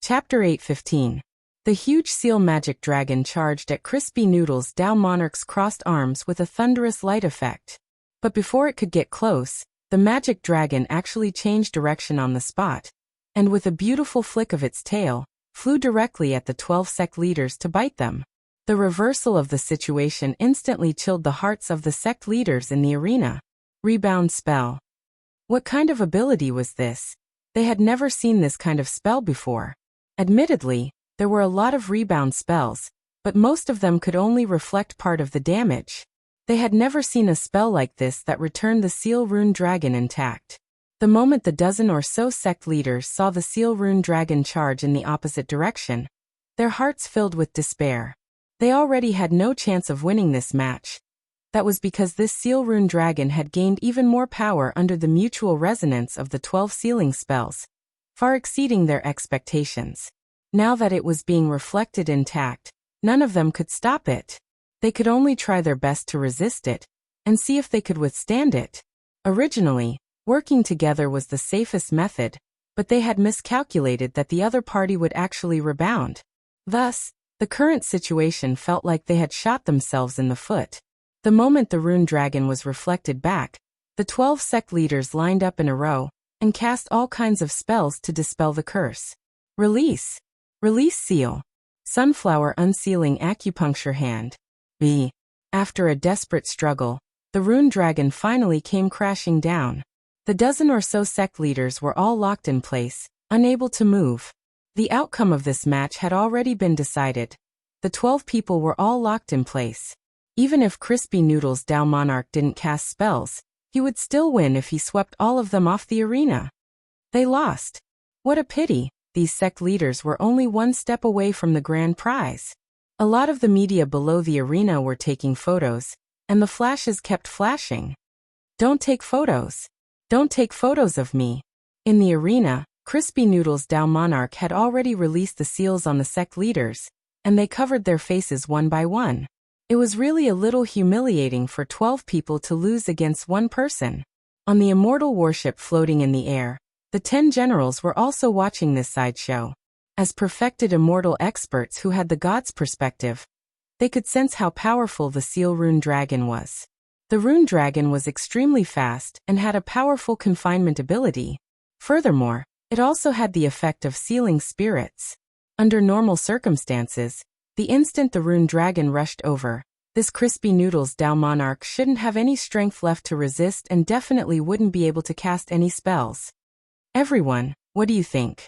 Chapter 8:15. The huge seal magic dragon charged at Crispy Noodle's Dao monarch's crossed arms with a thunderous light effect. But before it could get close, the magic dragon actually changed direction on the spot, and with a beautiful flick of its tail, flew directly at the 12 sect leaders to bite them. The reversal of the situation instantly chilled the hearts of the sect leaders in the arena. Rebound spell. What kind of ability was this? They had never seen this kind of spell before. Admittedly, there were a lot of rebound spells, but most of them could only reflect part of the damage. They had never seen a spell like this that returned the seal rune dragon intact. The moment the dozen or so sect leaders saw the seal rune dragon charge in the opposite direction, their hearts filled with despair. They already had no chance of winning this match. That was because this seal rune dragon had gained even more power under the mutual resonance of the 12 sealing spells, far exceeding their expectations. Now that it was being reflected intact, none of them could stop it. They could only try their best to resist it, and see if they could withstand it. Originally, working together was the safest method, but they had miscalculated that the other party would actually rebound. Thus, the current situation felt like they had shot themselves in the foot. The moment the rune dragon was reflected back, the 12 sect leaders lined up in a row, and cast all kinds of spells to dispel the curse. Release. Release seal. Sunflower unsealing acupuncture hand. B. After a desperate struggle, the rune dragon finally came crashing down. The dozen or so sect leaders were all locked in place, unable to move. The outcome of this match had already been decided. The 12 people were all locked in place. Even if Crispy Noodle's Dao monarch didn't cast spells, he would still win if he swept all of them off the arena. They lost. What a pity, these sect leaders were only one step away from the grand prize. A lot of the media below the arena were taking photos, and the flashes kept flashing. Don't take photos. Don't take photos of me. In the arena, Crispy Noodle's Dao monarch had already released the seals on the sect leaders, and they covered their faces one by one. It was really a little humiliating for 12 people to lose against one person. On the immortal warship floating in the air, the 10 generals were also watching this sideshow. As perfected immortal experts who had the god's perspective, they could sense how powerful the seal rune dragon was. The rune dragon was extremely fast and had a powerful confinement ability. Furthermore, it also had the effect of sealing spirits. Under normal circumstances, the instant the rune dragon rushed over, this Crispy Noodle's Dao monarch shouldn't have any strength left to resist and definitely wouldn't be able to cast any spells. Everyone, what do you think?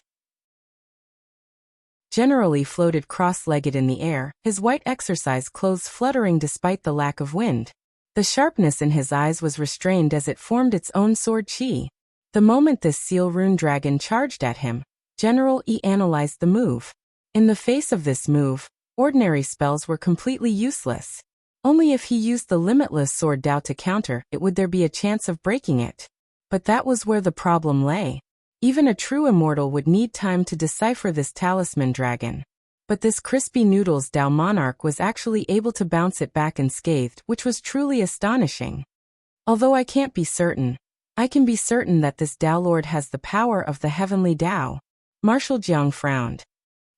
Generally floated cross-legged in the air, his white exercise clothes fluttering despite the lack of wind. The sharpness in his eyes was restrained as it formed its own sword chi. The moment this seal rune dragon charged at him, General E analyzed the move. In the face of this move, ordinary spells were completely useless. Only if he used the limitless sword Dao to counter it would there be a chance of breaking it. But that was where the problem lay. Even a true immortal would need time to decipher this talisman dragon. But this Crispy Noodle's Dao monarch was actually able to bounce it back unscathed, which was truly astonishing. Although I can't be certain, I can be certain that this Dao Lord has the power of the heavenly Dao. Marshal Jiang frowned.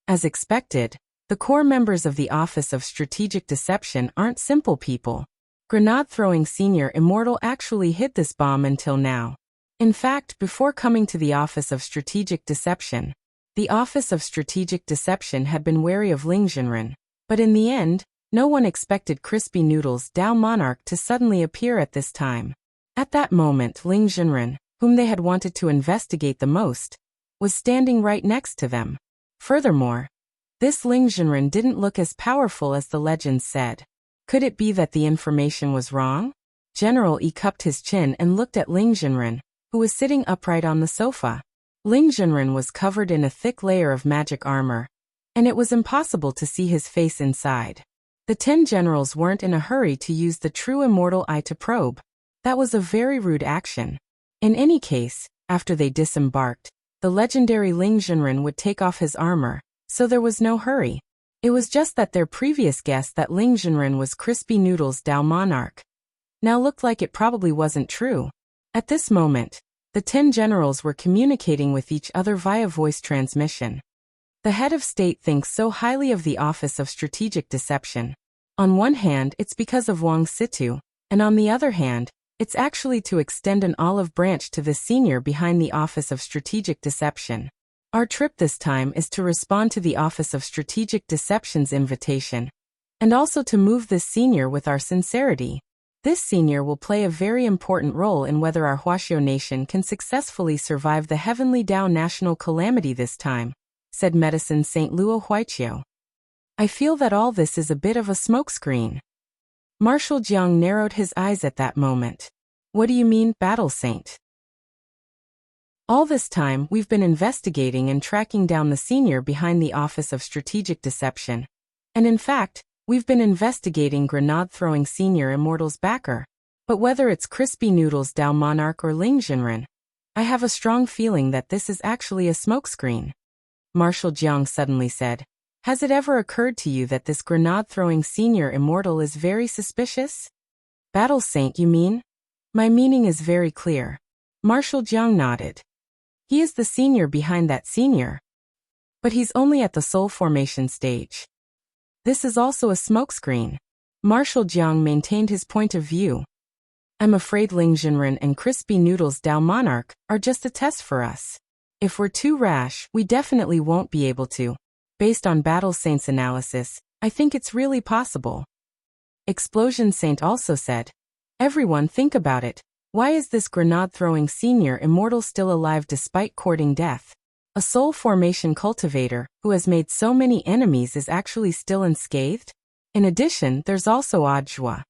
As expected, the core members of the Office of Strategic Deception aren't simple people. Grenade-throwing senior immortal actually hid this bomb until now. In fact, before coming to the Office of Strategic Deception, the Office of Strategic Deception had been wary of Ling Jinren, but in the end, no one expected Crispy Noodle's Dao monarch to suddenly appear at this time. At that moment, Ling Jinren, whom they had wanted to investigate the most, was standing right next to them. Furthermore, this Ling Jinren didn't look as powerful as the legends said. Could it be that the information was wrong? General E cupped his chin and looked at Ling Jinren, who was sitting upright on the sofa. Ling Jinren was covered in a thick layer of magic armor, and it was impossible to see his face inside. The 10 generals weren't in a hurry to use the true immortal eye to probe. That was a very rude action. In any case, after they disembarked, the legendary Ling Jinren would take off his armor, so there was no hurry. It was just that their previous guess that Ling Jinren was Crispy Noodle's Dao monarch now looked like it probably wasn't true. At this moment, the 10 generals were communicating with each other via voice transmission. The head of state thinks so highly of the Office of Strategic Deception. On one hand, it's because of Wang Situ, and on the other hand, it's actually to extend an olive branch to the senior behind the Office of Strategic Deception. Our trip this time is to respond to the Office of Strategic Deception's invitation, and also to move this senior with our sincerity. This senior will play a very important role in whether our Huaxiao nation can successfully survive the Heavenly Dao national calamity this time, said Medicine Saint Luo Huaiqiao. I feel that all this is a bit of a smokescreen. Marshal Jiang narrowed his eyes at that moment. What do you mean, Battle Saint? All this time, we've been investigating and tracking down the senior behind the Office of Strategic Deception. And in fact, we've been investigating grenade-throwing senior immortal's backer. But whether it's Crispy Noodles Dao Monarch or Ling Jinren, I have a strong feeling that this is actually a smokescreen. Marshal Jiang suddenly said, has it ever occurred to you that this grenade-throwing senior immortal is very suspicious? Battle Saint, you mean? My meaning is very clear. Marshal Jiang nodded. He is the senior behind that senior. But he's only at the soul formation stage. This is also a smokescreen. Marshal Jiang maintained his point of view. I'm afraid Ling Jinren and Crispy Noodles Dao Monarch are just a test for us. If we're too rash, we definitely won't be able to. Based on Battle Saint's analysis, I think it's really possible. Explosion Saint also said, everyone think about it. Why is this grenade-throwing senior immortal still alive despite courting death? A soul formation cultivator, who has made so many enemies, is actually still unscathed? In addition, there's also Ajua.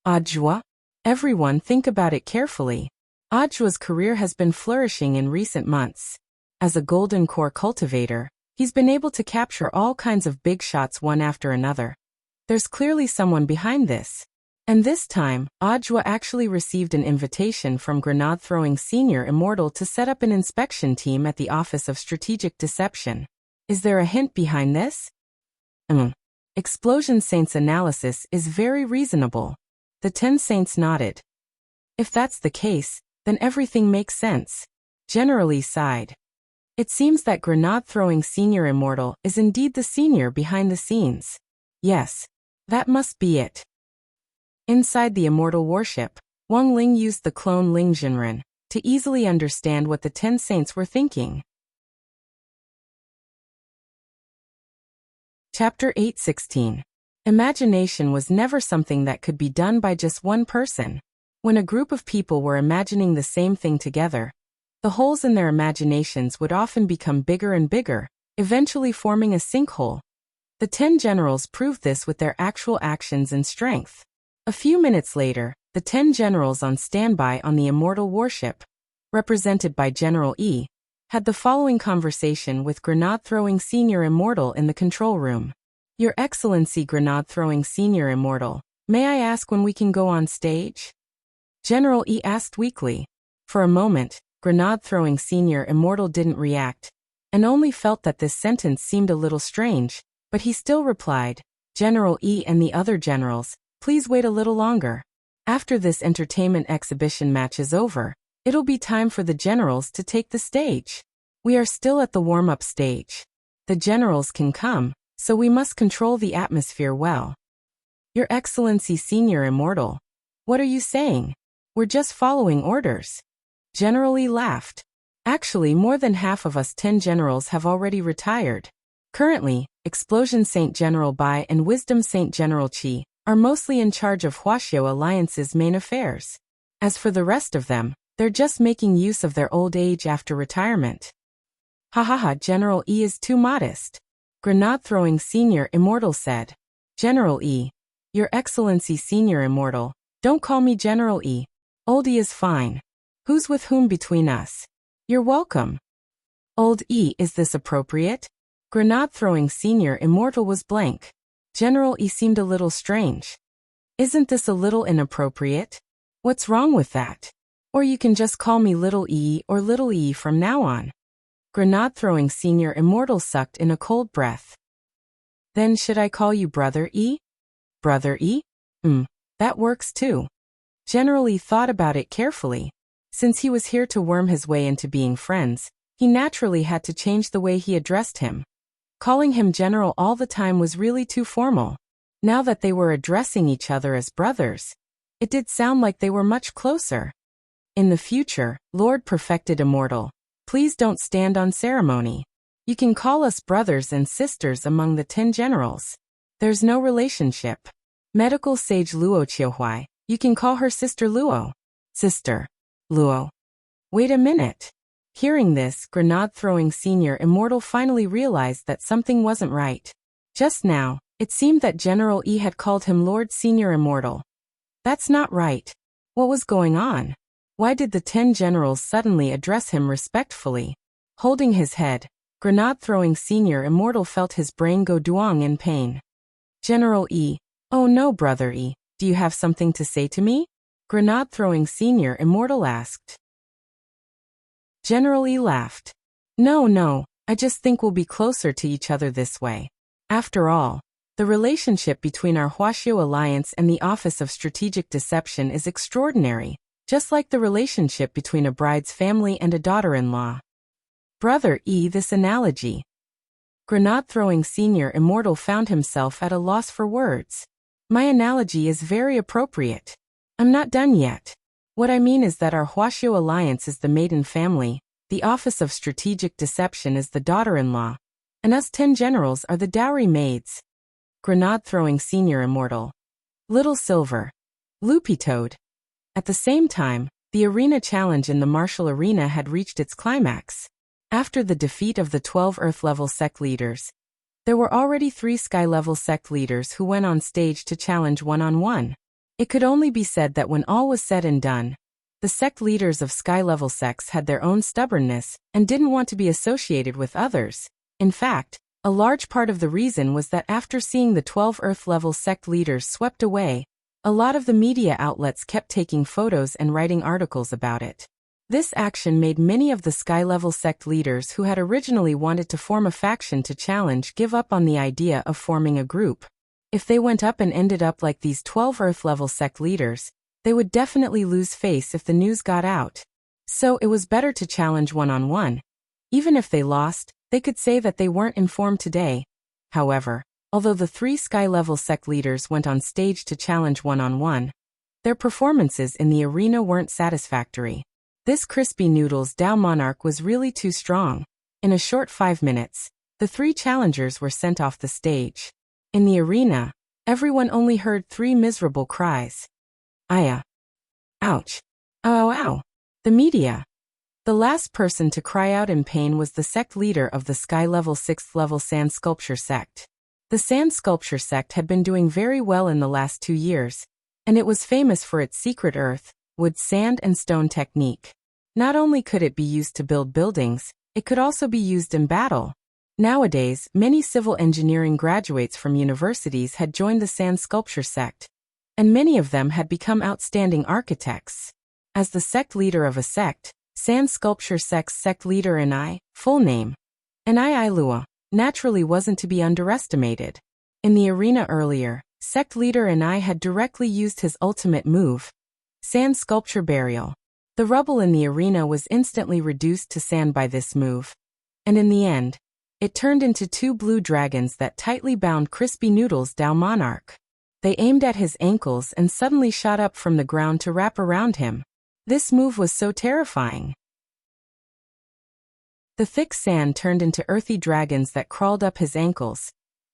Ajua? Everyone think about it carefully. Ajua's career has been flourishing in recent months. As a golden core cultivator, he's been able to capture all kinds of big shots one after another. There's clearly someone behind this. And this time, Ajua actually received an invitation from grenade-throwing senior immortal to set up an inspection team at the Office of Strategic Deception. Is there a hint behind this? Explosion Saint's analysis is very reasonable. The 10 Saints nodded. If that's the case, then everything makes sense. General Yi sighed. It seems that grenade-throwing senior immortal is indeed the senior behind the scenes. Yes, that must be it. Inside the immortal warship, Wang Ling used the clone Ling Jinren to easily understand what the 10 Saints were thinking. Chapter 8:16. Imagination was never something that could be done by just one person. When a group of people were imagining the same thing together, the holes in their imaginations would often become bigger and bigger, eventually forming a sinkhole. The 10 generals proved this with their actual actions and strength. A few minutes later, the 10 generals on standby on the immortal warship, represented by General Yi, had the following conversation with grenade-throwing senior immortal in the control room. Your Excellency grenade-throwing senior immortal, may I ask when we can go on stage? General Yi asked weakly. For a moment, grenade-throwing senior immortal didn't react, and only felt that this sentence seemed a little strange, but he still replied, General Yi and the other generals, please wait a little longer. After this entertainment exhibition match is over, it'll be time for the generals to take the stage. We are still at the warm-up stage. The generals can come, so we must control the atmosphere well. Your Excellency Senior Immortal, what are you saying? We're just following orders. General Yi laughed. Actually, more than half of us 10 generals have already retired. Currently, Explosion Saint General Bai and Wisdom Saint General Qi are mostly in charge of Huaxiao Alliance's main affairs. As for the rest of them, they're just making use of their old age after retirement. General Yi is too modest. Grenade-throwing senior immortal said. General Yi, Your Excellency Senior Immortal, don't call me General Yi. Old Yi is fine. Who's with whom between us? You're welcome. Old Yi, is this appropriate? Grenade-throwing senior immortal was blank. General Yi seemed a little strange. Isn't this a little inappropriate? What's wrong with that? Or you can just call me Little E or Little E from now on. Grenade-throwing senior immortal sucked in a cold breath. Then should I call you Brother E? Brother E? That works too. General Yi thought about it carefully. Since he was here to worm his way into being friends, he naturally had to change the way he addressed him. Calling him general all the time was really too formal. Now that they were addressing each other as brothers, it did sound like they were much closer. In the future, Lord Perfected Immortal, please don't stand on ceremony. You can call us brothers and sisters among the 10 generals. There's no relationship. Medical Sage Luo Qiuhuai, you can call her Sister Luo. Sister Luo. Wait a minute. Hearing this, grenade-throwing Senior Immortal finally realized that something wasn't right. Just now, it seemed that General E had called him Lord Senior Immortal. That's not right. What was going on? Why did the 10 generals suddenly address him respectfully? Holding his head, grenade-throwing Senior Immortal felt his brain go duong in pain. General E. Oh no, Brother E, do you have something to say to me? Grenade-throwing Senior Immortal asked. General E laughed. No, I just think we'll be closer to each other this way. After all, the relationship between our Huaxiu Alliance and the Office of Strategic Deception is extraordinary, just like the relationship between a bride's family and a daughter-in-law. Brother E, this analogy. Grenade-throwing Senior Immortal found himself at a loss for words. My analogy is very appropriate. I'm not done yet. What I mean is that our Huaxiu Alliance is the maiden family, the Office of Strategic Deception is the daughter-in-law, and us 10 generals are the dowry maids. Grenade-throwing Senior Immortal. Little Silver. Loopy Toad. At the same time, the arena challenge in the martial arena had reached its climax. After the defeat of the 12 Earth-level sect leaders, there were already 3 Sky-level sect leaders who went on stage to challenge one-on-one. It could only be said that when all was said and done, the sect leaders of Sky-level sects had their own stubbornness and didn't want to be associated with others. In fact, a large part of the reason was that after seeing the 12 Earth-level sect leaders swept away, a lot of the media outlets kept taking photos and writing articles about it. This action made many of the Sky-level sect leaders who had originally wanted to form a faction to challenge give up on the idea of forming a group. If they went up and ended up like these 12 Earth-level sect leaders, they would definitely lose face if the news got out. So it was better to challenge one-on-one. Even if they lost, they could say that they weren't informed today. However, although the 3 Sky-level sect leaders went on stage to challenge one-on-one, their performances in the arena weren't satisfactory. This Crispy Noodles Dao Monarch was really too strong. In a short 5 minutes, the 3 challengers were sent off the stage. In the arena, everyone only heard 3 miserable cries. Aya. Ouch. Ow, ow, ow. The media. The last person to cry out in pain was the sect leader of the Sky-level 6th level Sand Sculpture sect. The Sand Sculpture sect had been doing very well in the last 2 years, and it was famous for its secret earth, wood, sand, and stone technique. Not only could it be used to build buildings, it could also be used in battle. Nowadays, many civil engineering graduates from universities had joined the Sand Sculpture sect, and many of them had become outstanding architects. As the sect leader of a sect, Sand Sculpture sect's sect leader Enai, full name, Enai Lua, naturally wasn't to be underestimated. In the arena earlier, sect leader Enai had directly used his ultimate move, Sand Sculpture Burial. The rubble in the arena was instantly reduced to sand by this move, and in the end, it turned into 2 blue dragons that tightly bound Crispy Noodles Dao Monarch. They aimed at his ankles and suddenly shot up from the ground to wrap around him. This move was so terrifying. The thick sand turned into earthy dragons that crawled up his ankles,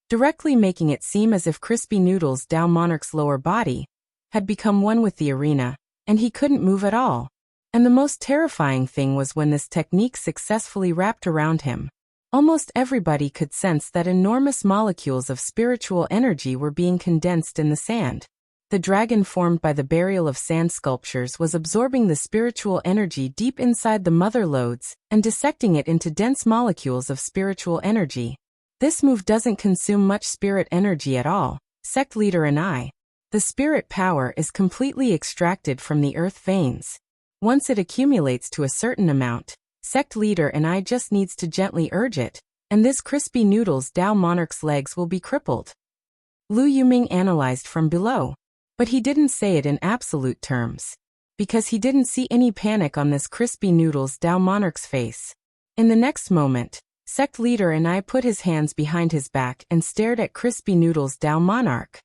directly making it seem as if Crispy Noodles Dao Monarch's lower body had become one with the arena, and he couldn't move at all. And the most terrifying thing was when this technique successfully wrapped around him. Almost everybody could sense that enormous molecules of spiritual energy were being condensed in the sand. The dragon formed by the burial of sand sculptures was absorbing the spiritual energy deep inside the mother lodes and dissecting it into dense molecules of spiritual energy. This move doesn't consume much spirit energy at all, sect leader and I. The spirit power is completely extracted from the earth veins. Once it accumulates to a certain amount, sect leader and I just needs to gently urge it, and this Crispy Noodles Dao Monarch's legs will be crippled. Lu Yuming analyzed from below. But he didn't say it in absolute terms, because he didn't see any panic on this Crispy Noodles Dao Monarch's face. In the next moment, Sect leader and I put his hands behind his back and stared at Crispy Noodles Dao Monarch.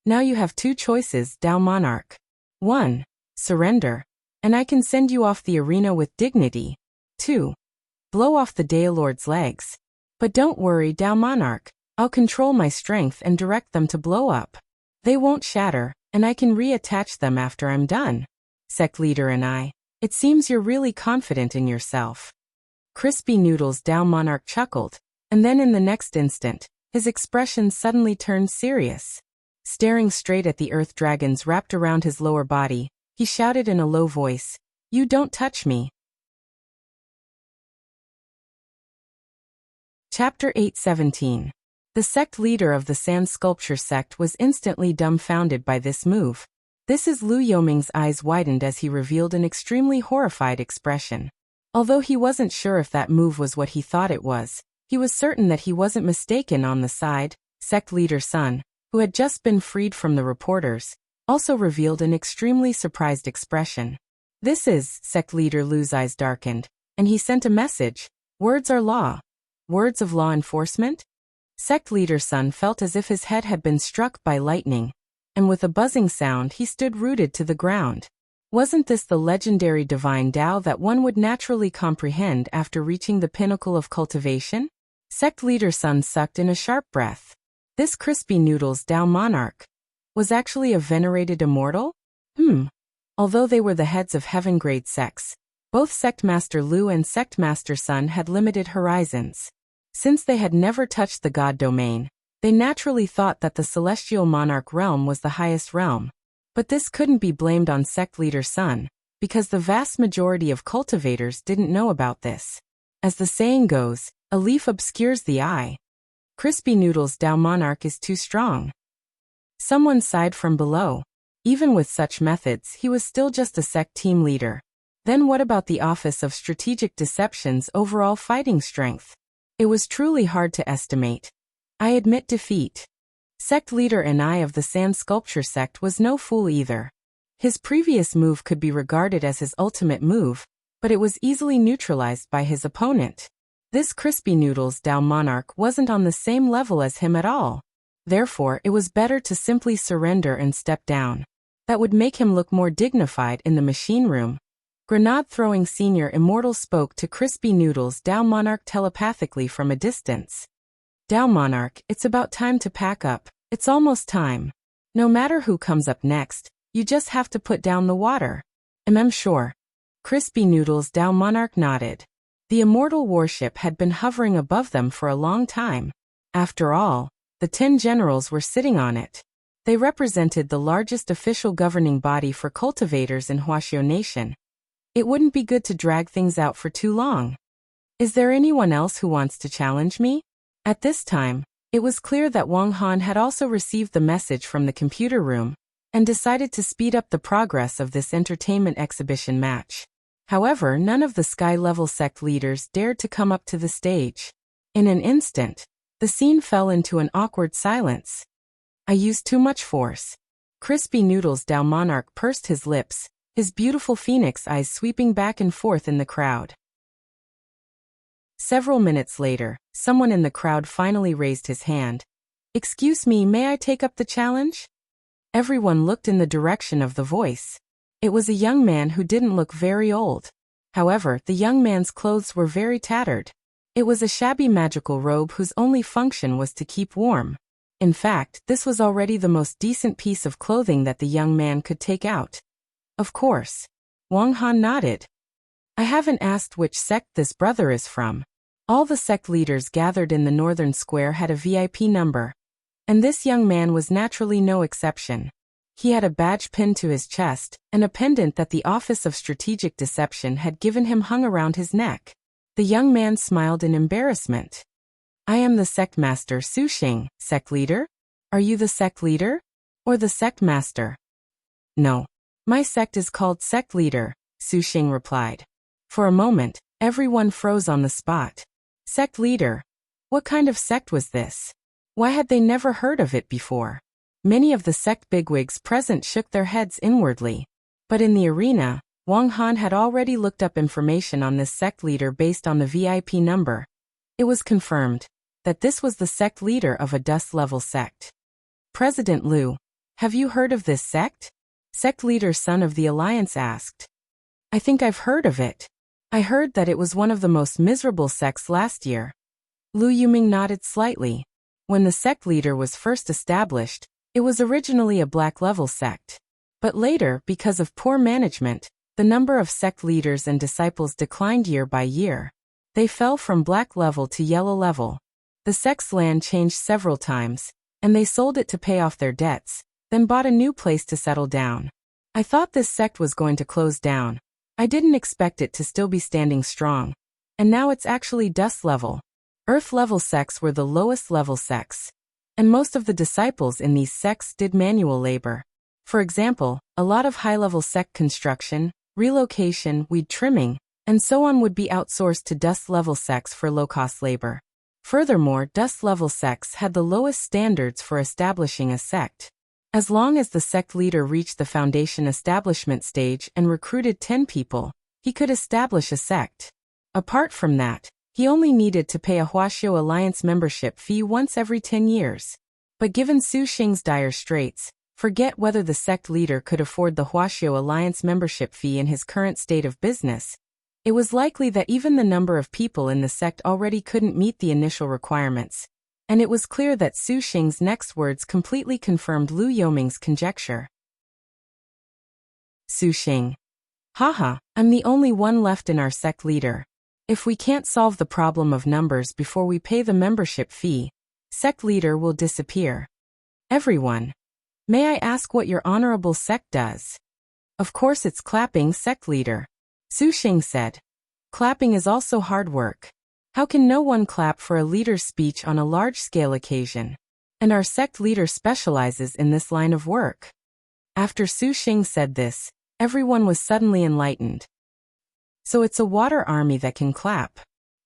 Now you have two choices, Dao Monarch. 1. Surrender, and I can send you off the arena with dignity. 2. Blow off the Daelord's legs. But don't worry, Dao Monarch, I'll control my strength and direct them to blow up. They won't shatter, and I can reattach them after I'm done. Sect leader and I, it seems you're really confident in yourself. Crispy Noodles Dao Monarch chuckled, and then in the next instant, his expression suddenly turned serious. Staring straight at the earth dragons wrapped around his lower body, he shouted in a low voice, "You don't touch me." Chapter 8:17. The sect leader of the Sand Sculpture sect was instantly dumbfounded by this move. This is Lu Yoming's eyes widened as he revealed an extremely horrified expression. Although he wasn't sure if that move was what he thought it was, he was certain that he wasn't mistaken. On the side, sect leader Sun, who had just been freed from the reporters, also revealed an extremely surprised expression. This is, sect leader Lu's eyes darkened, and he sent a message. Words are law. Words of law enforcement? Sect leader Sun felt as if his head had been struck by lightning, and with a buzzing sound he stood rooted to the ground. Wasn't this the legendary divine Tao that one would naturally comprehend after reaching the pinnacle of cultivation? Sect leader Sun sucked in a sharp breath. This Crispy Noodles Tao Monarch was actually a venerated immortal? Although they were the heads of heaven-grade sects, both Sect Master Lu and Sect Master Sun had limited horizons. Since they had never touched the god domain, they naturally thought that the celestial monarch realm was the highest realm. But this couldn't be blamed on sect leader Sun, because the vast majority of cultivators didn't know about this. As the saying goes, a leaf obscures the eye. Crispy Noodles Tao Monarch is too strong. Someone sighed from below. Even with such methods, he was still just a sect team leader. Then what about the Office of Strategic Deception's overall fighting strength? It was truly hard to estimate. I admit defeat. Sect leader Anai of the Sand Sculpture sect was no fool either. His previous move could be regarded as his ultimate move, but it was easily neutralized by his opponent. This Crispy Noodles Tao Monarch wasn't on the same level as him at all. Therefore, it was better to simply surrender and step down. That would make him look more dignified in the machine room. Grenade-throwing Senior Immortal spoke to Crispy Noodles Tao Monarch telepathically from a distance. Tao Monarch, it's about time to pack up. It's almost time. No matter who comes up next, you just have to put down the water. Sure. Crispy Noodles Tao Monarch nodded. The immortal warship had been hovering above them for a long time. After all, the 10 generals were sitting on it. They represented the largest official governing body for cultivators in Huaxiao Nation. It wouldn't be good to drag things out for too long. Is there anyone else who wants to challenge me? At this time, it was clear that Wang Han had also received the message from the computer room and decided to speed up the progress of this entertainment exhibition match. However, none of the sky-level sect leaders dared to come up to the stage. In an instant, the scene fell into an awkward silence. I used too much force. Crispy Noodles Tao Monarch pursed his lips, his beautiful phoenix eyes sweeping back and forth in the crowd. Several minutes later, someone in the crowd finally raised his hand. Excuse me, may I take up the challenge? Everyone looked in the direction of the voice. It was a young man who didn't look very old. However, the young man's clothes were very tattered. It was a shabby magical robe whose only function was to keep warm. In fact, this was already the most decent piece of clothing that the young man could take out. Of course. Wang Han nodded. I haven't asked which sect this brother is from. All the sect leaders gathered in the northern square had a VIP number. And this young man was naturally no exception. He had a badge pinned to his chest, and a pendant that the Office of Strategic Deception had given him hung around his neck. The young man smiled in embarrassment. I am the sect master Su Xing, sect leader? Are you the sect leader? Or the sect master? No. My sect is called sect leader, Su Xing replied. For a moment, everyone froze on the spot. Sect leader? What kind of sect was this? Why had they never heard of it before? Many of the sect bigwigs present shook their heads inwardly. But in the arena, Wang Han had already looked up information on this sect leader based on the VIP number. It was confirmed that this was the sect leader of a dust-level sect. President Liu, have you heard of this sect? Sect leader Son of the Alliance asked. I think I've heard of it. I heard that it was one of the most miserable sects last year. Liu Yuming nodded slightly. When the sect leader was first established, it was originally a black-level sect. But later, because of poor management, the number of sect leaders and disciples declined year by year. They fell from black level to yellow level. The sect's land changed several times, and they sold it to pay off their debts, then bought a new place to settle down. I thought this sect was going to close down. I didn't expect it to still be standing strong. And now it's actually dust level. Earth level sects were the lowest level sects. And most of the disciples in these sects did manual labor. For example, a lot of high-level sect construction, relocation, weed trimming, and so on would be outsourced to dust-level sects for low-cost labor. Furthermore, dust-level sects had the lowest standards for establishing a sect. As long as the sect leader reached the foundation establishment stage and recruited 10 people, he could establish a sect. Apart from that, he only needed to pay a Huaxiao Alliance membership fee once every 10 years. But given Su Xing's dire straits, forget whether the sect leader could afford the Huaxiao Alliance membership fee in his current state of business. It was likely that even the number of people in the sect already couldn't meet the initial requirements. And it was clear that Su Xing's next words completely confirmed Liu Yoming's conjecture. Su Xing. Haha, I'm the only one left in our sect leader. If we can't solve the problem of numbers before we pay the membership fee, sect leader will disappear. Everyone. May I ask what your honorable sect does? Of course it's clapping, sect leader. Su Xing said. Clapping is also hard work. How can no one clap for a leader's speech on a large-scale occasion? And our sect leader specializes in this line of work. After Su Xing said this, everyone was suddenly enlightened. So it's a water army that can clap.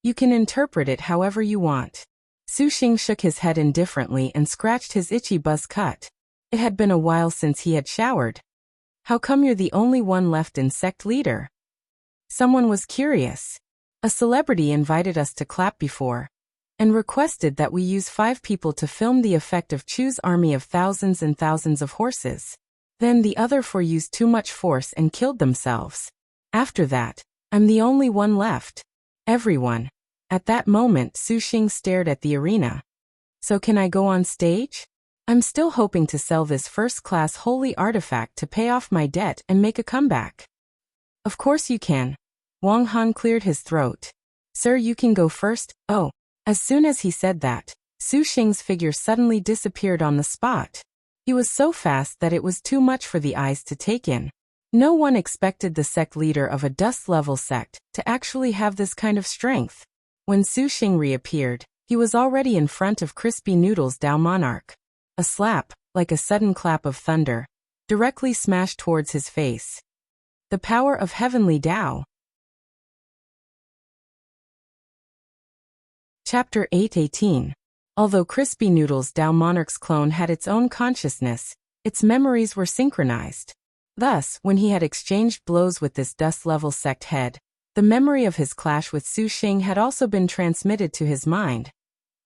You can interpret it however you want. Su Xing shook his head indifferently and scratched his itchy buzz cut. It had been a while since he had showered. How come you're the only one left in sect leader? Someone was curious. A celebrity invited us to clap before, and requested that we use 5 people to film the effect of Chu's army of thousands and thousands of horses. Then the other 4 used too much force and killed themselves. After that, I'm the only one left. Everyone. At that moment, Su Xing stared at the arena. So can I go on stage? I'm still hoping to sell this first-class holy artifact to pay off my debt and make a comeback. Of course you can. Wang Han cleared his throat. Sir, you can go first. Oh. As soon as he said that, Su Xing's figure suddenly disappeared on the spot. He was so fast that it was too much for the eyes to take in. No one expected the sect leader of a dust-level sect to actually have this kind of strength. When Su Xing reappeared, he was already in front of Crispy Noodle's Dao Monarch. A slap, like a sudden clap of thunder, directly smashed towards his face. The power of heavenly Dao. Chapter 8:18. Although Crispy Noodle's Dao Monarch's clone had its own consciousness, its memories were synchronized. Thus, when he had exchanged blows with this dust-level sect head, the memory of his clash with Su Xing had also been transmitted to his mind.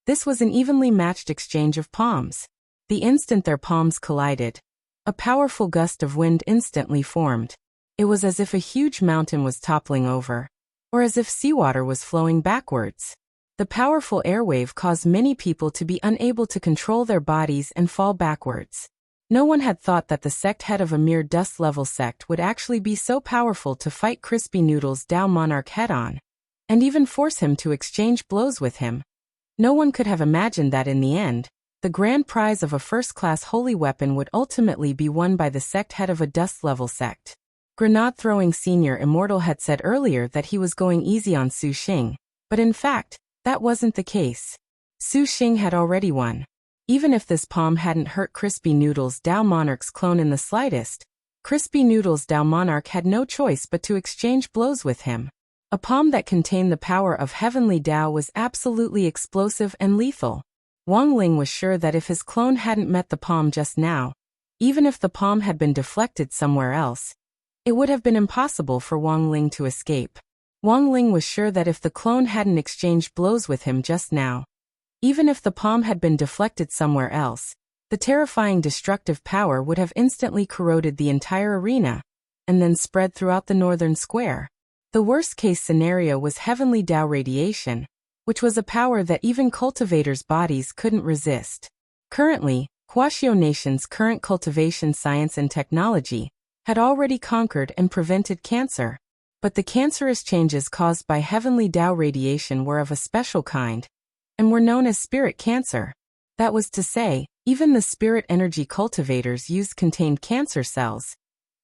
This was an evenly matched exchange of palms. The instant their palms collided, a powerful gust of wind instantly formed. It was as if a huge mountain was toppling over, or as if seawater was flowing backwards. The powerful airwave caused many people to be unable to control their bodies and fall backwards. No one had thought that the sect head of a mere dust-level sect would actually be so powerful to fight Crispy Noodle's Dao Monarch head-on, and even force him to exchange blows with him. No one could have imagined that in the end, the grand prize of a first-class holy weapon would ultimately be won by the sect head of a dust-level sect. Grenade-throwing Senior Immortal had said earlier that he was going easy on Su Xing, but in fact, that wasn't the case. Su Xing had already won. Even if this palm hadn't hurt Crispy Noodle's Dao Monarch's clone in the slightest, Crispy Noodle's Dao Monarch had no choice but to exchange blows with him. A palm that contained the power of heavenly Dao was absolutely explosive and lethal. Wang Ling was sure that if his clone hadn't met the palm just now, even if the palm had been deflected somewhere else, it would have been impossible for Wang Ling to escape. Wang Ling was sure that if the clone hadn't exchanged blows with him just now, even if the palm had been deflected somewhere else, the terrifying destructive power would have instantly corroded the entire arena, and then spread throughout the northern square. The worst-case scenario was heavenly Tao radiation, which was a power that even cultivators' bodies couldn't resist. Currently, Huaxiao Nation's current cultivation science and technology had already conquered and prevented cancer. But the cancerous changes caused by heavenly Tao radiation were of a special kind, and were known as spirit cancer. That was to say, even the spirit energy cultivators used contained cancer cells.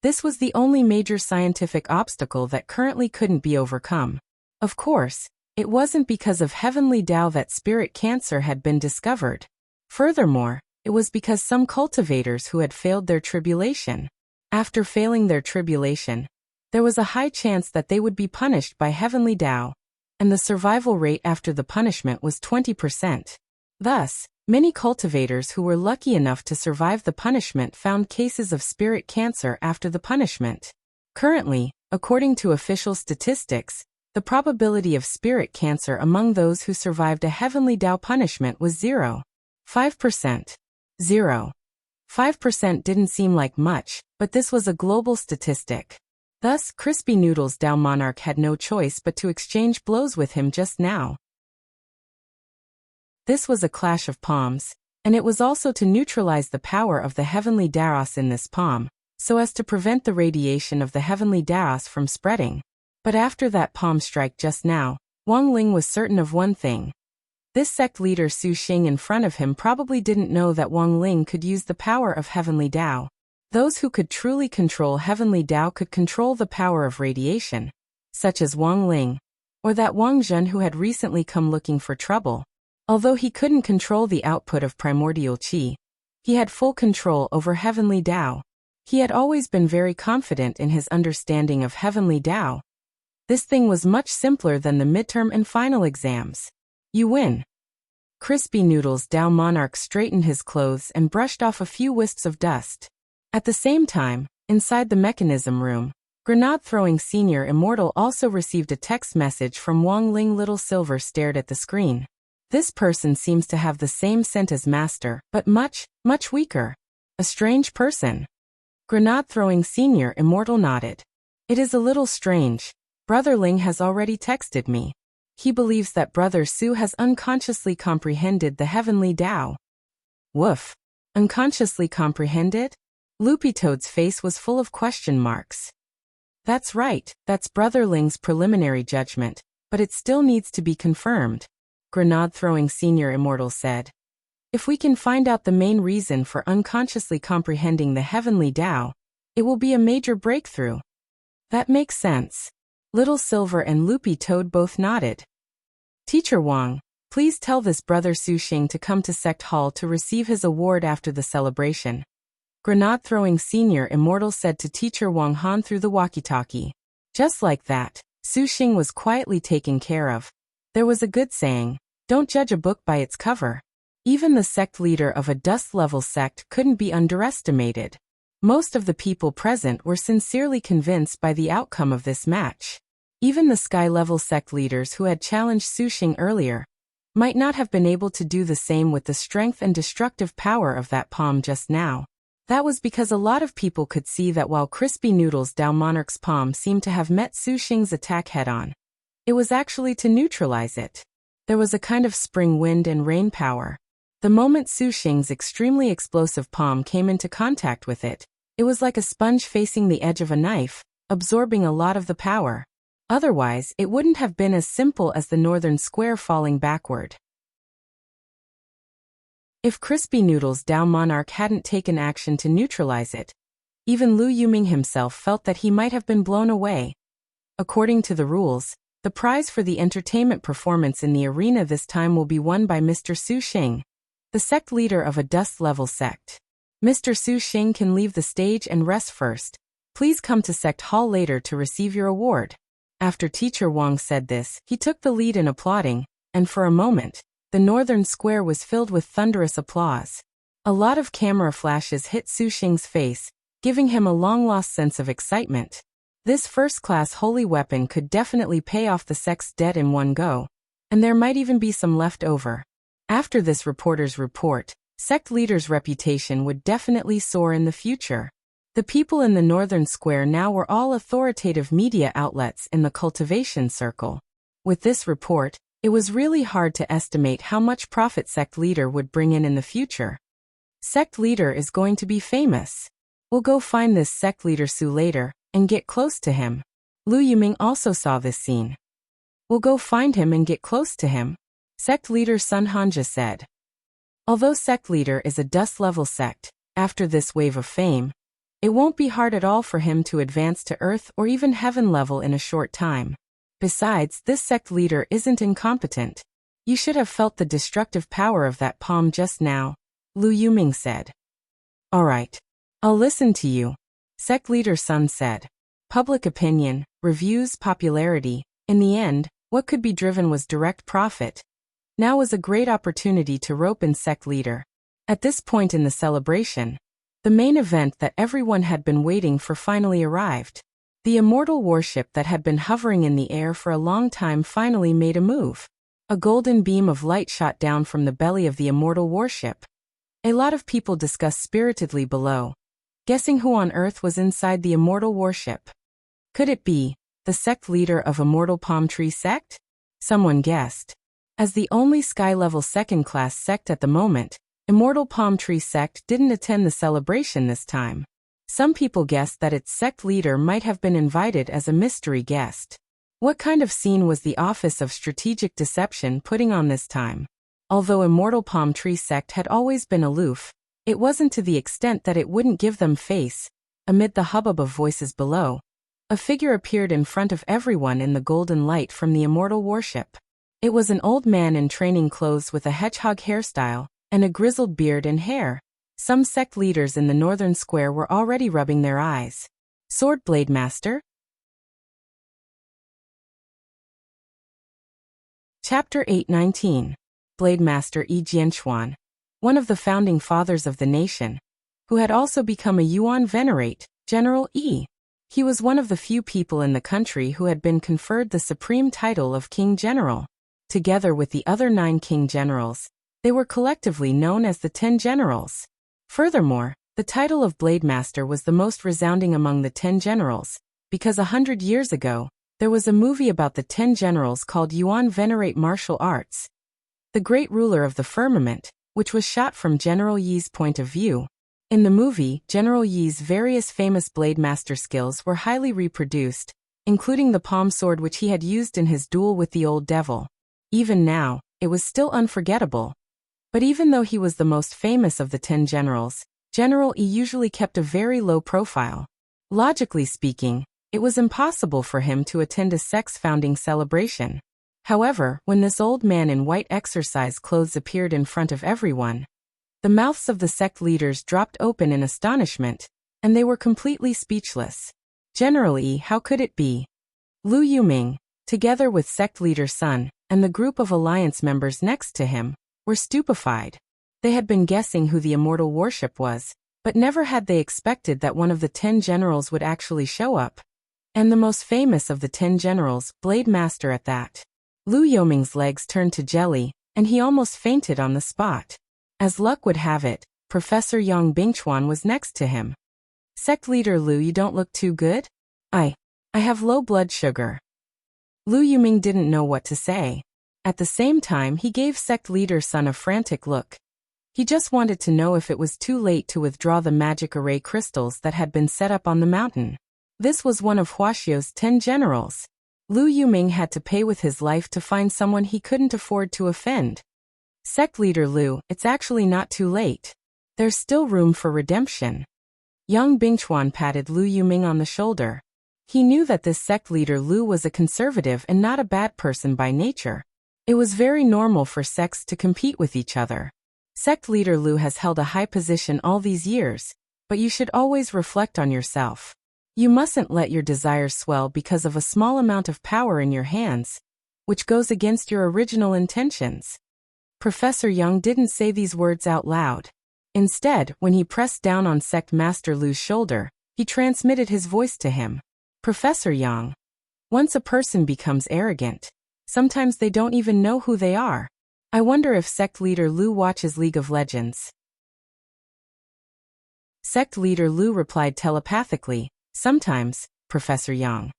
This was the only major scientific obstacle that currently couldn't be overcome. Of course, it wasn't because of heavenly Tao that spirit cancer had been discovered. Furthermore, it was because some cultivators who had failed their tribulation. After failing their tribulation, there was a high chance that they would be punished by heavenly Tao, and the survival rate after the punishment was 20%. Thus, many cultivators who were lucky enough to survive the punishment found cases of spirit cancer after the punishment. Currently, according to official statistics, the probability of spirit cancer among those who survived a heavenly Tao punishment was 0.5%. 0.5% didn't seem like much, but this was a global statistic. Thus, Crispy Noodle's Tao monarch had no choice but to exchange blows with him just now. This was a clash of palms, and it was also to neutralize the power of the heavenly Taos in this palm, so as to prevent the radiation of the heavenly Taos from spreading. But after that palm strike just now, Wang Ling was certain of one thing. This sect leader Su Xing in front of him probably didn't know that Wang Ling could use the power of heavenly Tao. Those who could truly control heavenly Tao could control the power of radiation, such as Wang Ling, or that Wang Zhen who had recently come looking for trouble. Although he couldn't control the output of primordial qi, he had full control over heavenly Tao. He had always been very confident in his understanding of heavenly Tao. This thing was much simpler than the midterm and final exams. You win. Crispy Noodle's Tao monarch straightened his clothes and brushed off a few wisps of dust. At the same time, inside the mechanism room, Grenade-throwing Senior Immortal also received a text message from Wang Ling. Little Silver stared at the screen. This person seems to have the same scent as Master, but much, much weaker. A strange person. Grenade-throwing Senior Immortal nodded. It is a little strange. Brother Ling has already texted me. He believes that Brother Su has unconsciously comprehended the heavenly Tao. Woof. Unconsciously comprehended? Loopy Toad's face was full of question marks. That's right, that's Brother Ling's preliminary judgment, but it still needs to be confirmed, Grenade-throwing Senior Immortal said. If we can find out the main reason for unconsciously comprehending the heavenly Tao, it will be a major breakthrough. That makes sense. Little Silver and Loopy Toad both nodded. Teacher Wang, please tell this Brother Su Xing to come to Sect Hall to receive his award after the celebration. Grenade-throwing Senior Immortal said to Teacher Wang Han through the walkie-talkie. Just like that, Su Xing was quietly taken care of. There was a good saying, don't judge a book by its cover. Even the sect leader of a dust-level sect couldn't be underestimated. Most of the people present were sincerely convinced by the outcome of this match. Even the sky-level sect leaders who had challenged Su Xing earlier might not have been able to do the same with the strength and destructive power of that palm just now. That was because a lot of people could see that while Crispy Noodle's Tao Monarch's palm seemed to have met Su Xing's attack head-on, it was actually to neutralize it. There was a kind of spring wind and rain power. The moment Su Xing's extremely explosive palm came into contact with it, it was like a sponge facing the edge of a knife, absorbing a lot of the power. Otherwise, it wouldn't have been as simple as the northern square falling backward. If Crispy Noodle's Tao Monarch hadn't taken action to neutralize it, even Lu Yuming himself felt that he might have been blown away. According to the rules, the prize for the entertainment performance in the arena this time will be won by Mr. Su Xing, the sect leader of a dust-level sect. Mr. Su Xing can leave the stage and rest first. Please come to Sect Hall later to receive your award. After Teacher Wang said this, he took the lead in applauding, and for a moment, the northern square was filled with thunderous applause. A lot of camera flashes hit Su Xing's face, giving him a long-lost sense of excitement. This first-class holy weapon could definitely pay off the sect's debt in one go, and there might even be some left over. After this reporter's report, sect leader's reputation would definitely soar in the future. The people in the northern square now were all authoritative media outlets in the cultivation circle. With this report, it was really hard to estimate how much profit sect leader would bring in the future. Sect leader is going to be famous. We'll go find this sect leader Su later and get close to him. Lu Yuming also saw this scene. We'll go find him and get close to him, sect leader Sun Hanja said. Although sect leader is a dust-level sect, after this wave of fame, it won't be hard at all for him to advance to earth or even heaven level in a short time. Besides, this sect leader isn't incompetent. You should have felt the destructive power of that palm just now, Lu Yuming said. Alright. I'll listen to you, sect leader Sun said. Public opinion, reviews, popularity, in the end, what could be driven was direct profit. Now was a great opportunity to rope in sect leader. At this point in the celebration, the main event that everyone had been waiting for finally arrived. The immortal warship that had been hovering in the air for a long time finally made a move. A golden beam of light shot down from the belly of the immortal warship. A lot of people discussed spiritedly below, guessing who on earth was inside the immortal warship. Could it be the sect leader of Immortal Palm Tree Sect? Someone guessed. As the only sky-level second-class sect at the moment, Immortal Palm Tree Sect didn't attend the celebration this time. Some people guessed that its sect leader might have been invited as a mystery guest. What kind of scene was the Office of Strategic Deception putting on this time? Although Immortal Palm Tree Sect had always been aloof, it wasn't to the extent that it wouldn't give them face. Amid the hubbub of voices below, a figure appeared in front of everyone in the golden light from the immortal warship. It was an old man in training clothes with a hedgehog hairstyle and a grizzled beard and hair. Some sect leaders in the northern square were already rubbing their eyes. Sword Blade Master? Chapter 819. Blade Master Yi Jianchuan, one of the founding fathers of the nation, who had also become a Yuan Venerate, General Yi. He was one of the few people in the country who had been conferred the supreme title of King General. Together with the other 9 King Generals, they were collectively known as the 10 Generals. Furthermore, the title of Blade Master was the most resounding among the 10 Generals, because 100 years ago, there was a movie about the 10 Generals called Yuan Venerate Martial Arts, the Great Ruler of the Firmament, which was shot from General Yi's point of view. In the movie, General Yi's various famous Blade Master skills were highly reproduced, including the palm sword which he had used in his duel with the Old Devil. Even now, it was still unforgettable. But even though he was the most famous of the 10 generals, General Yi usually kept a very low profile. Logically speaking, it was impossible for him to attend a sect's founding celebration. However, when this old man in white exercise clothes appeared in front of everyone, the mouths of the sect leaders dropped open in astonishment, and they were completely speechless. General Yi, how could it be? Lu Yuming, together with sect leader Sun, and the group of alliance members next to him, were stupefied. They had been guessing who the immortal warship was, but never had they expected that one of the 10 generals would actually show up. And the most famous of the 10 generals, Blade Master at that. Lu Yuming's legs turned to jelly, and he almost fainted on the spot. As luck would have it, Professor Yang Bingchuan was next to him. Sect leader Lu, you don't look too good? I have low blood sugar. Lu Yuming didn't know what to say. At the same time, he gave sect leader Sun a frantic look. He just wanted to know if it was too late to withdraw the magic array crystals that had been set up on the mountain. This was one of Huaxiu's 10 generals. Lu Yuming had to pay with his life to find someone he couldn't afford to offend. Sect leader Lu, it's actually not too late. There's still room for redemption. Yang Bingchuan patted Lu Yuming on the shoulder. He knew that this sect leader Lu was a conservative and not a bad person by nature. It was very normal for sects to compete with each other. Sect leader Lu has held a high position all these years, but you should always reflect on yourself. You mustn't let your desires swell because of a small amount of power in your hands, which goes against your original intentions. Professor Yang didn't say these words out loud. Instead, when he pressed down on Sect Master Lu's shoulder, he transmitted his voice to him. Professor Yang. Once a person becomes arrogant, sometimes they don't even know who they are. I wonder if sect leader Lu watches League of Legends. Sect leader Lu replied telepathically, sometimes, Professor Yang.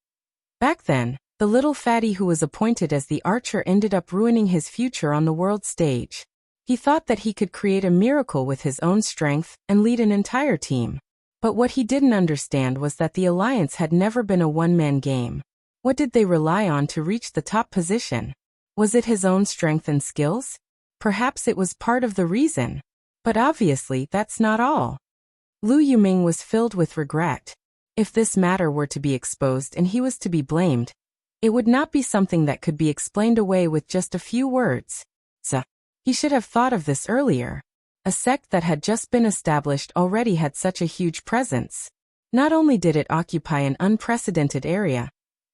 Back then, the little fatty who was appointed as the archer ended up ruining his future on the world stage. He thought that he could create a miracle with his own strength and lead an entire team. But what he didn't understand was that the alliance had never been a one-man game. What did they rely on to reach the top position? Was it his own strength and skills? Perhaps it was part of the reason. But obviously that's not all. Lu Yuming was filled with regret. If this matter were to be exposed and he was to be blamed, it would not be something that could be explained away with just a few words. He should have thought of this earlier. A sect that had just been established already had such a huge presence. Not only did it occupy an unprecedented area,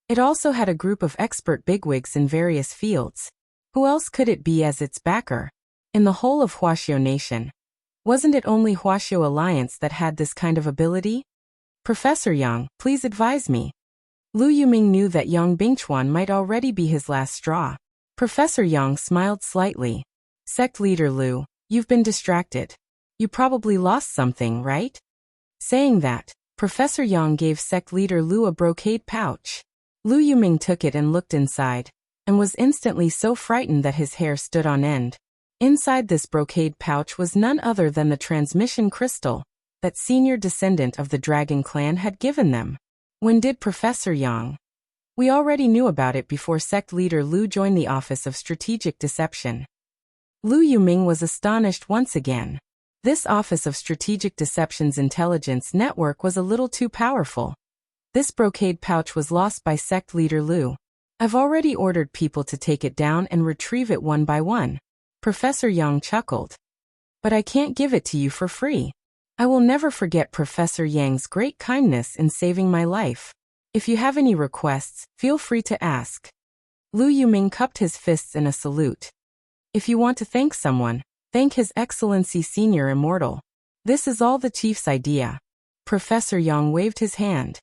it also had a group of expert bigwigs in various fields. Who else could it be as its backer? In the whole of Huaxiao Nation, wasn't it only Huaxiao Alliance that had this kind of ability? Professor Yang, please advise me. Lu Yuming knew that Yang Bingchuan might already be his last straw. Professor Yang smiled slightly. Sect leader Lu, you've been distracted. You probably lost something, right? Saying that, Professor Yang gave sect leader Lu a brocade pouch. Lu Yuming took it and looked inside, and was instantly so frightened that his hair stood on end. Inside this brocade pouch was none other than the transmission crystal that senior descendant of the Dragon clan had given them. When did Professor Yang? We already knew about it before sect leader Lu joined the Office of Strategic Deception. Lu Yuming was astonished once again. This Office of Strategic Deception's intelligence network was a little too powerful. This brocade pouch was lost by sect leader Lu. I've already ordered people to take it down and retrieve it one by one. Professor Yang chuckled. But I can't give it to you for free. I will never forget Professor Yang's great kindness in saving my life. If you have any requests, feel free to ask. Lu Yuming cupped his fists in a salute. If you want to thank someone, thank His Excellency Senior Immortal. This is all the chief's idea. Professor Yang waved his hand.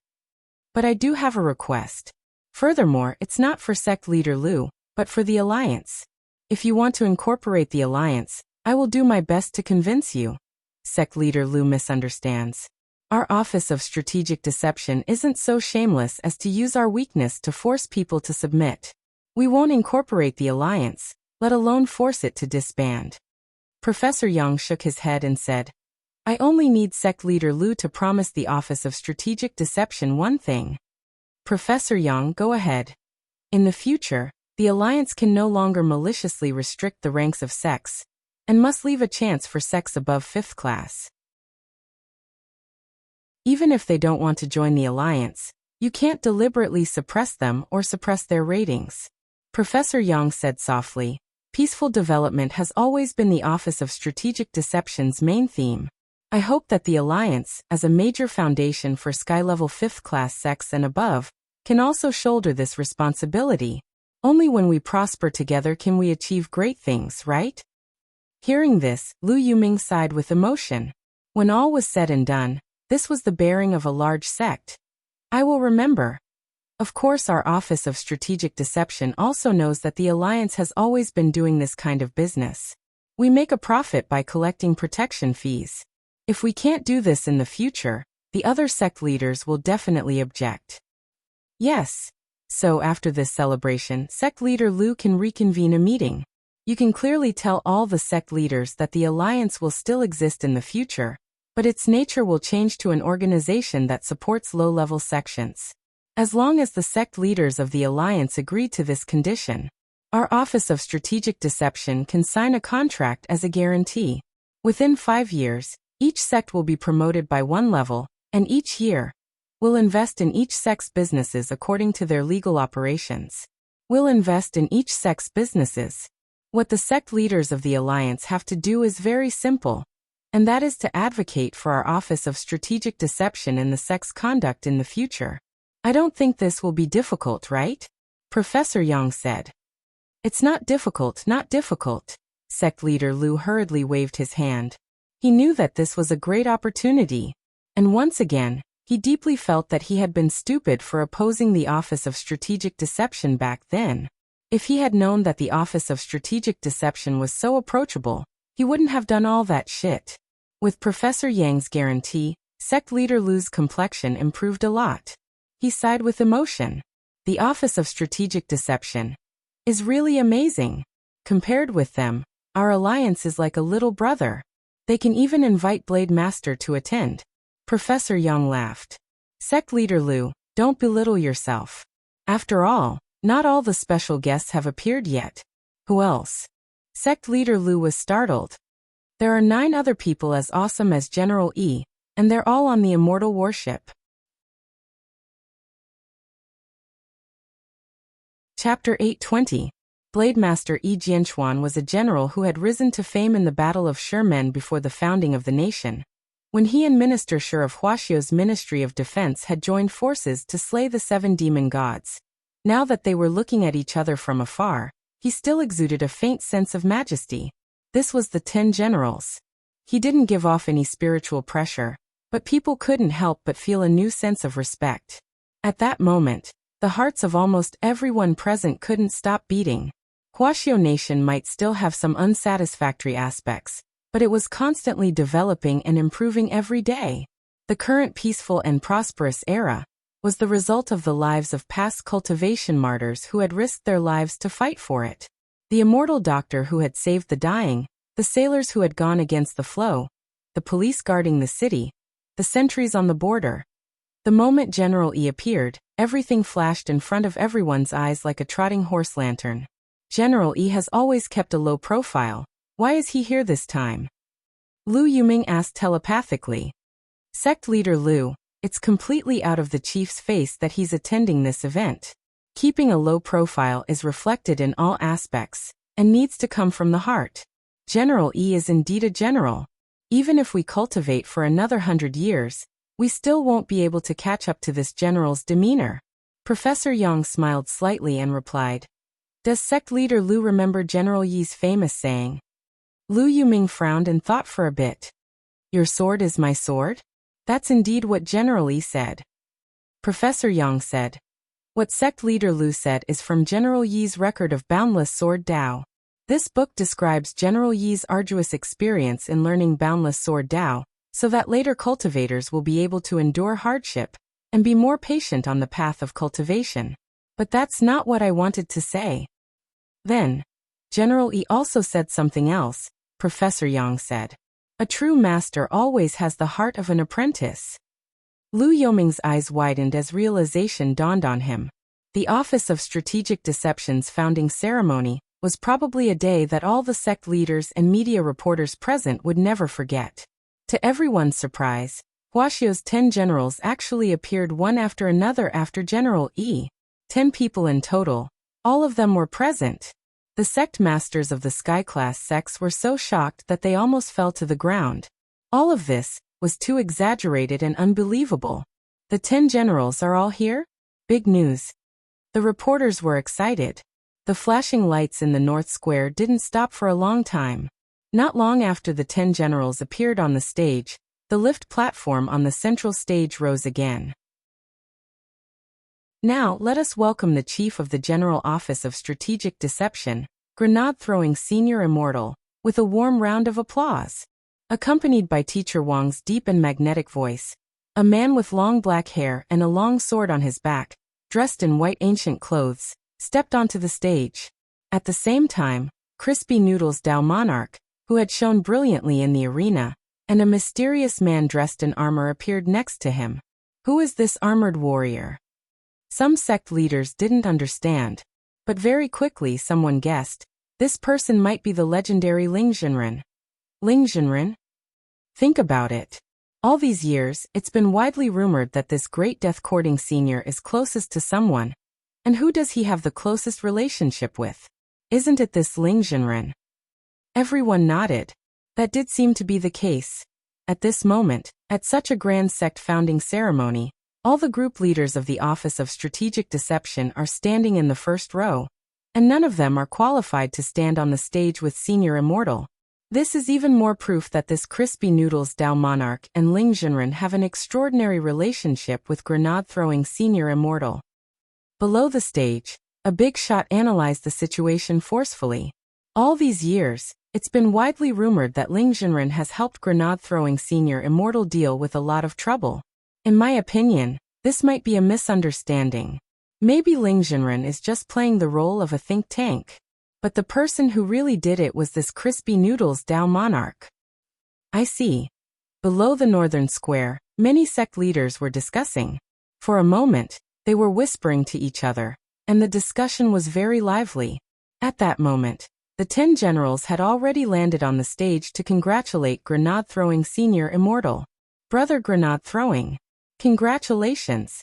But I do have a request. Furthermore, it's not for sect leader Lu, but for the Alliance. If you want to incorporate the Alliance, I will do my best to convince you. Sect leader Lu misunderstands. Our Office of Strategic Deception isn't so shameless as to use our weakness to force people to submit. We won't incorporate the Alliance, let alone force it to disband. Professor Yang shook his head and said, I only need sect leader Lu to promise the Office of Strategic Deception one thing. Professor Yang, go ahead. In the future, the Alliance can no longer maliciously restrict the ranks of sects, and must leave a chance for sects above 5th class. Even if they don't want to join the Alliance, you can't deliberately suppress them or suppress their ratings. Professor Yang said softly, peaceful development has always been the Office of Strategic Deception's main theme. I hope that the Alliance, as a major foundation for sky-level 5th class sects and above, can also shoulder this responsibility. Only when we prosper together can we achieve great things, right? Hearing this, Lu Yuming sighed with emotion. When all was said and done, this was the bearing of a large sect. I will remember. Of course, our Office of Strategic Deception also knows that the Alliance has always been doing this kind of business. We make a profit by collecting protection fees. If we can't do this in the future, the other sect leaders will definitely object. Yes. So after this celebration, sect leader Lu can reconvene a meeting. You can clearly tell all the sect leaders that the Alliance will still exist in the future, but its nature will change to an organization that supports low-level sections. As long as the sect leaders of the Alliance agree to this condition, our Office of Strategic Deception can sign a contract as a guarantee. Within 5 years, each sect will be promoted by 1 level, and each year, we'll invest in each sect's businesses according to their legal operations. We'll invest in each sect's businesses. What the sect leaders of the Alliance have to do is very simple, and that is to advocate for our Office of Strategic Deception in the sect's conduct in the future. I don't think this will be difficult, right? Professor Yang said. It's not difficult, not difficult. Sect leader Lu hurriedly waved his hand. He knew that this was a great opportunity, and once again, He deeply felt that he had been stupid for opposing the Office of Strategic Deception back then. If he had known that the Office of Strategic Deception was so approachable, he wouldn't have done all that shit. With Professor Yang's guarantee, sect leader Lu's complexion improved a lot. He sighed with emotion. The Office of Strategic Deception is really amazing. Compared with them, our alliance is like a little brother. They can even invite Blade Master to attend. Professor Yang laughed. Sect leader Lu, don't belittle yourself. After all, not all the special guests have appeared yet. Who else? Sect leader Lu was startled. There are 9 other people as awesome as General Yi, and they're all on the immortal warship. Chapter 820. Blade Master Yi Jianchuan was a general who had risen to fame in the Battle of Shermen before the founding of the nation. When he and Minister Shi of Huaxiu's Ministry of Defense had joined forces to slay the 7 demon gods. Now that they were looking at each other from afar, he still exuded a faint sense of majesty. This was the 10 generals. He didn't give off any spiritual pressure, but people couldn't help but feel a new sense of respect. At that moment, the hearts of almost everyone present couldn't stop beating. Huaxiu Nation might still have some unsatisfactory aspects, but it was constantly developing and improving every day. The current peaceful and prosperous era was the result of the lives of past cultivation martyrs who had risked their lives to fight for it. The immortal doctor who had saved the dying, the sailors who had gone against the flow, the police guarding the city, the sentries on the border. The moment General Yi appeared, everything flashed in front of everyone's eyes like a trotting horse lantern. General Yi has always kept a low profile. Why is he here this time? Lu Yuming asked telepathically. Sect leader Lu, it's completely out of the chief's face that he's attending this event. Keeping a low profile is reflected in all aspects, and needs to come from the heart. General Yi is indeed a general. Even if we cultivate for another 100 years, we still won't be able to catch up to this general's demeanor. Professor Yang smiled slightly and replied. Does sect leader Lu remember General Yi's famous saying? Lu Yuming frowned and thought for a bit. Your sword is my sword? That's indeed what General Yi said. Professor Yang said. What sect leader Lu said is from General Yi's record of Boundless Sword Dao. This book describes General Yi's arduous experience in learning Boundless Sword Dao, so that later cultivators will be able to endure hardship and be more patient on the path of cultivation. But that's not what I wanted to say. Then, General Yi also said something else, Professor Yang said. A true master always has the heart of an apprentice. Lu Yoming's eyes widened as realization dawned on him. The Office of Strategic Deception's founding ceremony was probably a day that all the sect leaders and media reporters present would never forget. To everyone's surprise, Huaxiu's 10 generals actually appeared one after another after General Yi. 10 people in total. All of them were present. The sect masters of the sky-class sects were so shocked that they almost fell to the ground. All of this was too exaggerated and unbelievable. The 10 generals are all here? Big news. The reporters were excited. The flashing lights in the North Square didn't stop for a long time. Not long after the 10 generals appeared on the stage, the lift platform on the central stage rose again. Now let us welcome the Chief of the General Office of Strategic Deception, grenade-throwing Senior Immortal, with a warm round of applause. Accompanied by Teacher Wang's deep and magnetic voice, a man with long black hair and a long sword on his back, dressed in white ancient clothes, stepped onto the stage. At the same time, Crispy Noodles Dao Monarch, who had shone brilliantly in the arena, and a mysterious man dressed in armor appeared next to him. Who is this armored warrior? Some sect leaders didn't understand, but very quickly someone guessed, this person might be the legendary Ling Zhenren. Ling Zhenren? Think about it. All these years, it's been widely rumored that this great death-courting senior is closest to someone. And who does he have the closest relationship with? Isn't it this Ling Zhenren? Everyone nodded. That did seem to be the case. At this moment, at such a grand sect founding ceremony, all the group leaders of the Office of Strategic Deception are standing in the first row, and none of them are qualified to stand on the stage with Senior Immortal. This is even more proof that this crispy noodles Dao monarch and Ling Junren have an extraordinary relationship with grenade-throwing senior immortal. Below the stage, a big shot analyzed the situation forcefully. All these years, it's been widely rumored that Ling Junren has helped grenade-throwing senior immortal deal with a lot of trouble. In my opinion, this might be a misunderstanding. Maybe Ling Junren is just playing the role of a think tank. But the person who really did it was this crispy noodles Dao monarch. I see. Below the northern square, many sect leaders were discussing. For a moment, they were whispering to each other, and the discussion was very lively. At that moment, the 10 generals had already landed on the stage to congratulate grenade-throwing senior immortal. Brother grenade-throwing. Congratulations.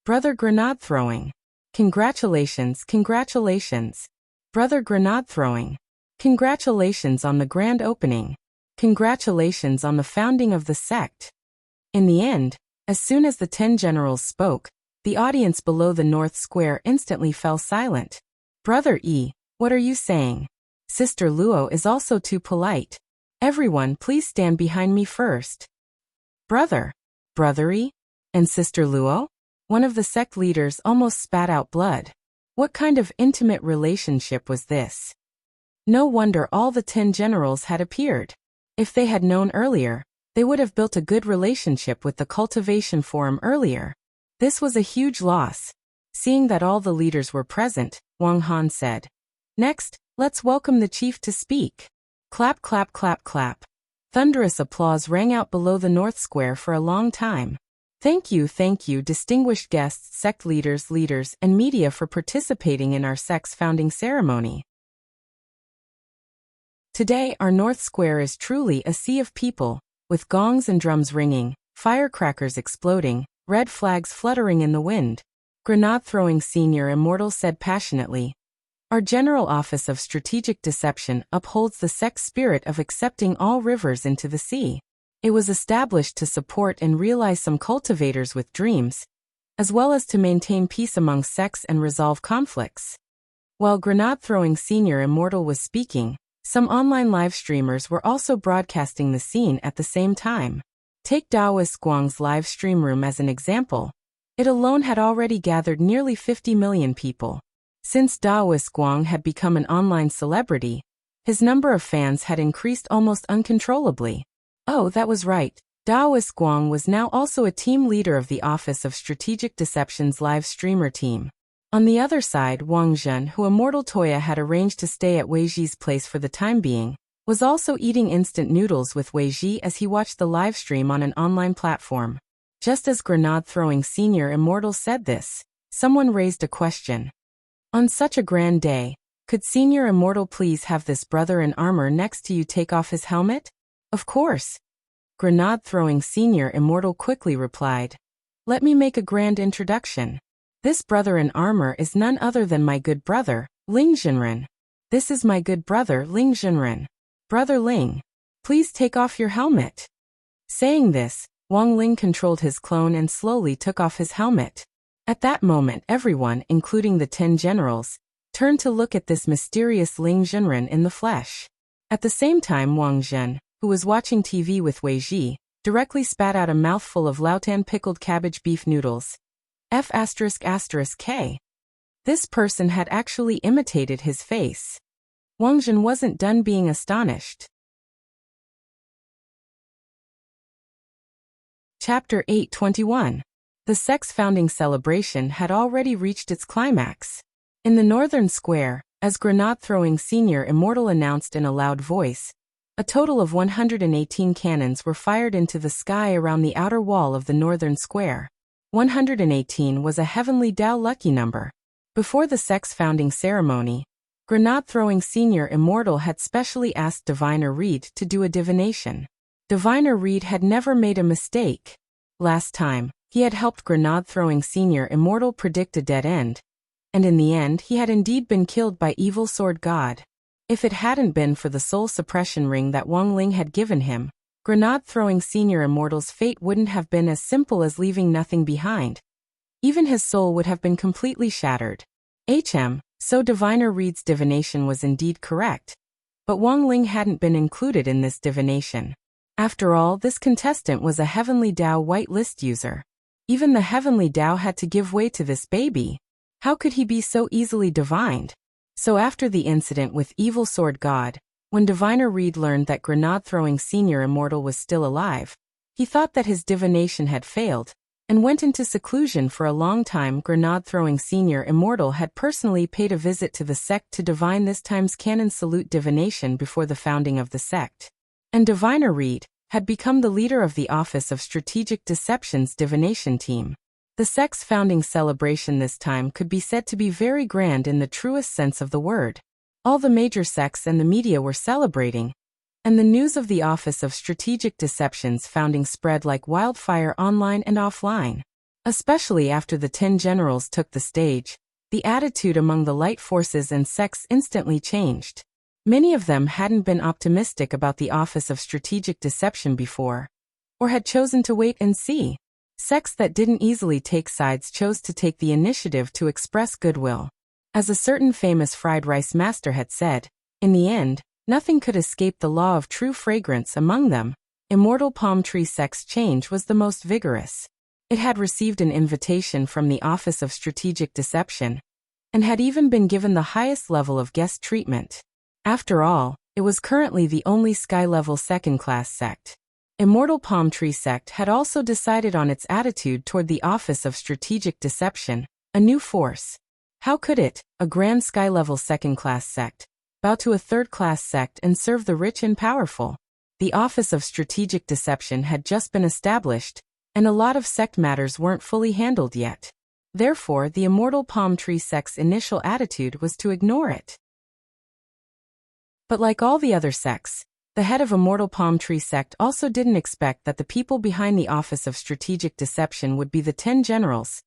Brother grenade-throwing. Congratulations, congratulations. Brother grenade-throwing. Congratulations on the grand opening. Congratulations on the founding of the sect. In the end, as soon as the 10 generals spoke, the audience below the north square instantly fell silent. Brother E, what are you saying? Sister Luo is also too polite. Everyone please stand behind me first. Brother E? And Sister Luo? One of the sect leaders almost spat out blood. What kind of intimate relationship was this? No wonder all the 10 generals had appeared. If they had known earlier, they would have built a good relationship with the cultivation forum earlier. This was a huge loss. Seeing that all the leaders were present, Wang Han said, "Next, let's welcome the chief to speak." Clap, clap, clap, clap. Thunderous applause rang out below the north square for a long time. Thank you, distinguished guests, sect leaders, and media for participating in our sect's founding ceremony. Today, our North Square is truly a sea of people, with gongs and drums ringing, firecrackers exploding, red flags fluttering in the wind. Grenade-throwing senior immortal said passionately, "Our General Office of Strategic Deception upholds the sect's spirit of accepting all rivers into the sea. It was established to support and realize some cultivators with dreams, as well as to maintain peace among sects and resolve conflicts." While grenade-throwing senior immortal was speaking, some online live streamers were also broadcasting the scene at the same time. Take Daoist Guang's live stream room as an example. It alone had already gathered nearly 50 million people. Since Daoist Guang had become an online celebrity, his number of fans had increased almost uncontrollably. Oh, that was right. Daoist Guang was now also a team leader of the Office of Strategic Deception's live streamer team. On the other side, Wang Zhen, who Immortal Toya had arranged to stay at Wei Ji's place for the time being, was also eating instant noodles with Wei Ji as he watched the live stream on an online platform. Just as grenade-throwing senior immortal said this, someone raised a question. On such a grand day, could senior immortal please have this brother in armor next to you take off his helmet? Of course. Grenade-throwing senior immortal quickly replied. Let me make a grand introduction. This brother in armor is none other than my good brother, Ling Junren. This is my good brother, Ling Junren. Brother Ling, please take off your helmet. Saying this, Wang Ling controlled his clone and slowly took off his helmet. At that moment, everyone, including the 10 generals, turned to look at this mysterious Ling Junren in the flesh. At the same time, Wang Zhen, who was watching TV with Wei Ji, directly spat out a mouthful of Lautan pickled cabbage beef noodles. F***K. This person had actually imitated his face. Wang Zhen wasn't done being astonished. Chapter 821. The sect's founding celebration had already reached its climax. In the northern square, as grenade-throwing senior immortal announced in a loud voice, a total of 118 cannons were fired into the sky around the outer wall of the northern square. 118 was a heavenly Dao lucky number. Before the sect's founding ceremony, grenade-throwing senior immortal had specially asked Diviner Reed to do a divination. Diviner Reed had never made a mistake. Last time, he had helped grenade-throwing senior immortal predict a dead end, and in the end he had indeed been killed by evil sword god. If it hadn't been for the soul suppression ring that Wang Ling had given him, grenade-throwing senior immortal's fate wouldn't have been as simple as leaving nothing behind. Even his soul would have been completely shattered. So Diviner Reed's divination was indeed correct. But Wang Ling hadn't been included in this divination. After all, this contestant was a Heavenly Dao whitelist user. Even the Heavenly Dao had to give way to this baby. How could he be so easily divined? So after the incident with Evil Sword God, when Diviner Reed learned that Grenade-throwing Senior Immortal was still alive, he thought that his divination had failed, and went into seclusion for a long time. Grenade-throwing Senior Immortal had personally paid a visit to the sect to divine this time's canon salute divination before the founding of the sect. And Diviner Reed had become the leader of the Office of Strategic Deception's divination team. The sect's founding celebration this time could be said to be very grand in the truest sense of the word. All the major sects and the media were celebrating, and the news of the Office of Strategic Deception's founding spread like wildfire online and offline. Especially after the 10 generals took the stage, the attitude among the light forces and sects instantly changed. Many of them hadn't been optimistic about the Office of Strategic Deception before, or had chosen to wait and see. Sects that didn't easily take sides chose to take the initiative to express goodwill. As a certain famous fried rice master had said, in the end, nothing could escape the law of true fragrance among them. Immortal Palm Tree Sect's change was the most vigorous. It had received an invitation from the Office of Strategic Deception, and had even been given the highest level of guest treatment. After all, it was currently the only sky-level second-class sect. Immortal Palm Tree Sect had also decided on its attitude toward the Office of Strategic Deception, a new force. How could it, a grand sky-level second-class sect, bow to a third-class sect and serve the rich and powerful? The Office of Strategic Deception had just been established, and a lot of sect matters weren't fully handled yet. Therefore, the Immortal Palm Tree Sect's initial attitude was to ignore it. But like all the other sects, the head of Immortal Palm Tree Sect also didn't expect that the people behind the Office of Strategic Deception would be the 10 generals.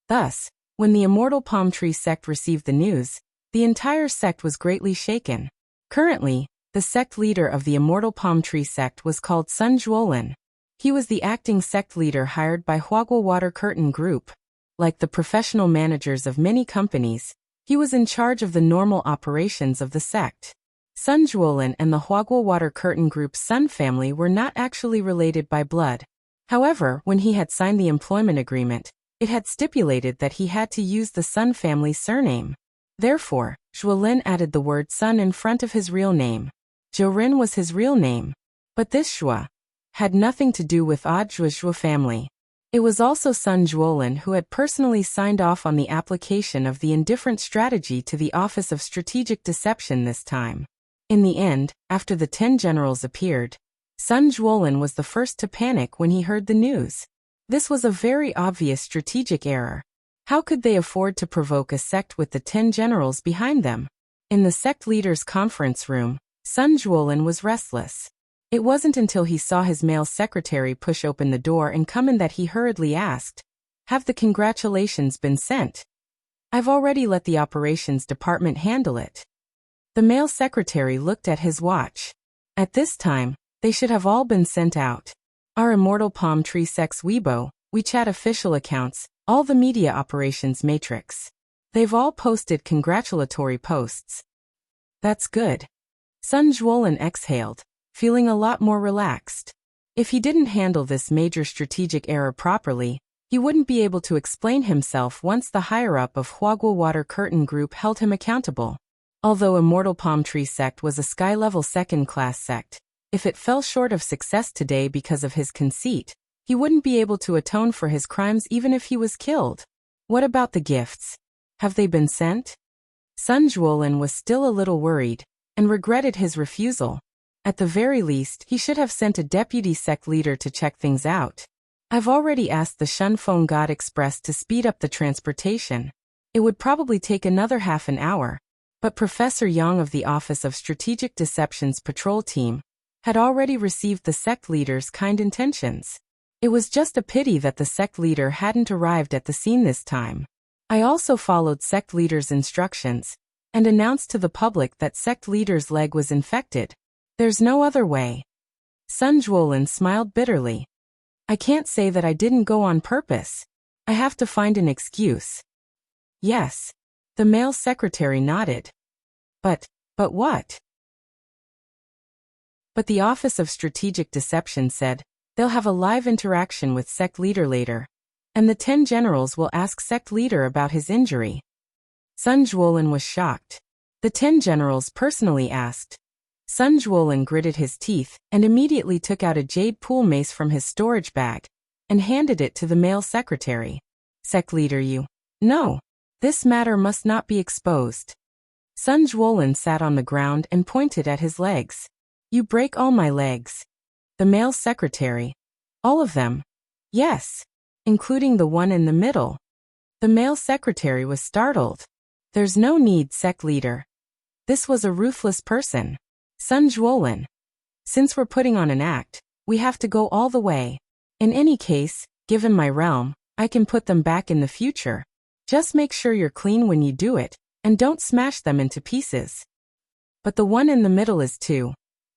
Thus, when the Immortal Palm Tree Sect received the news, the entire sect was greatly shaken. Currently, the sect leader of the Immortal Palm Tree Sect was called Sun Juolin. He was the acting sect leader hired by Huaguo Water Curtain Group. Like the professional managers of many companies, he was in charge of the normal operations of the sect. Sun Juolin and the Huaguo Water Curtain Group's Sun family were not actually related by blood. However, when he had signed the employment agreement, it had stipulated that he had to use the Sun family's surname. Therefore, Juolin added the word Sun in front of his real name. Zhourin was his real name. But this Shua had nothing to do with Zhua family. It was also Sun Juolin who had personally signed off on the application of the indifferent strategy to the Office of Strategic Deception this time. In the end, after the 10 generals appeared, Sun Juolin was the first to panic when he heard the news. This was a very obvious strategic error. How could they afford to provoke a sect with the 10 generals behind them? In the sect leaders' conference room, Sun Juolin was restless. It wasn't until he saw his male secretary push open the door and come in that he hurriedly asked, "Have the congratulations been sent?" "I've already let the operations department handle it." The male secretary looked at his watch. At this time, they should have all been sent out. Our Immortal Palm Tree Sect's Weibo, WeChat official accounts, all the media operations matrix. They've all posted congratulatory posts. That's good. Sun Juolin exhaled, feeling a lot more relaxed. If he didn't handle this major strategic error properly, he wouldn't be able to explain himself once the higher-up of Huaguo Water Curtain Group held him accountable. Although Immortal Palm Tree Sect was a sky-level second-class sect, if it fell short of success today because of his conceit, he wouldn't be able to atone for his crimes even if he was killed. What about the gifts? Have they been sent? Sun Juolin was still a little worried, and regretted his refusal. At the very least, he should have sent a deputy sect leader to check things out. I've already asked the Shunfeng God Express to speed up the transportation. It would probably take another half an hour. But Professor Yang of the Office of Strategic Deception's patrol team had already received the sect leader's kind intentions. It was just a pity that the sect leader hadn't arrived at the scene this time. I also followed sect leader's instructions and announced to the public that sect leader's leg was infected. There's no other way. Sun Juolin smiled bitterly. I can't say that I didn't go on purpose. I have to find an excuse. Yes. The male secretary nodded. But what? But the Office of Strategic Deception said, they'll have a live interaction with sect leader later, and the 10 generals will ask sect leader about his injury. Sun Juolin was shocked. The 10 generals personally asked. Sun Juolin gritted his teeth and immediately took out a jade pool mace from his storage bag and handed it to the male secretary. Sect leader, you. No. This matter must not be exposed. Sun Juolin sat on the ground and pointed at his legs. You break all my legs. The male secretary. All of them. Yes. Including the one in the middle. The male secretary was startled. There's no need, sect leader. This was a ruthless person. Sun Juolin. Since we're putting on an act, we have to go all the way. In any case, given my realm, I can put them back in the future. Just make sure you're clean when you do it, and don't smash them into pieces. But the one in the middle is 2.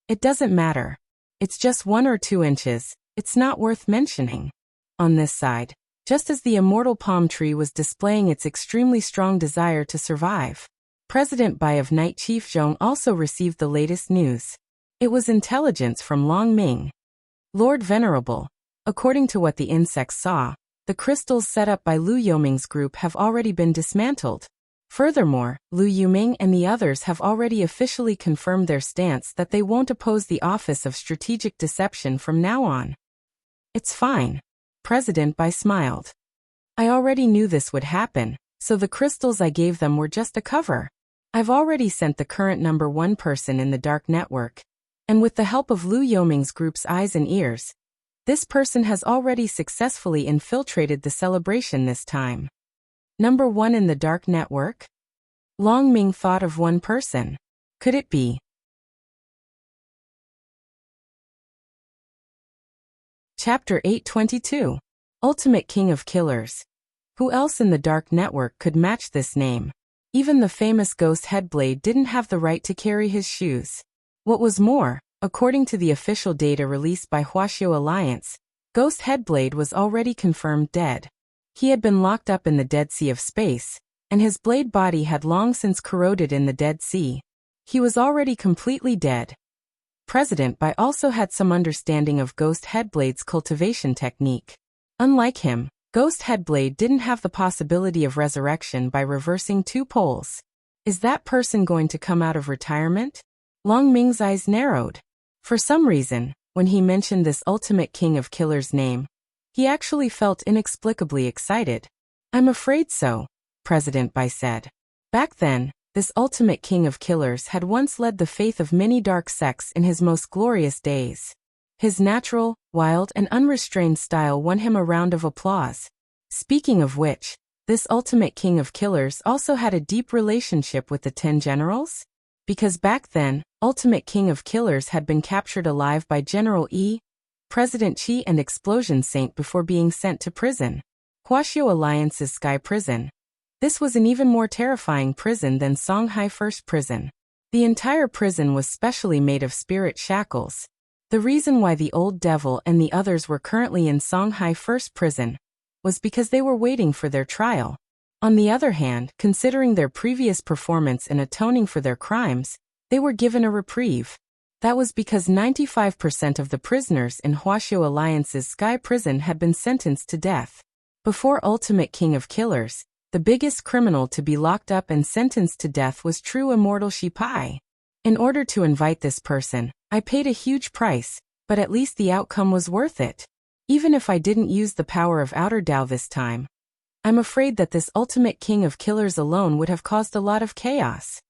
It doesn't matter. It's just 1 or 2 inches, it's not worth mentioning. On this side, just as the immortal palm tree was displaying its extremely strong desire to survive, President Bai of Night Chief Zhong also received the latest news. It was intelligence from Long Ming. Lord Venerable, according to what the insects saw, the crystals set up by Lu Yoming's group have already been dismantled. Furthermore, Lu Yuming and the others have already officially confirmed their stance that they won't oppose the Office of Strategic Deception from now on. It's fine. President Bai smiled. I already knew this would happen, so the crystals I gave them were just a cover. I've already sent the current number 1 person in the dark network, and with the help of Lu Yoming's group's eyes and ears, this person has already successfully infiltrated the celebration this time. Number 1 in the dark network? Long Ming thought of one person. Could it be? Chapter 822. Ultimate King of Killers. Who else in the dark network could match this name? Even the famous Ghost Headblade didn't have the right to carry his shoes. What was more, according to the official data released by Huaxiao Alliance, Ghost Headblade was already confirmed dead. He had been locked up in the Dead Sea of Space, and his blade body had long since corroded in the Dead Sea. He was already completely dead. President Bai also had some understanding of Ghost Headblade's cultivation technique. Unlike him, Ghost Headblade didn't have the possibility of resurrection by reversing 2 poles. Is that person going to come out of retirement? Long Ming's eyes narrowed. For some reason, when he mentioned this ultimate king of killers' name, he actually felt inexplicably excited. I'm afraid so, President Bai said. Back then, this ultimate king of killers had once led the faith of many dark sects in his most glorious days. His natural, wild and unrestrained style won him a round of applause. Speaking of which, this ultimate king of killers also had a deep relationship with the 10 generals? Because back then, ultimate king of killers had been captured alive by General E, President Qi and Explosion Saint before being sent to prison. Huaxiao Alliance's Sky Prison. This was an even more terrifying prison than Songhai First Prison. The entire prison was specially made of spirit shackles. The reason why the Old Devil and the others were currently in Songhai First Prison was because they were waiting for their trial. On the other hand, considering their previous performance and atoning for their crimes, they were given a reprieve. That was because 95% of the prisoners in Huaxiao Alliance's Sky Prison had been sentenced to death. Before Ultimate King of Killers, the biggest criminal to be locked up and sentenced to death was true immortal Shipai. In order to invite this person, I paid a huge price, but at least the outcome was worth it. Even if I didn't use the power of Outer Dao this time, I'm afraid that this ultimate king of killers alone would have caused a lot of chaos.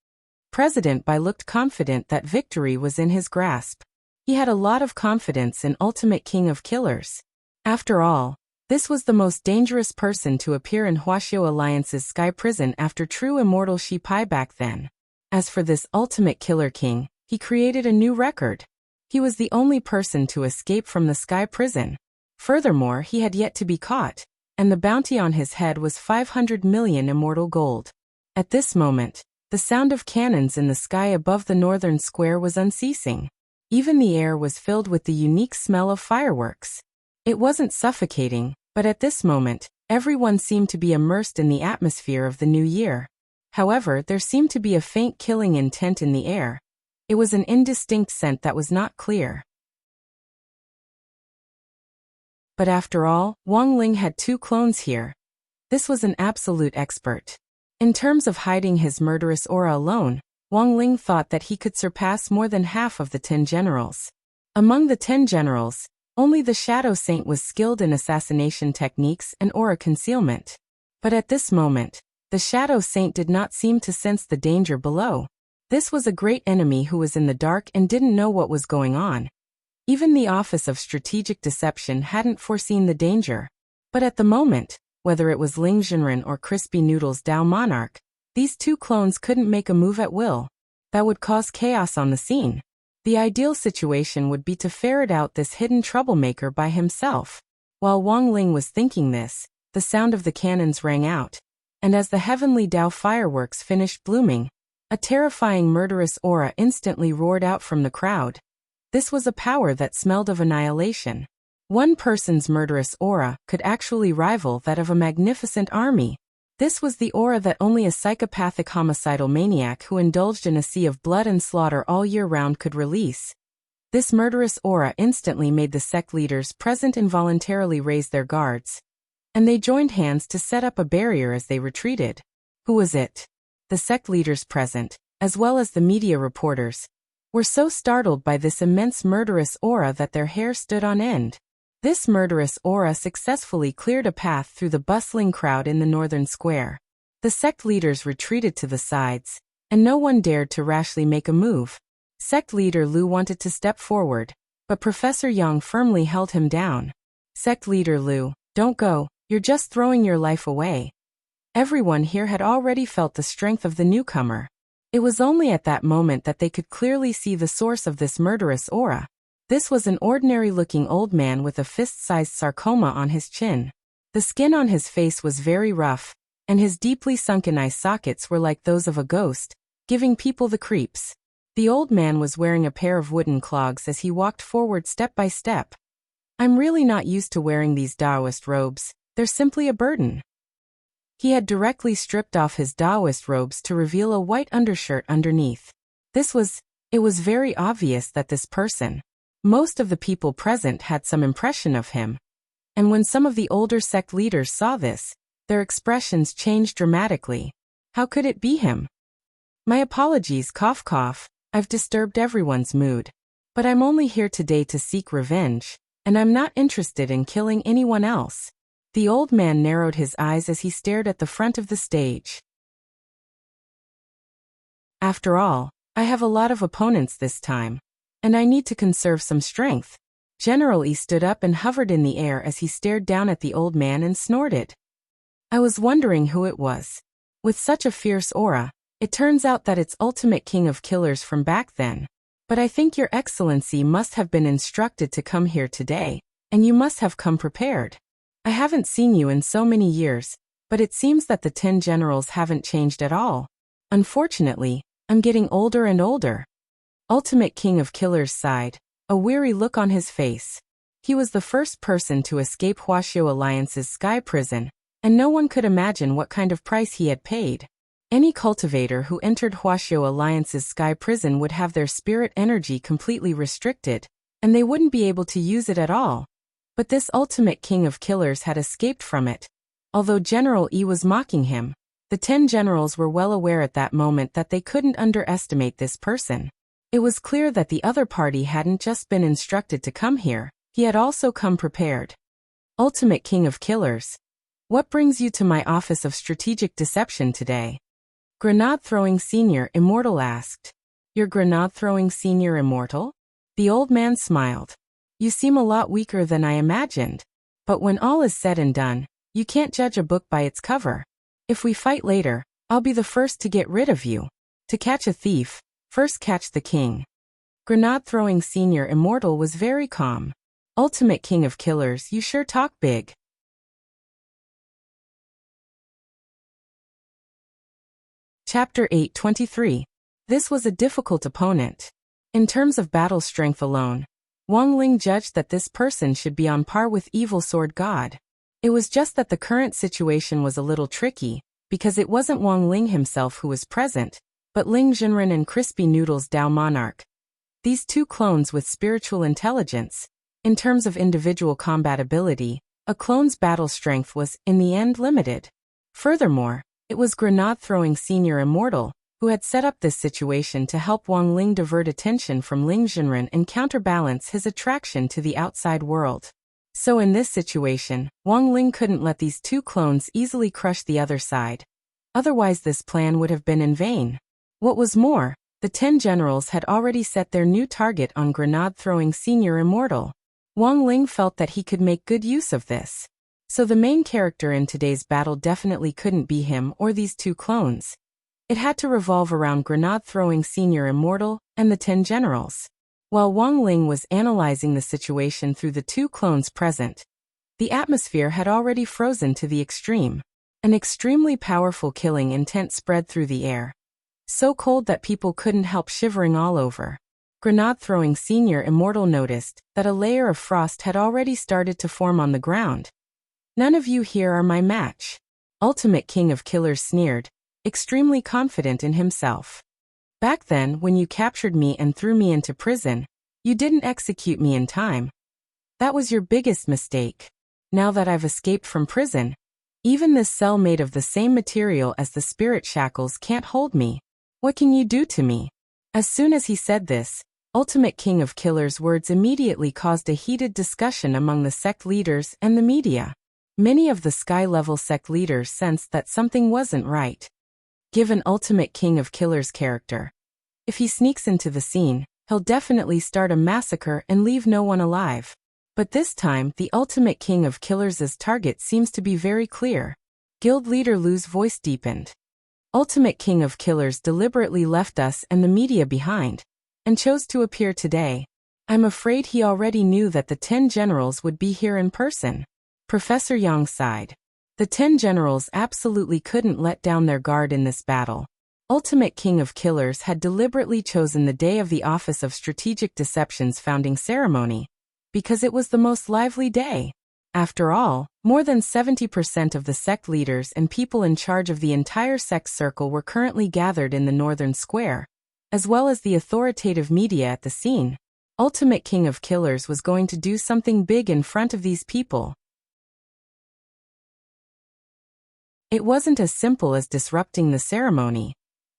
President Bai looked confident that victory was in his grasp. He had a lot of confidence in ultimate king of killers. After all, this was the most dangerous person to appear in Huaxiao Alliance's Sky Prison after true immortal Shipai back then. As for this ultimate killer king, he created a new record. He was the only person to escape from the Sky Prison. Furthermore, he had yet to be caught, and the bounty on his head was 500 million immortal gold. At this moment, the sound of cannons in the sky above the northern square was unceasing. Even the air was filled with the unique smell of fireworks. It wasn't suffocating, but at this moment, everyone seemed to be immersed in the atmosphere of the new year. However, there seemed to be a faint killing intent in the air. It was an indistinct scent that was not clear. But after all, Wang Ling had 2 clones here. This was an absolute expert. In terms of hiding his murderous aura alone, Wang Ling thought that he could surpass more than half of the 10 generals. Among the 10 generals, only the Shadow Saint was skilled in assassination techniques and aura concealment. But at this moment, the Shadow Saint did not seem to sense the danger below. This was a great enemy who was in the dark and didn't know what was going on. Even the Office of Strategic Deception hadn't foreseen the danger. But at the moment, whether it was Ling Zhenren or Crispy Noodle's Dao Monarch, these 2 clones couldn't make a move at will. That would cause chaos on the scene. The ideal situation would be to ferret out this hidden troublemaker by himself. While Wang Ling was thinking this, the sound of the cannons rang out, and as the heavenly Dao fireworks finished blooming, a terrifying murderous aura instantly roared out from the crowd. This was a power that smelled of annihilation. One person's murderous aura could actually rival that of a magnificent army. This was the aura that only a psychopathic homicidal maniac who indulged in a sea of blood and slaughter all year round could release. This murderous aura instantly made the sect leaders present involuntarily raise their guards, and they joined hands to set up a barrier as they retreated. Who was it? The sect leaders present, as well as the media reporters, were so startled by this immense murderous aura that their hair stood on end. This murderous aura successfully cleared a path through the bustling crowd in the northern square. The sect leaders retreated to the sides, and no one dared to rashly make a move. Sect leader Lu wanted to step forward, but Professor Yang firmly held him down. Sect leader Lu, don't go, you're just throwing your life away. Everyone here had already felt the strength of the newcomer. It was only at that moment that they could clearly see the source of this murderous aura. This was an ordinary-looking old man with a fist-sized sarcoma on his chin. The skin on his face was very rough, and his deeply sunken eye sockets were like those of a ghost, giving people the creeps. The old man was wearing a pair of wooden clogs as he walked forward step by step. I'm really not used to wearing these Taoist robes, they're simply a burden. He had directly stripped off his Taoist robes to reveal a white undershirt underneath. It was very obvious that this person, most of the people present had some impression of him, and when some of the older sect leaders saw this, their expressions changed dramatically. How could it be him? My apologies, cough cough, I've disturbed everyone's mood. But I'm only here today to seek revenge, and I'm not interested in killing anyone else. The old man narrowed his eyes as he stared at the front of the stage. After all, I have a lot of opponents this time, and I need to conserve some strength. General E stood up and hovered in the air as he stared down at the old man and snorted. I was wondering who it was. With such a fierce aura, it turns out that it's ultimate king of killers from back then. But I think your excellency must have been instructed to come here today, and you must have come prepared. I haven't seen you in so many years, but it seems that the 10 generals haven't changed at all. Unfortunately, I'm getting older and older. Ultimate King of Killers sighed, a weary look on his face. He was the first person to escape Huaxiao Alliance's sky prison, and no one could imagine what kind of price he had paid. Any cultivator who entered Huaxiao Alliance's sky prison would have their spirit energy completely restricted, and they wouldn't be able to use it at all. But this Ultimate King of Killers had escaped from it. Although General E was mocking him, the 10 generals were well aware at that moment that they couldn't underestimate this person. It was clear that the other party hadn't just been instructed to come here, he had also come prepared. Ultimate King of Killers, what brings you to my Office of Strategic Deception today? Grenade-throwing Senior Immortal asked. You're grenade-throwing Senior Immortal? The old man smiled. You seem a lot weaker than I imagined. But when all is said and done, you can't judge a book by its cover. If we fight later, I'll be the first to get rid of you. To catch a thief, first catch the king. Grenade-throwing Senior Immortal was very calm. Ultimate King of Killers, you sure talk big. Chapter 8:23. This was a difficult opponent. In terms of battle strength alone, Wang Ling judged that this person should be on par with Evil Sword God. It was just that the current situation was a little tricky, because it wasn't Wang Ling himself who was present, but Ling Jinren and Crispy Noodles Dao Monarch. These two clones with spiritual intelligence. In terms of individual combat ability, a clone's battle strength was, in the end, limited. Furthermore, it was grenade-throwing Senior Immortal, who had set up this situation to help Wang Ling divert attention from Ling Jinren and counterbalance his attraction to the outside world. So in this situation, Wang Ling couldn't let these two clones easily crush the other side. Otherwise this plan would have been in vain. What was more, the 10 generals had already set their new target on grenade-throwing Senior Immortal. Wang Ling felt that he could make good use of this. So the main character in today's battle definitely couldn't be him or these two clones. It had to revolve around grenade-throwing Senior Immortal and the 10 generals. While Wang Ling was analyzing the situation through the two clones present, the atmosphere had already frozen to the extreme. An extremely powerful killing intent spread through the air. So cold that people couldn't help shivering all over. Grenade-throwing Senior Immortal noticed that a layer of frost had already started to form on the ground. "None of you here are my match," Ultimate King of Killers sneered, extremely confident in himself. "Back then, when you captured me and threw me into prison, you didn't execute me in time. That was your biggest mistake. Now that I've escaped from prison, even this cell made of the same material as the spirit shackles can't hold me. What can you do to me?" As soon as he said this, Ultimate King of Killers' words immediately caused a heated discussion among the sect leaders and the media. Many of the sky-level sect leaders sensed that something wasn't right. Given Ultimate King of Killers' character, if he sneaks into the scene, he'll definitely start a massacre and leave no one alive. But this time, the Ultimate King of Killers' target seems to be very clear. Guild leader Lu's voice deepened. Ultimate King of Killers deliberately left us and the media behind, and chose to appear today. I'm afraid he already knew that the 10 generals would be here in person. Professor Yang sighed. The 10 generals absolutely couldn't let down their guard in this battle. Ultimate King of Killers had deliberately chosen the day of the Office of Strategic Deception's founding ceremony, because it was the most lively day. After all, more than 70% of the sect leaders and people in charge of the entire sect circle were currently gathered in the northern square, as well as the authoritative media at the scene. Ultimate King of Killers was going to do something big in front of these people. It wasn't as simple as disrupting the ceremony.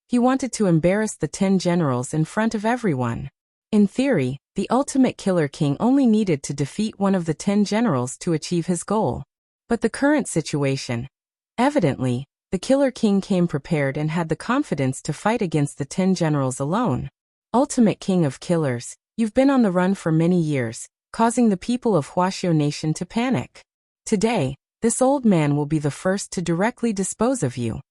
He wanted to embarrass the 10 generals in front of everyone. In theory, the Ultimate Killer King only needed to defeat one of the 10 generals to achieve his goal. But the current situation. Evidently, the Killer King came prepared and had the confidence to fight against the 10 generals alone. Ultimate King of Killers, you've been on the run for many years, causing the people of Huaxiao Nation to panic. Today, this old man will be the first to directly dispose of you.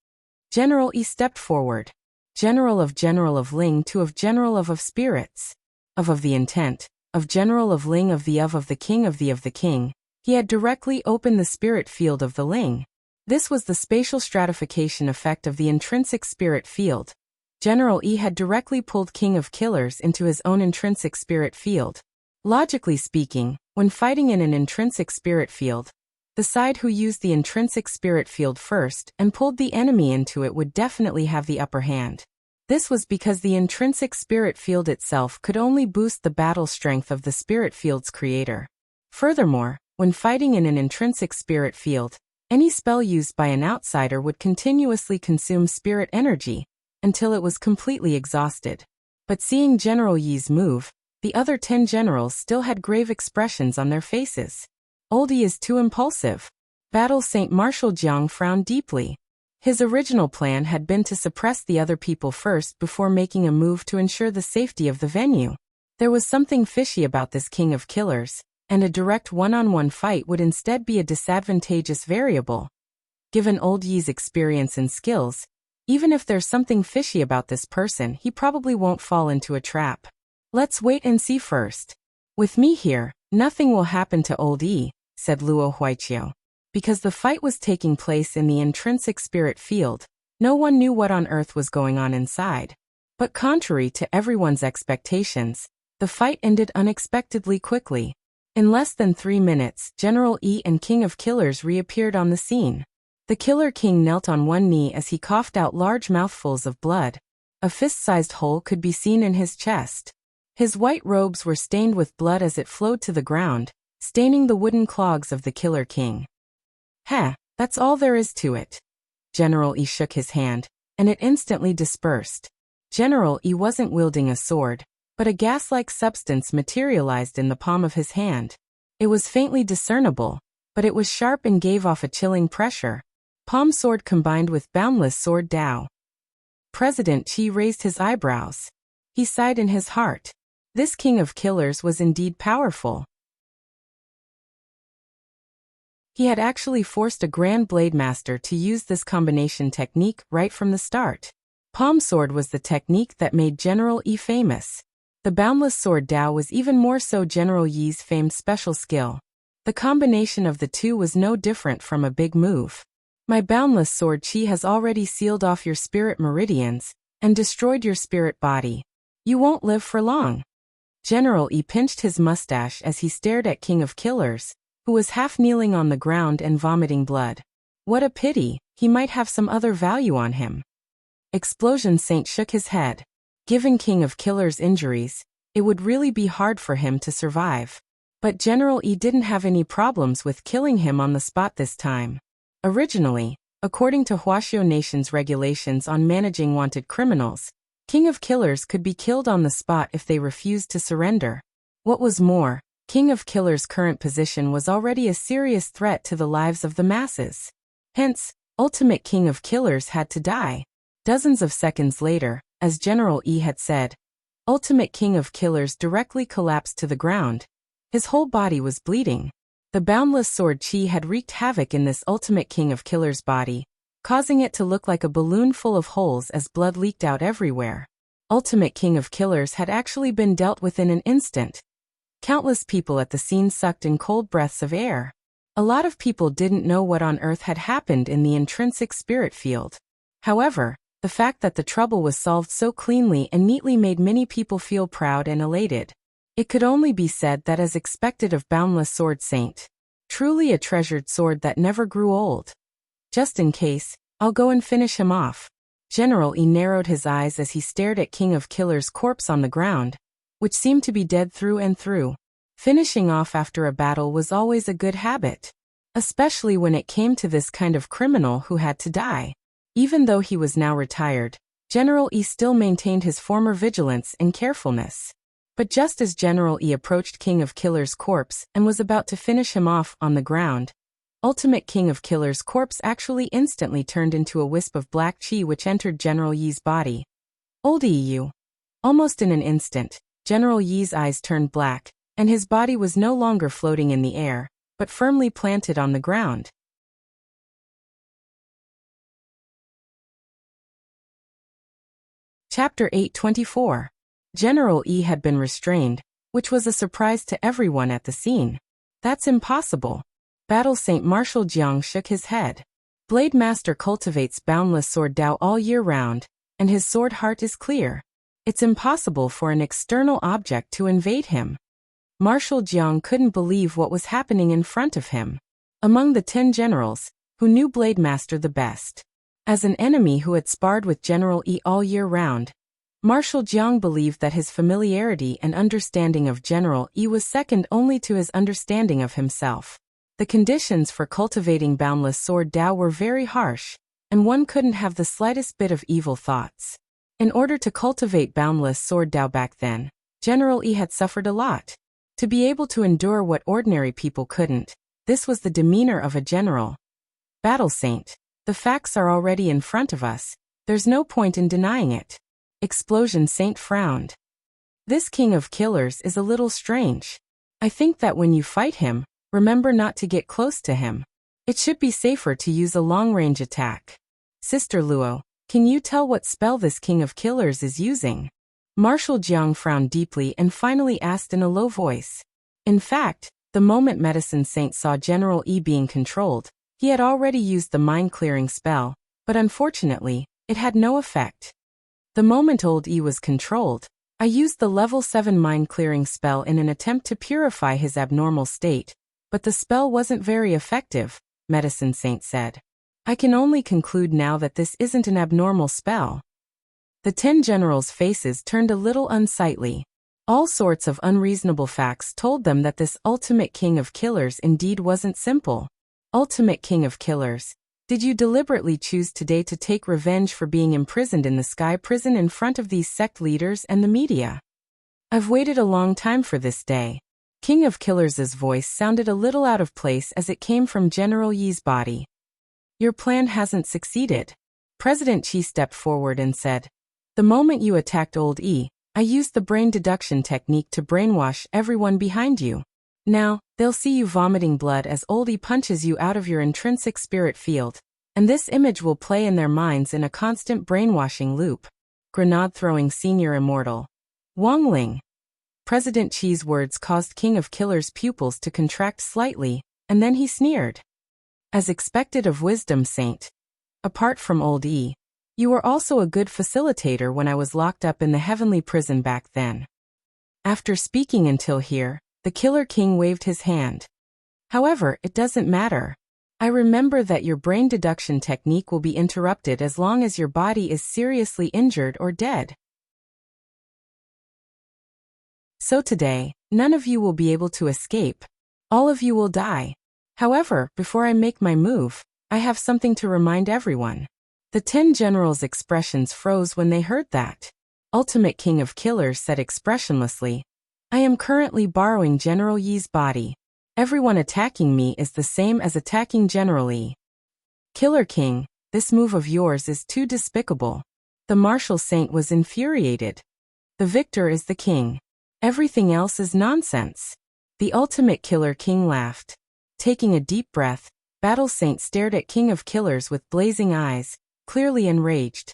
General Yi stepped forward. General of Ling to of General of Spirits. Of the intent, of General of Ling of the King of the King. He had directly opened the spirit field of the Ling. This was the spatial stratification effect of the intrinsic spirit field. General Yi had directly pulled King of Killers into his own intrinsic spirit field. Logically speaking, when fighting in an intrinsic spirit field, the side who used the intrinsic spirit field first and pulled the enemy into it would definitely have the upper hand. This was because the intrinsic spirit field itself could only boost the battle strength of the spirit field's creator. Furthermore, when fighting in an intrinsic spirit field, any spell used by an outsider would continuously consume spirit energy until it was completely exhausted. But seeing General Yi's move, the other 10 generals still had grave expressions on their faces. Oldie is too impulsive. Battle Saint Marshal Jiang frowned deeply. His original plan had been to suppress the other people first before making a move to ensure the safety of the venue. There was something fishy about this King of Killers, and a direct one-on-one fight would instead be a disadvantageous variable. Given Old Yi's experience and skills, even if there's something fishy about this person, he probably won't fall into a trap. Let's wait and see first. With me here, nothing will happen to Old Yi, said Luo Huaiqiao. Because the fight was taking place in the intrinsic spirit field, no one knew what on earth was going on inside. But contrary to everyone's expectations, the fight ended unexpectedly quickly. In less than 3 minutes, General Yi and King of Killers reappeared on the scene. The Killer King knelt on one knee as he coughed out large mouthfuls of blood. A fist-sized hole could be seen in his chest. His white robes were stained with blood as it flowed to the ground, staining the wooden clogs of the Killer King. Heh, that's all there is to it. General E shook his hand, and it instantly dispersed. General E wasn't wielding a sword, but a gas-like substance materialized in the palm of his hand. It was faintly discernible, but it was sharp and gave off a chilling pressure. Palm sword combined with boundless sword Dao. President Qi raised his eyebrows. He sighed in his heart. This king of killers was indeed powerful. He had actually forced a Grand Blade Master to use this combination technique right from the start. Palm sword was the technique that made General Yi famous. The boundless sword Dao was even more so General Yi's famed special skill. The combination of the two was no different from a big move. My boundless sword Qi has already sealed off your spirit meridians and destroyed your spirit body. You won't live for long. General Yi pinched his mustache as he stared at King of Killers, who was half kneeling on the ground and vomiting blood. What a pity, he might have some other value on him. Explosion Saint shook his head. Given King of Killers' injuries, it would really be hard for him to survive. But General Yi didn't have any problems with killing him on the spot this time. Originally, according to Huaxiao Nation's regulations on managing wanted criminals, King of Killers could be killed on the spot if they refused to surrender. What was more, King of Killers' current position was already a serious threat to the lives of the masses. Hence, Ultimate King of Killers had to die. Dozens of seconds later, as General Yi had said, Ultimate King of Killers directly collapsed to the ground. His whole body was bleeding. The boundless sword Qi had wreaked havoc in this Ultimate King of Killers' body, causing it to look like a balloon full of holes as blood leaked out everywhere. Ultimate King of Killers had actually been dealt with in an instant. Countless people at the scene sucked in cold breaths of air. A lot of people didn't know what on earth had happened in the intrinsic spirit field. However, the fact that the trouble was solved so cleanly and neatly made many people feel proud and elated. It could only be said that as expected of Boundless Sword Saint. Truly a treasured sword that never grew old. Just in case, I'll go and finish him off. General Yi narrowed his eyes as he stared at King of Killers' corpse on the ground, which seemed to be dead through and through. Finishing off after a battle was always a good habit, especially when it came to this kind of criminal who had to die. Even though he was now retired, General Yi still maintained his former vigilance and carefulness. But just as General Yi approached King of Killers' corpse and was about to finish him off on the ground, Ultimate King of Killers' corpse actually instantly turned into a wisp of black chi which entered General Yi's body. Old EU. Almost in an instant, General Yi's eyes turned black, and his body was no longer floating in the air, but firmly planted on the ground. Chapter 824. General Yi had been restrained, which was a surprise to everyone at the scene. That's impossible. Battle Saint Marshal Jiang shook his head. Blade Master cultivates boundless sword Dao all year round, and his sword heart is clear. It's impossible for an external object to invade him. Marshal Jiang couldn't believe what was happening in front of him. Among the 10 generals, who knew Blade Master the best, as an enemy who had sparred with General Yi all year round, Marshal Jiang believed that his familiarity and understanding of General Yi was second only to his understanding of himself. The conditions for cultivating boundless sword Dao were very harsh, and one couldn't have the slightest bit of evil thoughts. In order to cultivate boundless sword Dao back then, General Yi had suffered a lot. To be able to endure what ordinary people couldn't, this was the demeanor of a general. Battle Saint, the facts are already in front of us, there's no point in denying it. Explosion Saint frowned. This King of Killers is a little strange. I think that when you fight him, remember not to get close to him. It should be safer to use a long-range attack. Sister Luo, can you tell what spell this King of Killers is using? Marshal Jiang frowned deeply and finally asked in a low voice. In fact, the moment Medicine Saint saw General Yi being controlled, he had already used the mind-clearing spell, but unfortunately, it had no effect. The moment old Yi was controlled, I used the level 7 mind-clearing spell in an attempt to purify his abnormal state, but the spell wasn't very effective, Medicine Saint said. I can only conclude now that this isn't an abnormal spell. The 10 generals' faces turned a little unsightly. All sorts of unreasonable facts told them that this ultimate king of killers indeed wasn't simple. Ultimate king of killers, did you deliberately choose today to take revenge for being imprisoned in the sky prison in front of these sect leaders and the media? I've waited a long time for this day. King of Killers' voice sounded a little out of place as it came from General Yi's body. Your plan hasn't succeeded. President Chi stepped forward and said, the moment you attacked Old E, I used the brain deduction technique to brainwash everyone behind you. Now, they'll see you vomiting blood as Old E punches you out of your intrinsic spirit field, and this image will play in their minds in a constant brainwashing loop. Grenade-throwing senior immortal. Wang Ling. President Chi's words caused King of Killers' pupils to contract slightly, and then he sneered. As expected of Wisdom Saint. Apart from Old E, you were also a good facilitator when I was locked up in the heavenly prison back then. After speaking until here, the Killer King waved his hand. However, it doesn't matter. I remember that your brain deduction technique will be interrupted as long as your body is seriously injured or dead. So today, none of you will be able to escape. All of you will die. However, before I make my move, I have something to remind everyone. The 10 generals' expressions froze when they heard that. Ultimate King of Killers said expressionlessly, I am currently borrowing General Yi's body. Everyone attacking me is the same as attacking General Yi. Killer King, this move of yours is too despicable. The Martial Saint was infuriated. The victor is the king. Everything else is nonsense. The Ultimate Killer King laughed. Taking a deep breath, Battle Saint stared at King of Killers with blazing eyes, clearly enraged.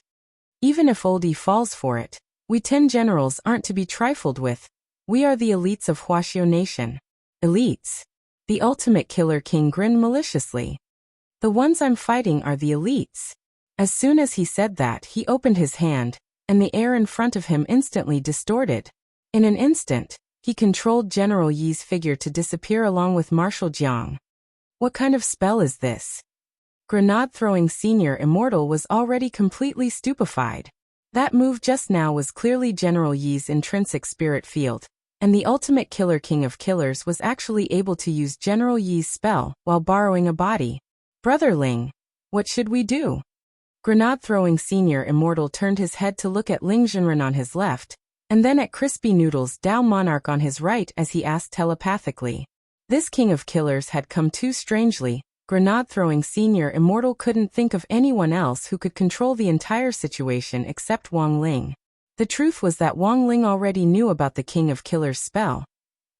Even if Oldie falls for it, we 10 generals aren't to be trifled with. We are the elites of Huaxiao Nation. Elites? The Ultimate Killer King grinned maliciously. The ones I'm fighting are the elites. As soon as he said that, he opened his hand, and the air in front of him instantly distorted. In an instant, he controlled General Yi's figure to disappear along with Marshal Jiang. What kind of spell is this? Grenade-throwing senior immortal was already completely stupefied. That move just now was clearly General Yi's intrinsic spirit field, and the Ultimate Killer King of Killers was actually able to use General Yi's spell while borrowing a body. Brother Ling, what should we do? Grenade-throwing senior immortal turned his head to look at Ling Zhenren on his left, and then at Crispy Noodles Dao Monarch on his right as he asked telepathically. This King of Killers had come too strangely. Grenade-throwing senior immortal couldn't think of anyone else who could control the entire situation except Wang Ling. The truth was that Wang Ling already knew about the King of Killers spell.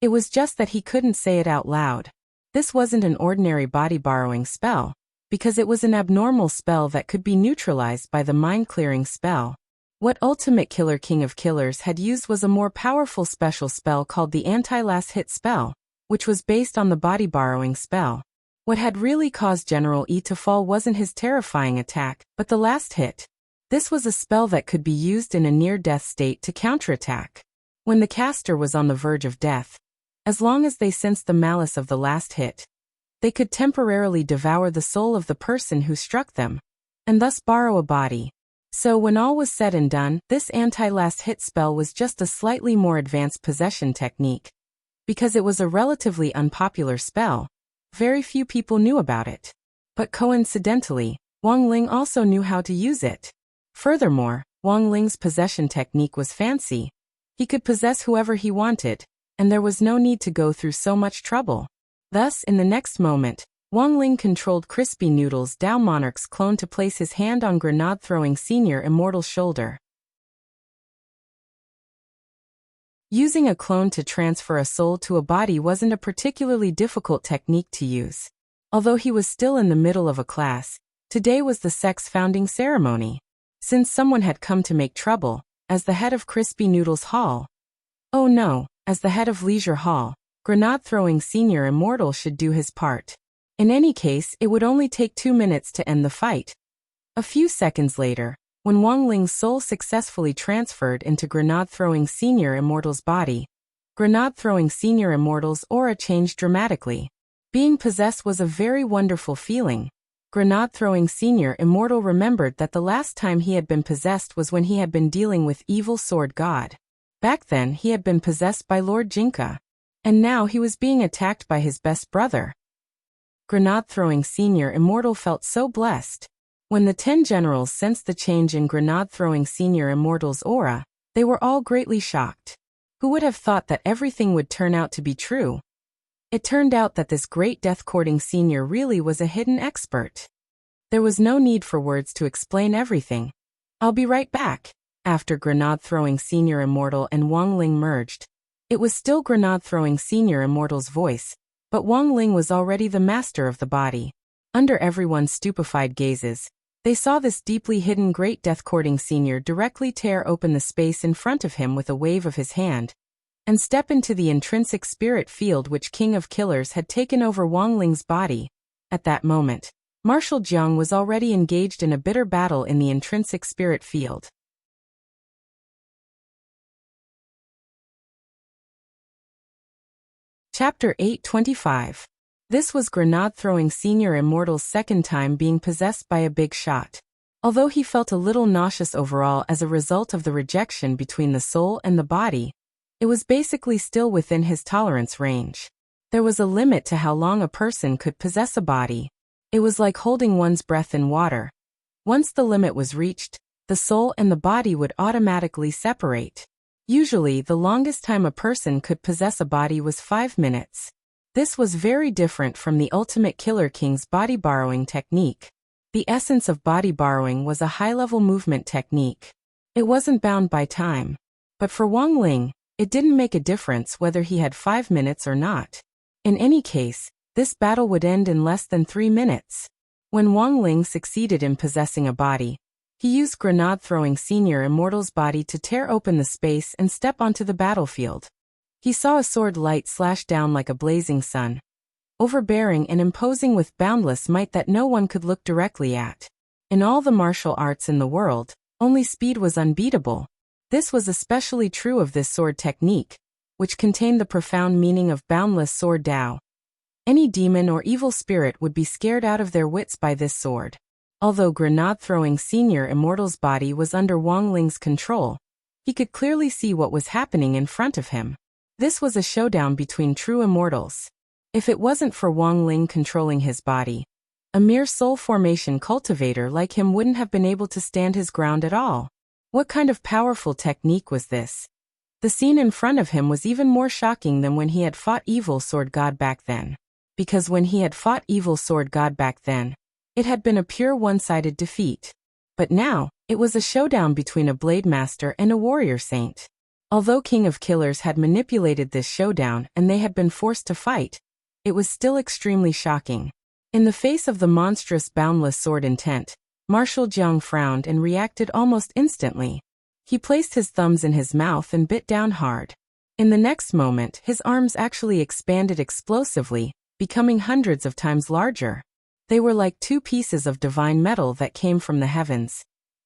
It was just that he couldn't say it out loud. This wasn't an ordinary body-borrowing spell, because it was an abnormal spell that could be neutralized by the mind-clearing spell. What Ultimate Killer King of Killers had used was a more powerful special spell called the Anti-Last Hit spell, which was based on the body-borrowing spell. What had really caused General Yi to fall wasn't his terrifying attack, but the last hit. This was a spell that could be used in a near-death state to counterattack. When the caster was on the verge of death, as long as they sensed the malice of the last hit, they could temporarily devour the soul of the person who struck them, and thus borrow a body. So when all was said and done, this anti-last hit spell was just a slightly more advanced possession technique. Because it was a relatively unpopular spell, very few people knew about it. But coincidentally, Wang Ling also knew how to use it. Furthermore, Wang Ling's possession technique was fancy. He could possess whoever he wanted, and there was no need to go through so much trouble. Thus, in the next moment, Wang Ling controlled Crispy Noodles Dao Monarch's clone to place his hand on Grenade-throwing senior immortal's shoulder. Using a clone to transfer a soul to a body wasn't a particularly difficult technique to use. Although he was still in the middle of a class, today was the sect's founding ceremony. Since someone had come to make trouble, as the head of Crispy Noodles Hall. Oh no, as the head of Leisure Hall, Grenade-throwing senior immortal should do his part. In any case, it would only take 2 minutes to end the fight. A few seconds later, when Wang Ling's soul successfully transferred into Grenade-throwing senior immortal's body, Grenade-throwing senior immortal's aura changed dramatically. Being possessed was a very wonderful feeling. Grenade-throwing Senior Immortal remembered that the last time he had been possessed was when he had been dealing with evil sword god. Back then he had been possessed by Lord Jinka. And now he was being attacked by his best brother. Grenade-throwing Senior Immortal felt so blessed. When the 10 generals sensed the change in Grenade-throwing Senior Immortal's aura, they were all greatly shocked. Who would have thought that everything would turn out to be true? It turned out that this great death-courting senior really was a hidden expert. There was no need for words to explain everything. I'll be right back. After Grenade-throwing Senior Immortal and Wang Ling merged, it was still Grenade-throwing Senior Immortal's voice, but Wang Ling was already the master of the body. Under everyone's stupefied gazes, they saw this deeply hidden great death-courting senior directly tear open the space in front of him with a wave of his hand, and step into the intrinsic spirit field which King of Killers had taken over Wang Ling's body. At that moment, Marshal Jiang was already engaged in a bitter battle in the intrinsic spirit field. Chapter 825. This was Grenade-throwing Senior Immortal's second time being possessed by a big shot. Although he felt a little nauseous overall as a result of the rejection between the soul and the body, it was basically still within his tolerance range. There was a limit to how long a person could possess a body. It was like holding one's breath in water. Once the limit was reached, the soul and the body would automatically separate. Usually, the longest time a person could possess a body was 5 minutes. This was very different from the Ultimate Killer King's body borrowing technique. The essence of body borrowing was a high-level movement technique. It wasn't bound by time. But for Wang Ling, it didn't make a difference whether he had 5 minutes or not. In any case, this battle would end in less than 3 minutes. When Wang Ling succeeded in possessing a body, he used Grenade-throwing Senior Immortal's body to tear open the space and step onto the battlefield. He saw a sword light slash down like a blazing sun, overbearing and imposing with boundless might that no one could look directly at. In all the martial arts in the world, only speed was unbeatable. This was especially true of this sword technique, which contained the profound meaning of boundless sword Tao. Any demon or evil spirit would be scared out of their wits by this sword. Although Grenade-throwing Senior Immortal's body was under Wang Ling's control, he could clearly see what was happening in front of him. This was a showdown between true immortals. If it wasn't for Wang Ling controlling his body, a mere soul formation cultivator like him wouldn't have been able to stand his ground at all. What kind of powerful technique was this? The scene in front of him was even more shocking than when he had fought Evil Sword God back then. Because when he had fought Evil Sword God back then, it had been a pure one-sided defeat. But now, it was a showdown between a Blade Master and a Warrior Saint. Although King of Killers had manipulated this showdown and they had been forced to fight, it was still extremely shocking. In the face of the monstrous boundless sword intent, Marshal Jiang frowned and reacted almost instantly. He placed his thumbs in his mouth and bit down hard. In the next moment, his arms actually expanded explosively, becoming hundreds of times larger. They were like 2 pieces of divine metal that came from the heavens.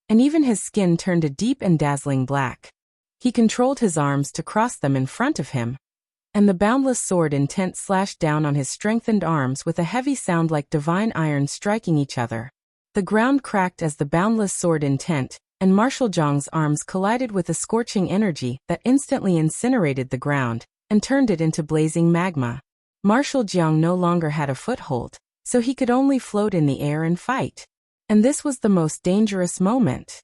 And even his skin turned a deep and dazzling black. He controlled his arms to cross them in front of him, and the boundless sword intent slashed down on his strengthened arms with a heavy sound like divine iron striking each other. The ground cracked as the boundless sword intent and Marshal Jiang's arms collided with a scorching energy that instantly incinerated the ground and turned it into blazing magma. Marshal Jiang no longer had a foothold, so he could only float in the air and fight. And this was the most dangerous moment.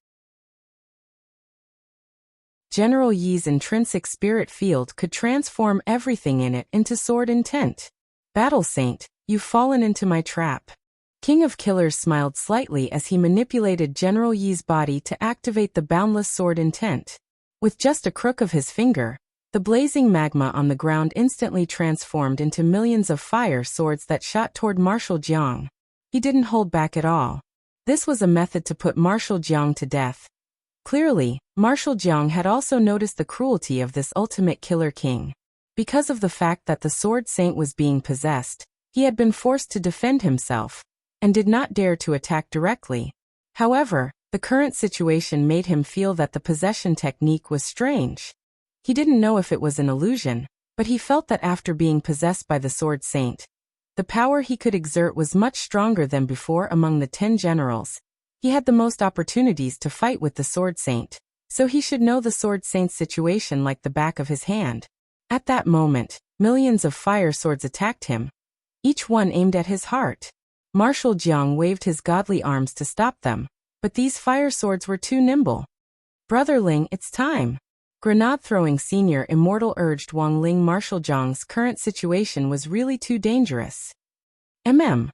General Yi's intrinsic spirit field could transform everything in it into sword intent. Battle Saint, you've fallen into my trap. King of Killers smiled slightly as he manipulated General Yi's body to activate the boundless sword intent. With just a crook of his finger, the blazing magma on the ground instantly transformed into millions of fire swords that shot toward Marshal Jiang. He didn't hold back at all. This was a method to put Marshal Jiang to death. Clearly, Marshal Jiang had also noticed the cruelty of this ultimate killer king. Because of the fact that the Sword Saint was being possessed, he had been forced to defend himself, and did not dare to attack directly. However, the current situation made him feel that the possession technique was strange. He didn't know if it was an illusion, but he felt that after being possessed by the Sword Saint, The power he could exert was much stronger than before among the 10 generals. He had the most opportunities to fight with the Sword Saint, so he should know the Sword Saint's situation like the back of his hand. At that moment, millions of fire swords attacked him, each one aimed at his heart. Marshal Jiang waved his godly arms to stop them, but these fire swords were too nimble. Brother Ling, it's time. Grenade-throwing senior immortal urged Wang Ling. Marshal Jiang's current situation was really too dangerous. Wang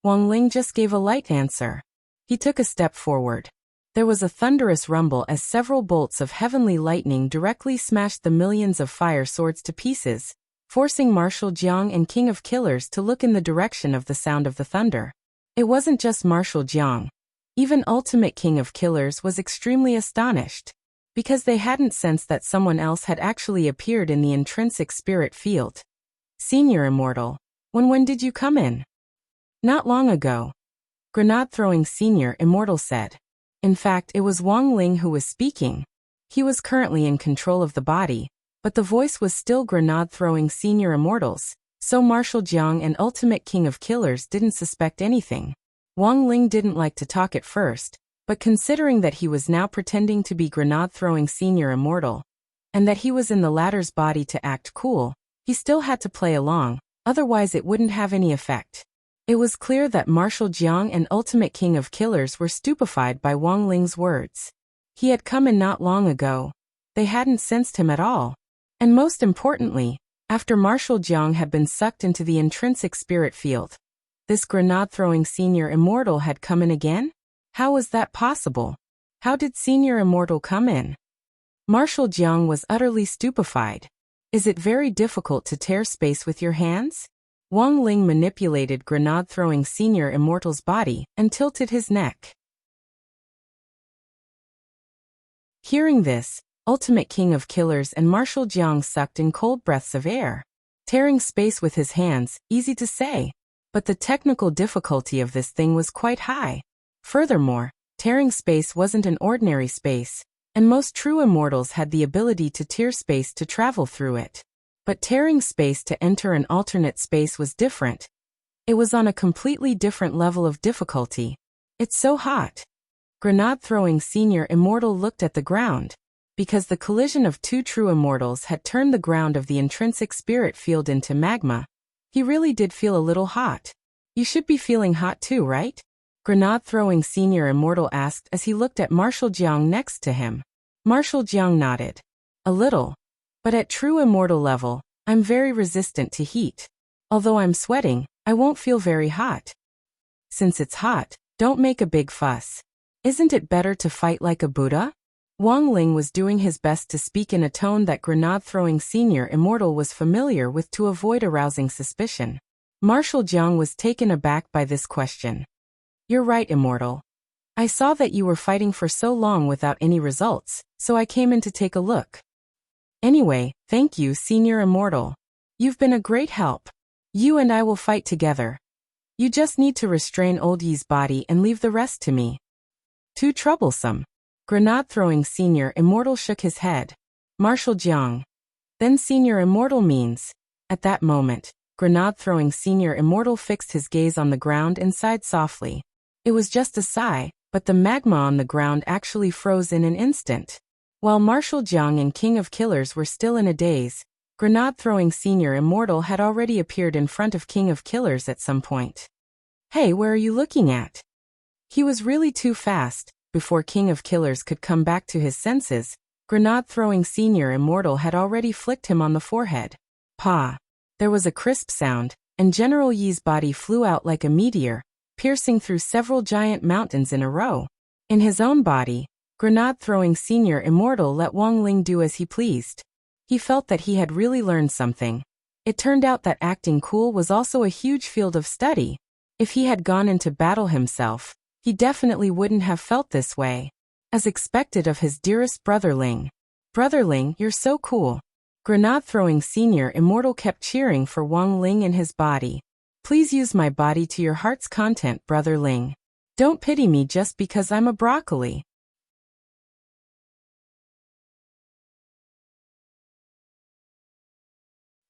Ling just gave a light answer. He took a step forward. There was a thunderous rumble as several bolts of heavenly lightning directly smashed the millions of fire swords to pieces, forcing Marshal Jiang and King of Killers to look in the direction of the sound of the thunder. It wasn't just Marshal Jiang. Even Ultimate King of Killers was extremely astonished, because they hadn't sensed that someone else had actually appeared in the intrinsic spirit field. Senior Immortal, when did you come in? Not long ago. Grenade-throwing Senior Immortal said. In fact, it was Wang Ling who was speaking. He was currently in control of the body, but the voice was still Grenade-throwing Senior Immortals, so Marshal Jiang and Ultimate King of Killers didn't suspect anything. Wang Ling didn't like to talk at first, but considering that he was now pretending to be Grenade-throwing Senior Immortal, and that he was in the latter's body to act cool, he still had to play along, otherwise it wouldn't have any effect. It was clear that Marshal Jiang and Ultimate King of Killers were stupefied by Wang Ling's words. He had come in not long ago. They hadn't sensed him at all. And most importantly, after Marshal Jiang had been sucked into the intrinsic spirit field, this grenade-throwing Senior Immortal had come in again? How was that possible? How did Senior Immortal come in? Marshal Jiang was utterly stupefied. Is it very difficult to tear space with your hands? Wang Ling manipulated grenade-throwing Senior Immortal's body and tilted his neck. Hearing this, Ultimate King of Killers and Marshal Jiang sucked in cold breaths of air. Tearing space with his hands, easy to say, but the technical difficulty of this thing was quite high. Furthermore, tearing space wasn't an ordinary space, and most true immortals had the ability to tear space to travel through it. But tearing space to enter an alternate space was different. It was on a completely different level of difficulty. It's so hot. Grenade-throwing Senior Immortal looked at the ground. Because the collision of two true immortals had turned the ground of the intrinsic spirit field into magma, he really did feel a little hot. You should be feeling hot too, right? Grenade-throwing Senior Immortal asked as he looked at Marshal Jiang next to him. Marshal Jiang nodded. A little. But at true immortal level, I'm very resistant to heat. Although I'm sweating, I won't feel very hot. Since it's hot, don't make a big fuss. Isn't it better to fight like a Buddha? Wang Ling was doing his best to speak in a tone that grenade-throwing Senior Immortal was familiar with to avoid arousing suspicion. Marshal Jiang was taken aback by this question. You're right, Immortal. I saw that you were fighting for so long without any results, so I came in to take a look. Anyway, thank you, Senior Immortal. You've been a great help. You and I will fight together. You just need to restrain Old Yi's body and leave the rest to me. Too troublesome. Grenade-throwing Senior Immortal shook his head. Marshal Jiang. Then Senior Immortal means. At that moment, grenade-throwing Senior Immortal fixed his gaze on the ground and sighed softly. It was just a sigh, but the magma on the ground actually froze in an instant. While Marshal Jiang and King of Killers were still in a daze, grenade-throwing Senior Immortal had already appeared in front of King of Killers at some point. Hey, where are you looking at? He was really too fast. Before King of Killers could come back to his senses, grenade-throwing Senior Immortal had already flicked him on the forehead. Pa! There was a crisp sound, and General Yi's body flew out like a meteor, piercing through several giant mountains in a row. In his own body, grenade-throwing Senior Immortal let Wang Ling do as he pleased. He felt that he had really learned something. It turned out that acting cool was also a huge field of study. If he had gone into battle himself, he definitely wouldn't have felt this way. As expected of his dearest Brother Ling. Brother Ling, you're so cool. Grenade-throwing Senior Immortal kept cheering for Wang Ling in his body. Please use my body to your heart's content, Brother Ling. Don't pity me just because I'm a broccoli.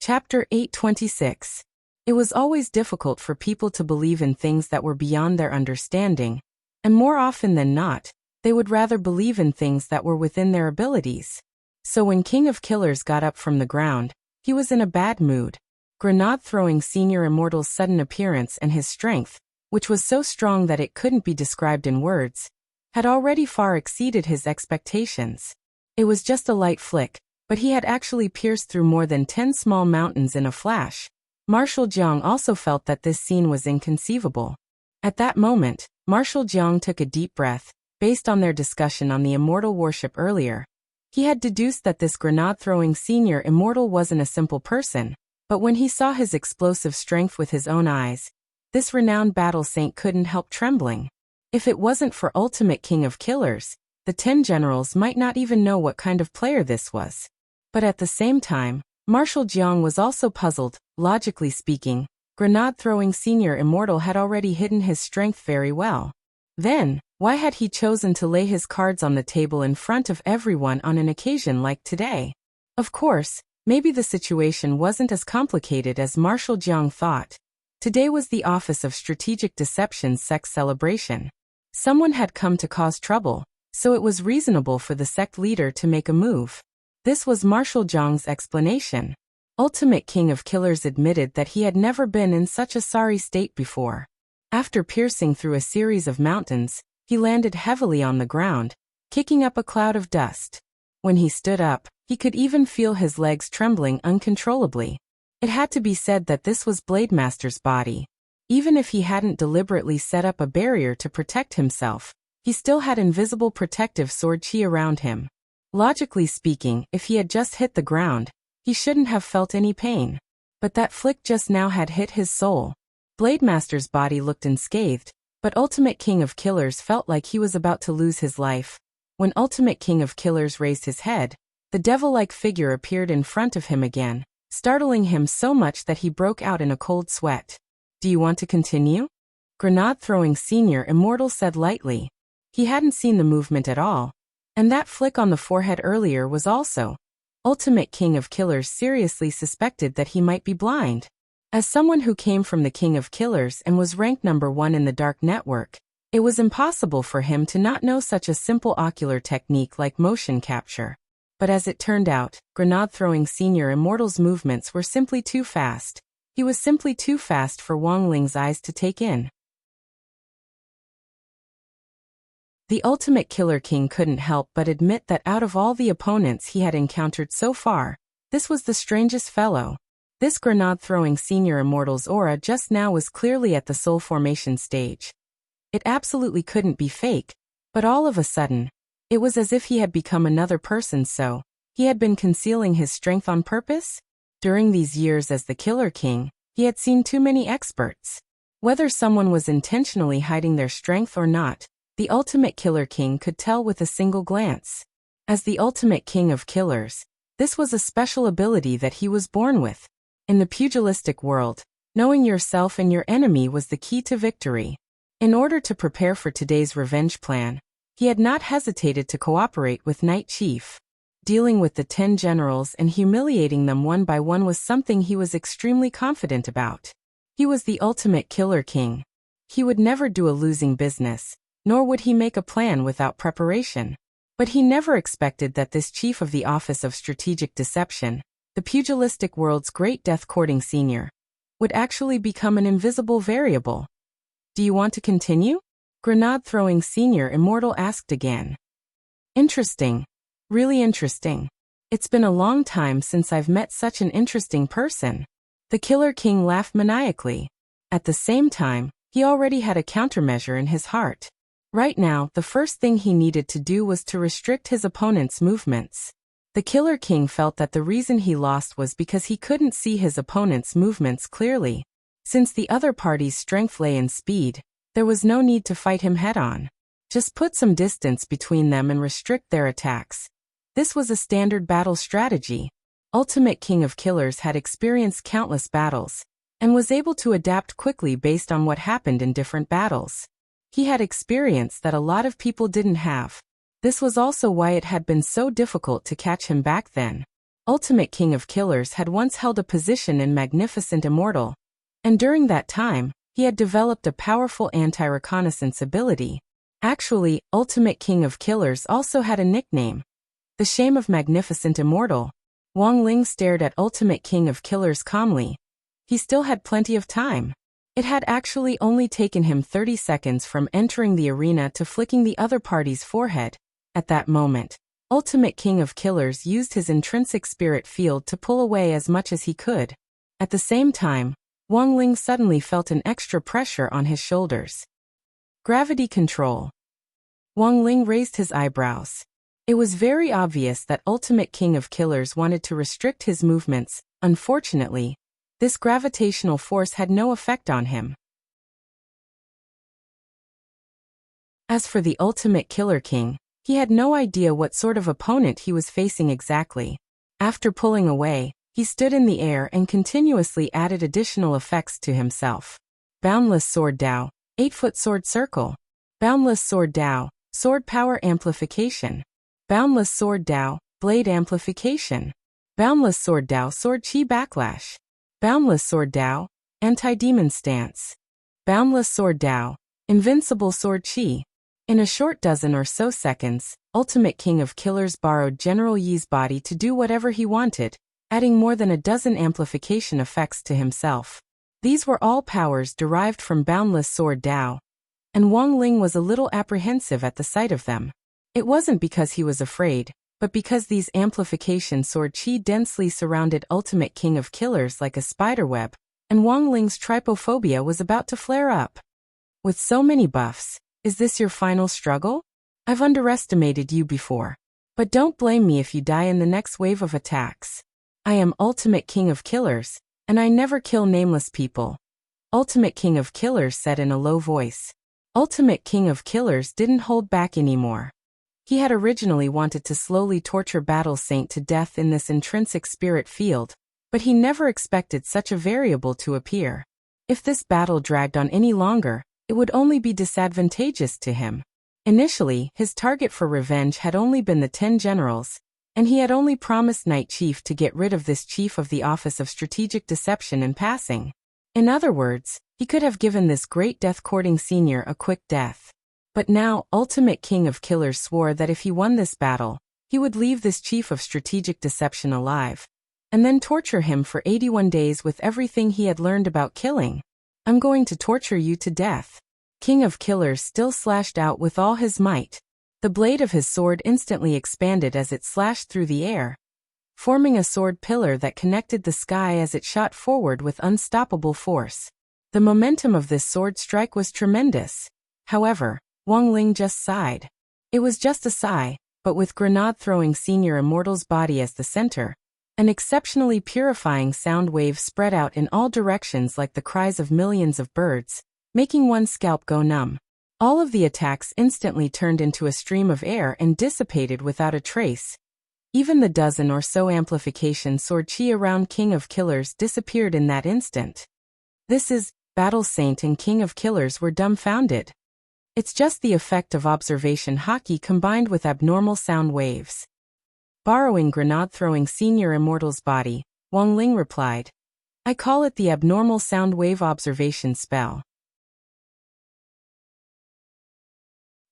Chapter 826. It was always difficult for people to believe in things that were beyond their understanding, and more often than not, they would rather believe in things that were within their abilities. So when King of Killers got up from the ground, he was in a bad mood. Grenade-throwing Senior Immortal's sudden appearance and his strength, which was so strong that it couldn't be described in words, had already far exceeded his expectations. It was just a light flick, but he had actually pierced through more than 10 small mountains in a flash. Marshal Jiang also felt that this scene was inconceivable. At that moment, Marshal Jiang took a deep breath. Based on their discussion on the immortal worship earlier, he had deduced that this grenade-throwing Senior Immortal wasn't a simple person, but when he saw his explosive strength with his own eyes, this renowned battle saint couldn't help trembling. If it wasn't for Ultimate King of Killers, the 10 generals might not even know what kind of player this was. But at the same time, Marshal Jiang was also puzzled. Logically speaking, grenade-throwing Senior Immortal had already hidden his strength very well. Then, why had he chosen to lay his cards on the table in front of everyone on an occasion like today? Of course, maybe the situation wasn't as complicated as Marshal Jiang thought. Today was the Office of Strategic Deception's sect celebration. Someone had come to cause trouble, so it was reasonable for the sect leader to make a move. This was Marshal Jiang's explanation. Ultimate King of Killers admitted that he had never been in such a sorry state before. After piercing through a series of mountains, he landed heavily on the ground, kicking up a cloud of dust. When he stood up, he could even feel his legs trembling uncontrollably. It had to be said that this was Blademaster's body. Even if he hadn't deliberately set up a barrier to protect himself, he still had invisible protective sword chi around him. Logically speaking, if he had just hit the ground, he shouldn't have felt any pain. But that flick just now had hit his soul. Blademaster's body looked unscathed, but Ultimate King of Killers felt like he was about to lose his life. When Ultimate King of Killers raised his head, the devil-like figure appeared in front of him again, startling him so much that he broke out in a cold sweat. "Do you want to continue?" Grenade-throwing Senior Immortal said lightly. He hadn't seen the movement at all, and that flick on the forehead earlier was also. Ultimate King of Killers seriously suspected that he might be blind. As someone who came from the King of Killers and was ranked number 1 in the Dark Network, it was impossible for him to not know such a simple ocular technique like motion capture. But as it turned out, grenade-throwing Senior Immortal's movements were simply too fast. He was simply too fast for Wang Ling's eyes to take in. The Ultimate Killer King couldn't help but admit that out of all the opponents he had encountered so far, this was the strangest fellow. This grenade-throwing Senior Immortal's aura just now was clearly at the soul formation stage. It absolutely couldn't be fake, but all of a sudden, it was as if he had become another person. So he had been concealing his strength on purpose? During these years as the Killer King, he had seen too many experts. Whether someone was intentionally hiding their strength or not, the Ultimate Killer King could tell with a single glance. As the Ultimate King of Killers, this was a special ability that he was born with. In the pugilistic world, knowing yourself and your enemy was the key to victory. In order to prepare for today's revenge plan, he had not hesitated to cooperate with Night Chief. Dealing with the 10 generals and humiliating them one by one was something he was extremely confident about. He was the Ultimate Killer King. He would never do a losing business, nor would he make a plan without preparation. But he never expected that this chief of the Office of Strategic Deception, the pugilistic world's great death-courting senior, would actually become an invisible variable. "Do you want to continue?" Grenade-throwing Senior Immortal asked again. "Interesting. Really interesting. It's been a long time since I've met such an interesting person." The Killer King laughed maniacally. At the same time, he already had a countermeasure in his heart. Right now, the first thing he needed to do was to restrict his opponent's movements. The Killer King felt that the reason he lost was because he couldn't see his opponent's movements clearly. Since the other party's strength lay in speed, there was no need to fight him head-on. Just put some distance between them and restrict their attacks. This was a standard battle strategy. Ultimate King of Killers had experienced countless battles, and was able to adapt quickly based on what happened in different battles. He had experience that a lot of people didn't have. This was also why it had been so difficult to catch him back then. Ultimate King of Killers had once held a position in Magnificent Immortal, And during that time, he had developed a powerful anti-reconnaissance ability. Actually, Ultimate King of Killers also had a nickname, the Shame of Magnificent Immortal. Wang Ling stared at Ultimate King of Killers calmly. He still had plenty of time. It had actually only taken him 30 seconds from entering the arena to flicking the other party's forehead. At that moment, Ultimate King of Killers used his intrinsic spirit field to pull away as much as he could. At the same time, Wang Ling suddenly felt an extra pressure on his shoulders. Gravity control. Wang Ling raised his eyebrows. It was very obvious that Ultimate King of Killers wanted to restrict his movements. Unfortunately, this gravitational force had no effect on him. As for the Ultimate Killer King, he had no idea what sort of opponent he was facing exactly. After pulling away, he stood in the air and continuously added additional effects to himself. Boundless Sword Dao, 8-foot sword circle. Boundless Sword Dao, sword power amplification. Boundless Sword Dao, blade amplification. Boundless Sword Dao, sword chi backlash. Boundless Sword Dao, anti-demon stance. Boundless Sword Dao, invincible sword chi. In a short dozen or so seconds, Ultimate King of Killers borrowed General Yi's body to do whatever he wanted, adding more than a dozen amplification effects to himself. These were all powers derived from Boundless Sword Dao, and Wang Ling was a little apprehensive at the sight of them. It wasn't because he was afraid, but because these amplification sword chi densely surrounded Ultimate King of Killers like a spiderweb, and Wang Ling's trypophobia was about to flare up. With so many buffs, is this your final struggle? I've underestimated you before. But don't blame me if you die in the next wave of attacks. I am Ultimate King of Killers, and I never kill nameless people. Ultimate King of Killers said in a low voice. Ultimate King of Killers didn't hold back anymore. He had originally wanted to slowly torture Battle Saint to death in this intrinsic spirit field, but he never expected such a variable to appear. If this battle dragged on any longer, it would only be disadvantageous to him. Initially, his target for revenge had only been the 10 generals, and he had only promised Night Chief to get rid of this chief of the Office of Strategic Deception in passing. In other words, he could have given this great death-courting senior a quick death. But now, Ultimate King of Killers swore that if he won this battle, he would leave this chief of strategic deception alive, and then torture him for 81 days with everything he had learned about killing. I'm going to torture you to death. King of Killers still slashed out with all his might. The blade of his sword instantly expanded as it slashed through the air, forming a sword pillar that connected the sky as it shot forward with unstoppable force. The momentum of this sword strike was tremendous. However, Wang Ling just sighed. It was just a sigh, but with grenade-throwing Senior Immortal's body as the center, an exceptionally purifying sound wave spread out in all directions like the cries of millions of birds, making one's scalp go numb. All of the attacks instantly turned into a stream of air and dissipated without a trace. Even the dozen or so amplification sword chi around King of Killers disappeared in that instant. This is, Battle Saint and King of Killers were dumbfounded. It's just the effect of observation hockey combined with abnormal sound waves. Borrowing grenade-throwing Senior Immortal's body, Wang Ling replied. I call it the abnormal sound wave observation spell.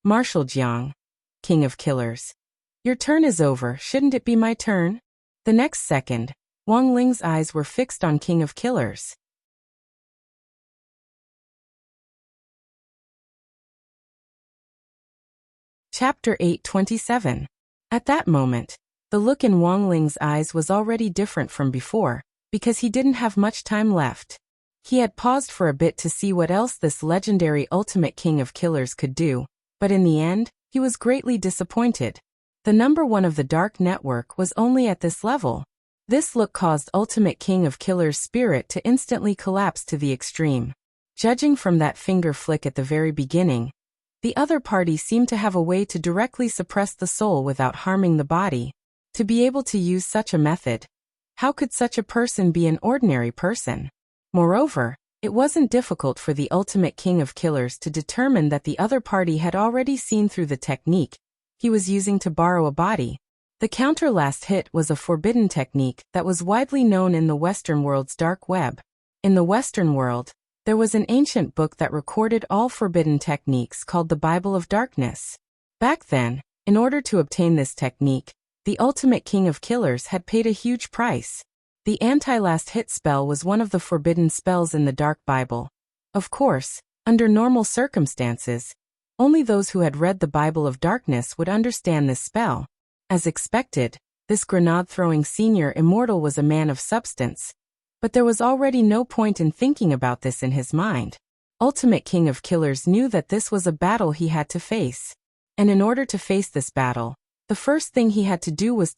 Marshal Jiang, King of Killers. Your turn is over, shouldn't it be my turn? The next second, Wang Ling's eyes were fixed on King of Killers. Chapter 827. At that moment, the look in Wang Ling's eyes was already different from before, because he didn't have much time left. He had paused for a bit to see what else this legendary Ultimate King of Killers could do, but in the end, he was greatly disappointed. The number one of the Dark Network was only at this level. This look caused Ultimate King of Killers' spirit to instantly collapse to the extreme. Judging from that finger flick at the very beginning, the other party seemed to have a way to directly suppress the soul without harming the body. To be able to use such a method, how could such a person be an ordinary person? Moreover, it wasn't difficult for the Ultimate King of Killers to determine that the other party had already seen through the technique he was using to borrow a body. The counter last hit was a forbidden technique that was widely known in the Western world's dark web. In the Western world, there was an ancient book that recorded all forbidden techniques called the Bible of Darkness. Back then, in order to obtain this technique, the ultimate king of killers had paid a huge price. The anti-last hit spell was one of the forbidden spells in the Dark Bible. Of course, under normal circumstances, only those who had read the Bible of Darkness would understand this spell. As expected, this grenade-throwing senior immortal was a man of substance, but there was already no point in thinking about this in his mind. Ultimate King of Killers knew that this was a battle he had to face. And in order to face this battle, the first thing he had to do was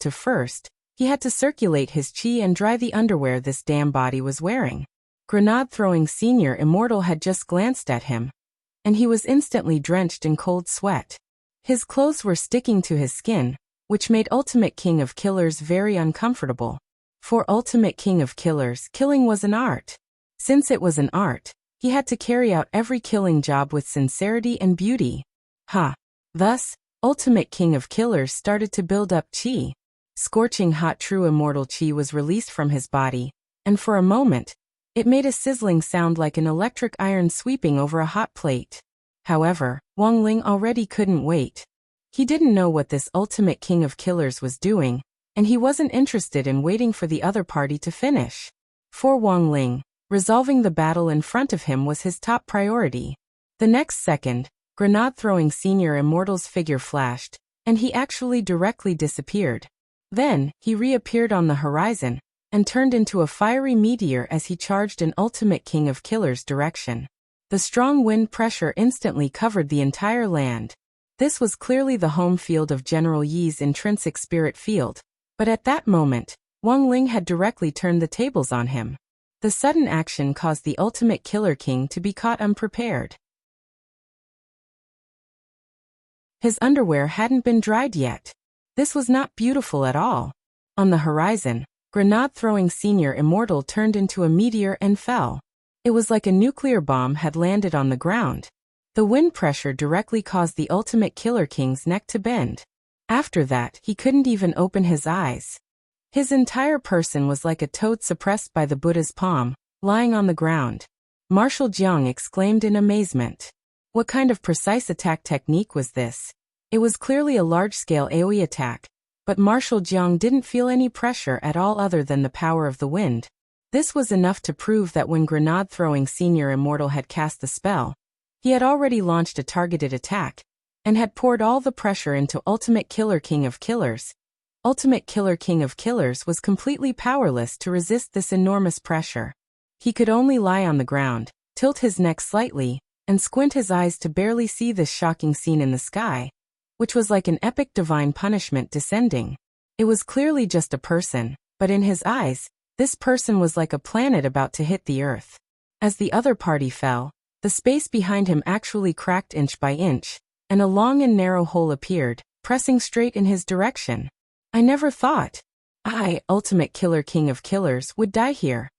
he had to circulate his chi and dry the underwear this damn body was wearing. Grenade-throwing senior immortal had just glanced at him, and he was instantly drenched in cold sweat. His clothes were sticking to his skin, which made Ultimate King of Killers very uncomfortable. For Ultimate King of Killers, killing was an art. Since it was an art, he had to carry out every killing job with sincerity and beauty. Thus, Ultimate King of Killers started to build up chi. Scorching hot true immortal chi was released from his body, and for a moment, it made a sizzling sound like an electric iron sweeping over a hot plate. However, Wang Ling already couldn't wait. He didn't know what this Ultimate King of Killers was doing, and he wasn't interested in waiting for the other party to finish. For Wang Ling, resolving the battle in front of him was his top priority. The next second, grenade-throwing senior immortal's figure flashed, and he actually directly disappeared. Then, he reappeared on the horizon, and turned into a fiery meteor as he charged in Ultimate King of Killers' direction. The strong wind pressure instantly covered the entire land. This was clearly the home field of General Yi's intrinsic spirit field, but at that moment, Wang Ling had directly turned the tables on him. The sudden action caused the Ultimate Killer King to be caught unprepared. His underwear hadn't been dried yet. This was not beautiful at all. On the horizon, grenade-throwing senior immortal turned into a meteor and fell. It was like a nuclear bomb had landed on the ground. The wind pressure directly caused the Ultimate Killer King's neck to bend. After that, he couldn't even open his eyes. His entire person was like a toad suppressed by the Buddha's palm, lying on the ground. Marshal Jiang exclaimed in amazement. What kind of precise attack technique was this? It was clearly a large-scale AoE attack, but Marshal Jiang didn't feel any pressure at all other than the power of the wind. This was enough to prove that when grenade-throwing senior immortal had cast the spell, he had already launched a targeted attack, and had poured all the pressure into Ultimate Killer King of Killers. Ultimate Killer King of Killers was completely powerless to resist this enormous pressure. He could only lie on the ground, tilt his neck slightly, and squint his eyes to barely see this shocking scene in the sky, which was like an epic divine punishment descending. It was clearly just a person, but in his eyes, this person was like a planet about to hit the earth. As the other party fell, the space behind him actually cracked inch by inch, and a long and narrow hole appeared, pressing straight in his direction. I never thought I, Ultimate Killer King of Killers, would die here.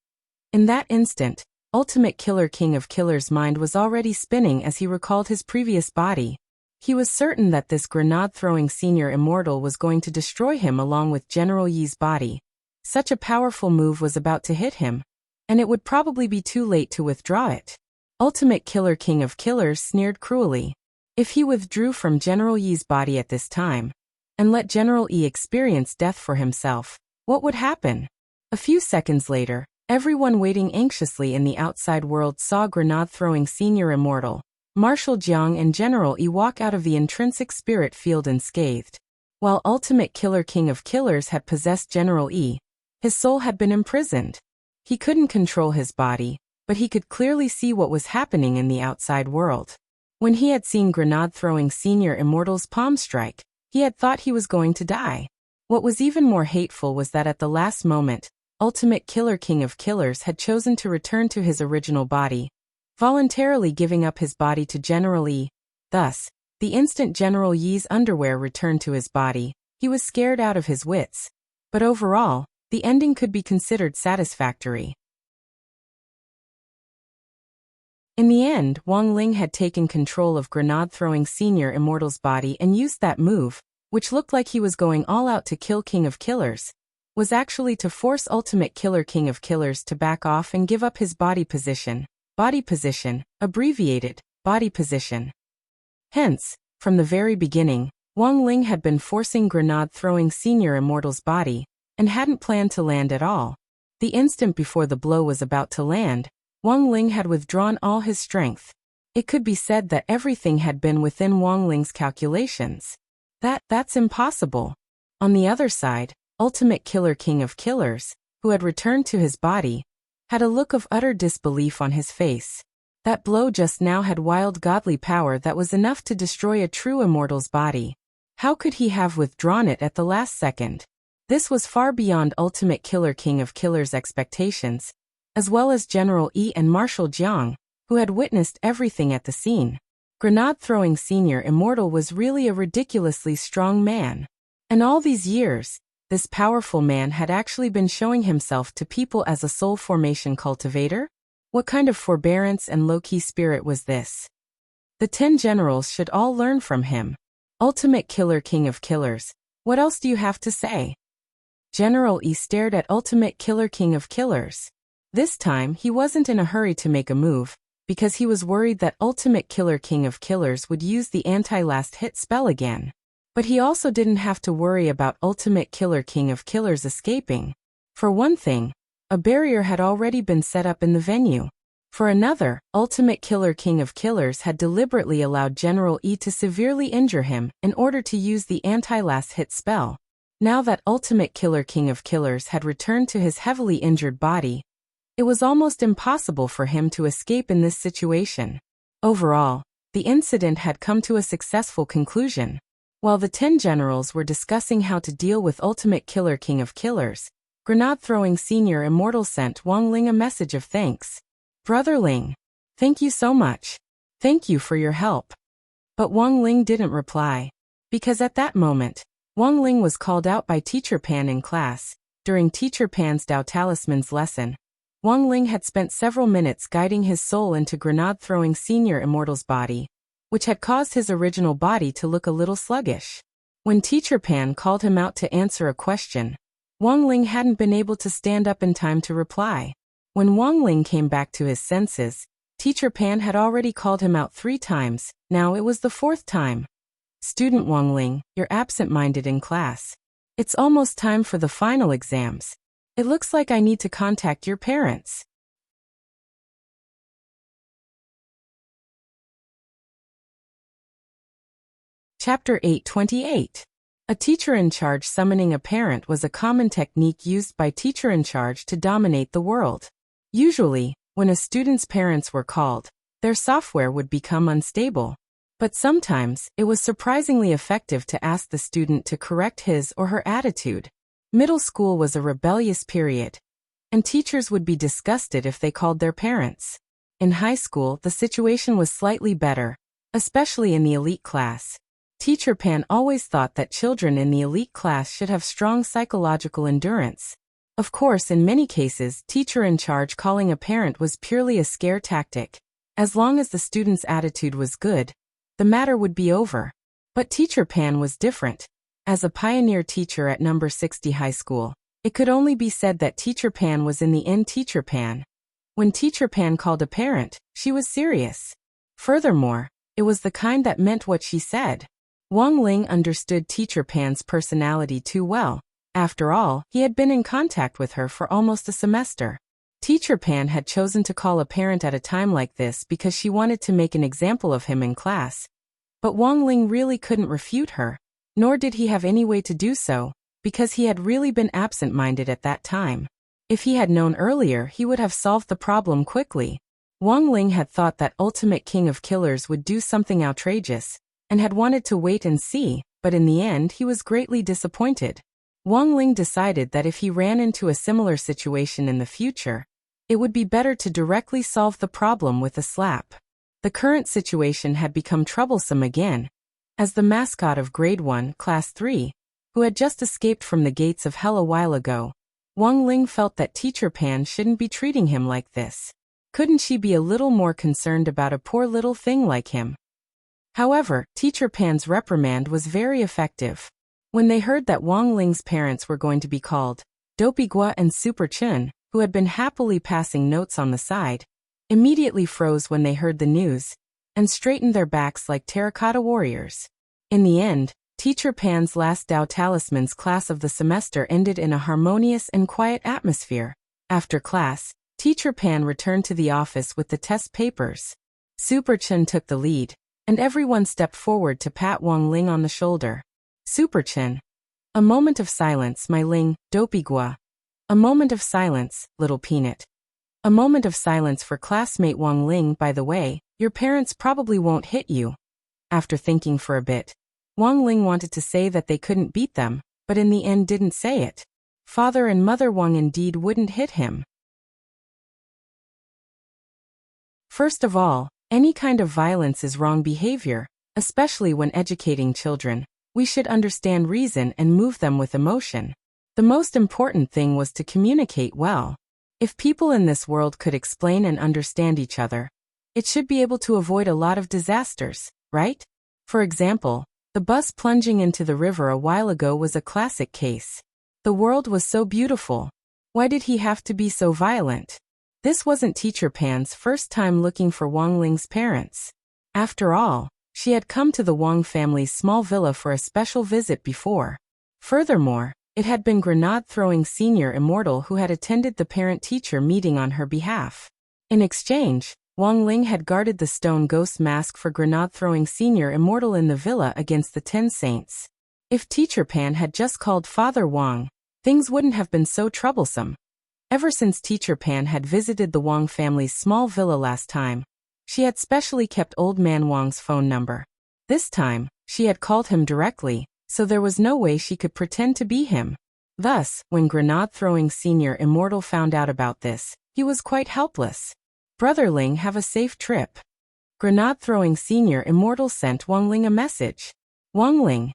In that instant, Ultimate Killer King of Killers' mind was already spinning as he recalled his previous body. He was certain that this grenade-throwing senior immortal was going to destroy him along with General Yi's body. Such a powerful move was about to hit him, and it would probably be too late to withdraw it. Ultimate Killer King of Killers sneered cruelly. If he withdrew from General Yi's body at this time, and let General Yi experience death for himself, what would happen? A few seconds later, everyone waiting anxiously in the outside world saw grenade-throwing senior immortal, Marshal Jiang and General Yi walk out of the intrinsic spirit field unscathed. While Ultimate Killer King of Killers had possessed General Yi, his soul had been imprisoned. He couldn't control his body, but he could clearly see what was happening in the outside world. When he had seen grenade-throwing senior immortal's palm strike, he had thought he was going to die. What was even more hateful was that at the last moment, Ultimate Killer King of Killers had chosen to return to his original body, voluntarily giving up his body to General Yi. Thus, the instant General Yi's underwear returned to his body, he was scared out of his wits. But overall, the ending could be considered satisfactory. In the end, Wang Ling had taken control of grenade-throwing senior immortal's body and used that move, which looked like he was going all out to kill King of Killers, was actually to force Ultimate Killer King of Killers to back off and give up his body position, abbreviated, body position. Hence, from the very beginning, Wang Ling had been forcing grenade-throwing Senior Immortal's body, and hadn't planned to land at all. The instant before the blow was about to land, Wang Ling had withdrawn all his strength. It could be said that everything had been within Wang Ling's calculations. That's impossible. On the other side, Ultimate Killer King of Killers, who had returned to his body, had a look of utter disbelief on his face. That blow just now had wild godly power that was enough to destroy a true immortal's body. How could he have withdrawn it at the last second? This was far beyond Ultimate Killer King of Killers' expectations, as well as General Yi and Marshal Jiang, who had witnessed everything at the scene. Grenade-throwing Senior Immortal was really a ridiculously strong man. And all these years, this powerful man had actually been showing himself to people as a soul formation cultivator? What kind of forbearance and low-key spirit was this? The 10 generals should all learn from him. Ultimate Killer King of Killers, what else do you have to say? General Yi stared at Ultimate Killer King of Killers. This time he wasn't in a hurry to make a move, because he was worried that Ultimate Killer King of Killers would use the anti-last hit spell again. But he also didn't have to worry about Ultimate Killer King of Killers escaping. For one thing, a barrier had already been set up in the venue. For another, Ultimate Killer King of Killers had deliberately allowed General Yi to severely injure him in order to use the anti-last hit spell. Now that Ultimate Killer King of Killers had returned to his heavily injured body, it was almost impossible for him to escape in this situation. Overall, the incident had come to a successful conclusion. While the 10 generals were discussing how to deal with Ultimate Killer King of Killers, grenade-throwing Senior Immortal sent Wang Ling a message of thanks. Brother Ling, thank you so much. Thank you for your help. But Wang Ling didn't reply. Because at that moment, Wang Ling was called out by Teacher Pan in class. During Teacher Pan's Dao Talisman's lesson, Wang Ling had spent several minutes guiding his soul into grenade-throwing Senior Immortal's body, which had caused his original body to look a little sluggish. When Teacher Pan called him out to answer a question, Wang Ling hadn't been able to stand up in time to reply. When Wang Ling came back to his senses, Teacher Pan had already called him out 3 times, now it was the 4th time. Student Wang Ling, you're absent-minded in class. It's almost time for the final exams. It looks like I need to contact your parents. Chapter 828. A teacher-in-charge summoning a parent was a common technique used by teacher-in-charge to dominate the world. Usually, when a student's parents were called, their software would become unstable. But sometimes, it was surprisingly effective to ask the student to correct his or her attitude. Middle school was a rebellious period, and teachers would be disgusted if they called their parents. In high school, the situation was slightly better, especially in the elite class. Teacher Pan always thought that children in the elite class should have strong psychological endurance. Of course, in many cases, teacher-in-charge calling a parent was purely a scare tactic. As long as the student's attitude was good, the matter would be over. But Teacher Pan was different. As a pioneer teacher at number 60 high school, it could only be said that Teacher Pan was in the end Teacher Pan. When Teacher Pan called a parent, she was serious. Furthermore, it was the kind that meant what she said. Wang Ling understood Teacher Pan's personality too well. After all, he had been in contact with her for almost a semester. Teacher Pan had chosen to call a parent at a time like this because she wanted to make an example of him in class. But Wang Ling really couldn't refute her, nor did he have any way to do so, because he had really been absent-minded at that time. If he had known earlier, he would have solved the problem quickly. Wang Ling had thought that Ultimate King of Killers would do something outrageous, and had wanted to wait and see, but in the end he was greatly disappointed. Wang Ling decided that if he ran into a similar situation in the future, it would be better to directly solve the problem with a slap. The current situation had become troublesome again. As the mascot of Grade 1, Class 3, who had just escaped from the gates of hell a while ago, Wang Ling felt that Teacher Pan shouldn't be treating him like this. Couldn't she be a little more concerned about a poor little thing like him? However, Teacher Pan's reprimand was very effective. When they heard that Wang Ling's parents were going to be called, Dopigua and Super Chun, who had been happily passing notes on the side, immediately froze when they heard the news and straightened their backs like terracotta warriors. In the end, Teacher Pan's last Tao Talisman's class of the semester ended in a harmonious and quiet atmosphere. After class, Teacher Pan returned to the office with the test papers. Super Chun took the lead, and everyone stepped forward to pat Wang Ling on the shoulder. Super Chun. A moment of silence, my Ling, Dopigua. A moment of silence, little peanut. A moment of silence for classmate Wang Ling. By the way, your parents probably won't hit you. After thinking for a bit, Wang Ling wanted to say that they couldn't beat them, but in the end didn't say it. Father and Mother Wang indeed wouldn't hit him. First of all, any kind of violence is wrong behavior, especially when educating children. We should understand reason and move them with emotion. The most important thing was to communicate well. If people in this world could explain and understand each other, it should be able to avoid a lot of disasters, right? For example, the bus plunging into the river a while ago was a classic case. The world was so beautiful. Why did he have to be so violent? This wasn't Teacher Pan's first time looking for Wang Ling's parents. After all, she had come to the Wang family's small villa for a special visit before. Furthermore, it had been Grenade-throwing Senior Immortal who had attended the parent-teacher meeting on her behalf. In exchange, Wang Ling had guarded the stone ghost mask for Grenade-throwing Senior Immortal in the villa against the 10 saints. If Teacher Pan had just called Father Wang, things wouldn't have been so troublesome. Ever since Teacher Pan had visited the Wang family's small villa last time, she had specially kept Old Man Wang's phone number. This time, she had called him directly, so there was no way she could pretend to be him. Thus, when Grenade-throwing Senior Immortal found out about this, he was quite helpless. Brother Ling, have a safe trip. Grenade-throwing Senior Immortal sent Wang Ling a message. Wang Ling.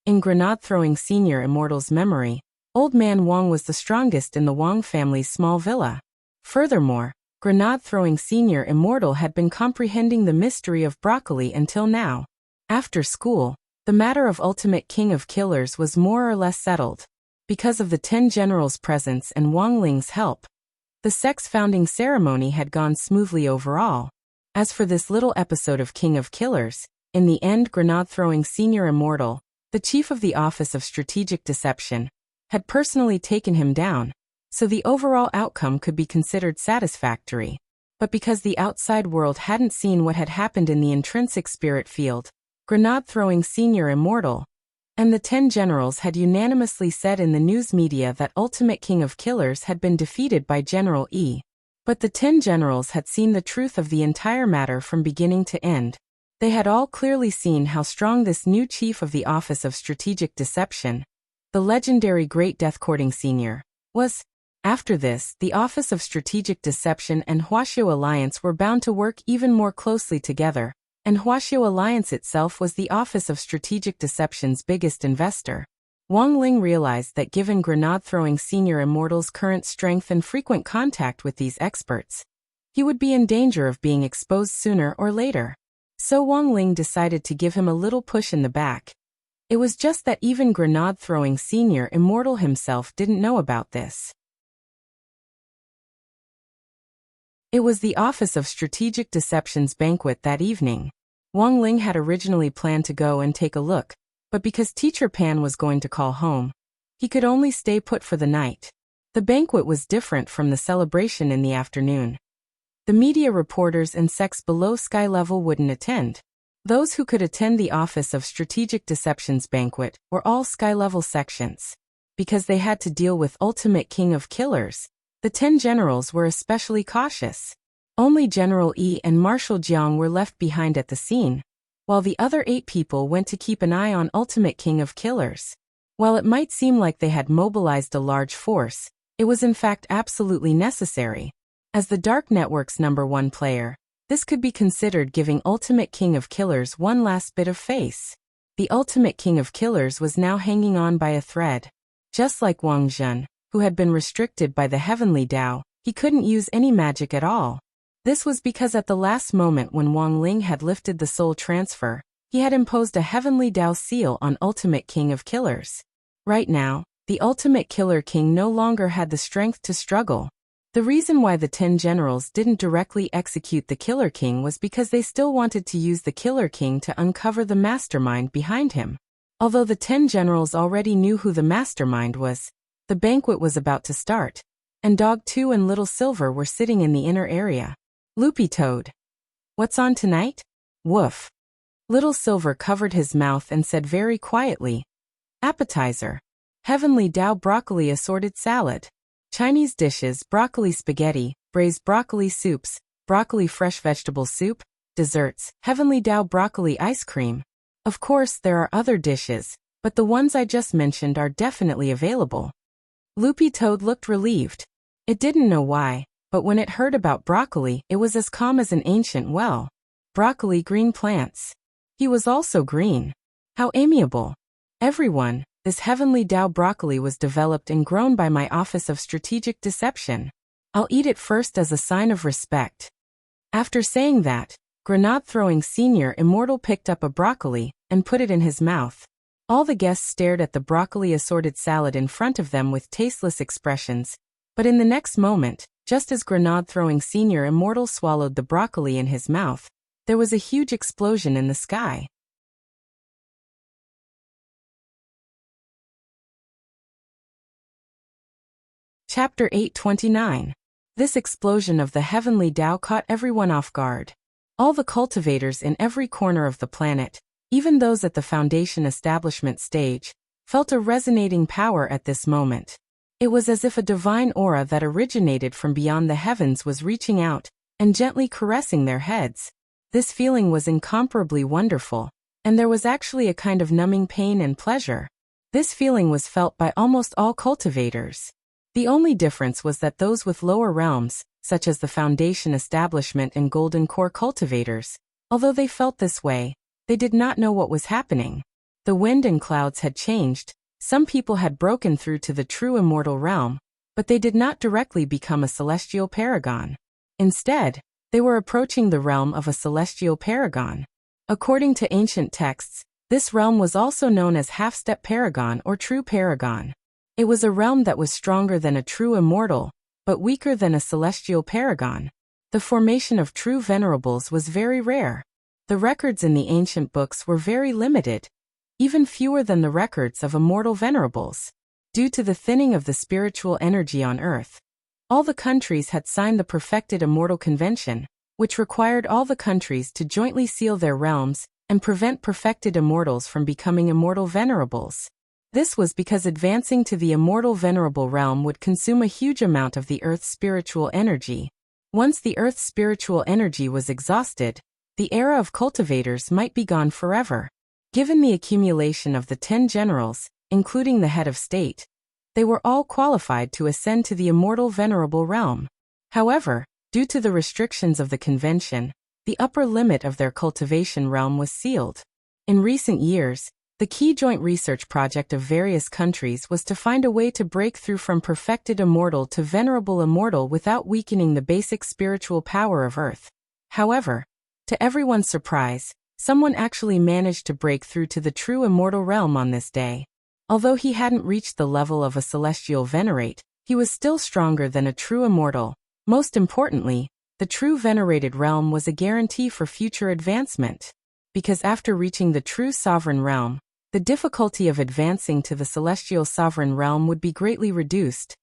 In Grenade-throwing Senior Immortal's memory, Old Man Wang was the strongest in the Wang family's small villa. Furthermore, Grenade-throwing Senior Immortal had been comprehending the mystery of broccoli until now. After school, the matter of Ultimate King of Killers was more or less settled. Because of the 10 generals' presence and Wang Ling's help, the sex founding ceremony had gone smoothly overall. As for this little episode of King of Killers, in the end Grenade-throwing Senior Immortal, the chief of the Office of Strategic Deception, had personally taken him down, so the overall outcome could be considered satisfactory. But because the outside world hadn't seen what had happened in the intrinsic spirit field, Grenade-throwing Senior Immortal, and the 10 generals had unanimously said in the news media that Ultimate King of Killers had been defeated by General E. But the 10 generals had seen the truth of the entire matter from beginning to end. They had all clearly seen how strong this new chief of the Office of Strategic Deception, the legendary Great Death-Courting Senior, was. After this, the Office of Strategic Deception and Huaxiao Alliance were bound to work even more closely together, and Huaxiao Alliance itself was the Office of Strategic Deception's biggest investor. Wang Ling realized that given Grenade-throwing Senior Immortal's current strength and frequent contact with these experts, he would be in danger of being exposed sooner or later. So Wang Ling decided to give him a little push in the back. It was just that even Grenade-throwing Senior Immortal himself didn't know about this. It was the Office of Strategic Deception's banquet that evening. Wang Ling had originally planned to go and take a look, but because Teacher Pan was going to call home, he could only stay put for the night. The banquet was different from the celebration in the afternoon. The media reporters and sects below sky level wouldn't attend. Those who could attend the Office of Strategic Deception's banquet were all sky level sections. Because they had to deal with Ultimate King of Killers, the 10 generals were especially cautious. Only General E and Marshal Jiang were left behind at the scene, while the other 8 people went to keep an eye on Ultimate King of Killers. While it might seem like they had mobilized a large force, it was in fact absolutely necessary. As the Dark Network's #1 player, this could be considered giving Ultimate King of Killers one last bit of face. The Ultimate King of Killers was now hanging on by a thread. Just like Wang Zhen, who had been restricted by the Heavenly Tao, he couldn't use any magic at all. This was because at the last moment when Wang Ling had lifted the soul transfer, he had imposed a Heavenly Tao seal on Ultimate King of Killers. Right now, The ultimate Killer King no longer had the strength to struggle. The reason why the 10 generals didn't directly execute the Killer King was because they still wanted to use the Killer King to uncover the mastermind behind him. Although the 10 generals already knew who the mastermind was, the banquet was about to start, and Dog 2 and Little Silver were sitting in the inner area. Loopy Toad. What's on tonight? Woof. Little Silver covered his mouth and said very quietly, appetizer. Heavenly Dao broccoli assorted salad. Chinese dishes, broccoli spaghetti, braised broccoli soups, broccoli fresh vegetable soup, desserts, Heavenly Dao broccoli ice cream. Of course, there are other dishes, but the ones I just mentioned are definitely available. Loopy Toad looked relieved. It didn't know why, but when it heard about broccoli, it was as calm as an ancient well. Broccoli, green plants. He was also green. How amiable. Everyone. This Heavenly Dao broccoli was developed and grown by my Office of Strategic Deception. I'll eat it first as a sign of respect. After saying that, Grenade-throwing Senior Immortal picked up a broccoli and put it in his mouth. All the guests stared at the broccoli assorted salad in front of them with tasteless expressions, but in the next moment, just as Grenade-throwing Senior Immortal swallowed the broccoli in his mouth, there was a huge explosion in the sky. Chapter 829. This explosion of the Heavenly Dao caught everyone off guard. All the cultivators in every corner of the planet, even those at the foundation establishment stage, felt a resonating power at this moment. It was as if a divine aura that originated from beyond the heavens was reaching out and gently caressing their heads. This feeling was incomparably wonderful, and there was actually a kind of numbing pain and pleasure. This feeling was felt by almost all cultivators. The only difference was that those with lower realms, such as the Foundation Establishment and Golden Core cultivators, although they felt this way, they did not know what was happening. The wind and clouds had changed, some people had broken through to the true immortal realm, but they did not directly become a celestial paragon. Instead, they were approaching the realm of a celestial paragon. According to ancient texts, this realm was also known as half-step paragon or true paragon. It was a realm that was stronger than a true immortal, but weaker than a celestial paragon. The formation of true venerables was very rare. The records in the ancient books were very limited, even fewer than the records of immortal venerables. Due to the thinning of the spiritual energy on Earth, all the countries had signed the Perfected Immortal Convention, which required all the countries to jointly seal their realms and prevent perfected immortals from becoming immortal venerables. This was because advancing to the immortal venerable realm would consume a huge amount of the Earth's spiritual energy. Once the Earth's spiritual energy was exhausted, the era of cultivators might be gone forever. Given the accumulation of the 10 generals, including the head of state, they were all qualified to ascend to the immortal venerable realm. However, due to the restrictions of the convention, the upper limit of their cultivation realm was sealed. In recent years, the key joint research project of various countries was to find a way to break through from perfected immortal to venerable immortal without weakening the basic spiritual power of Earth. However, to everyone's surprise, someone actually managed to break through to the true immortal realm on this day. Although he hadn't reached the level of a celestial venerate, he was still stronger than a true immortal. Most importantly, the true venerated realm was a guarantee for future advancement. Because after reaching the true sovereign realm, the difficulty of advancing to the celestial sovereign realm would be greatly reduced,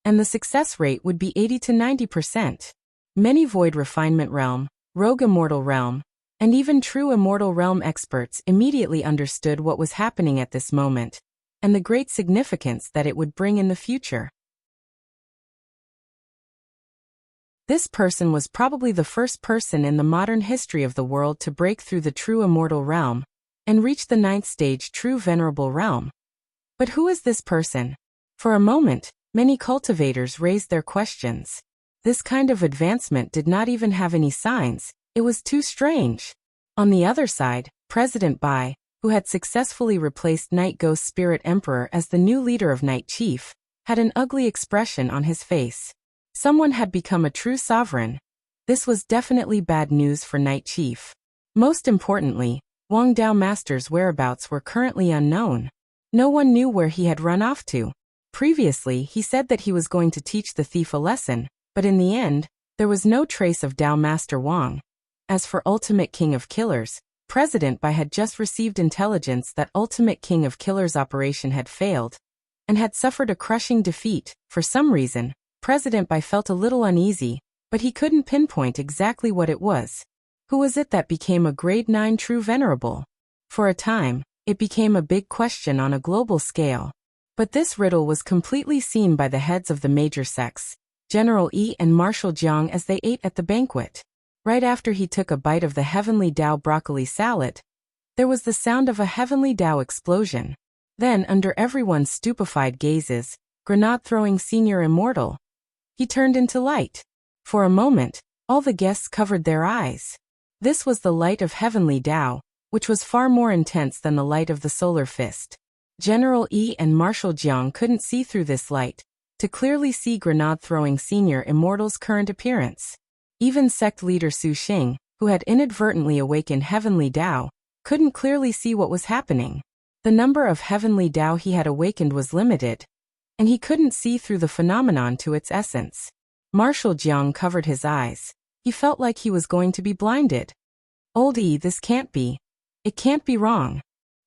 and the success rate would be 80 to 90%. Many void refinement realm, rogue immortal realm, and even true immortal realm experts immediately understood what was happening at this moment, and the great significance that it would bring in the future. This person was probably the first person in the modern history of the world to break through the true immortal realm and reach the 9th stage true venerable realm. But who is this person? For a moment, many cultivators raised their questions. This kind of advancement did not even have any signs, it was too strange. On the other side, President Bai, who had successfully replaced Night Ghost Spirit Emperor as the new leader of Night Chief, had an ugly expression on his face. Someone had become a true sovereign. This was definitely bad news for Night Chief. Most importantly, Wang Dao Master's whereabouts were currently unknown. No one knew where he had run off to. Previously, he said that he was going to teach the thief a lesson, but in the end, there was no trace of Dao Master Wang. As for Ultimate King of Killers, President Bai had just received intelligence that Ultimate King of Killers' operation had failed and had suffered a crushing defeat. For some reason, President Bai felt a little uneasy, but he couldn't pinpoint exactly what it was. Who was it that became a grade 9 true venerable? For a time, it became a big question on a global scale. But this riddle was completely seen by the heads of the major sects, General Yi and Marshal Jiang, as they ate at the banquet. Right after he took a bite of the Heavenly Dao broccoli salad, there was the sound of a Heavenly Dao explosion. Then, under everyone's stupefied gazes, grenade-throwing Senior Immortal, he turned into light. For a moment, all the guests covered their eyes. This was the light of Heavenly Dao, which was far more intense than the light of the solar fist. General Yi and Marshal Jiang couldn't see through this light to clearly see grenade-throwing Senior Immortal's current appearance. Even sect leader Su Xing, who had inadvertently awakened Heavenly Dao, couldn't clearly see what was happening. The number of Heavenly Dao he had awakened was limited, and he couldn't see through the phenomenon to its essence. Marshal Jiang covered his eyes. He felt like he was going to be blinded. "Old Yi, this can't be. It can't be wrong,"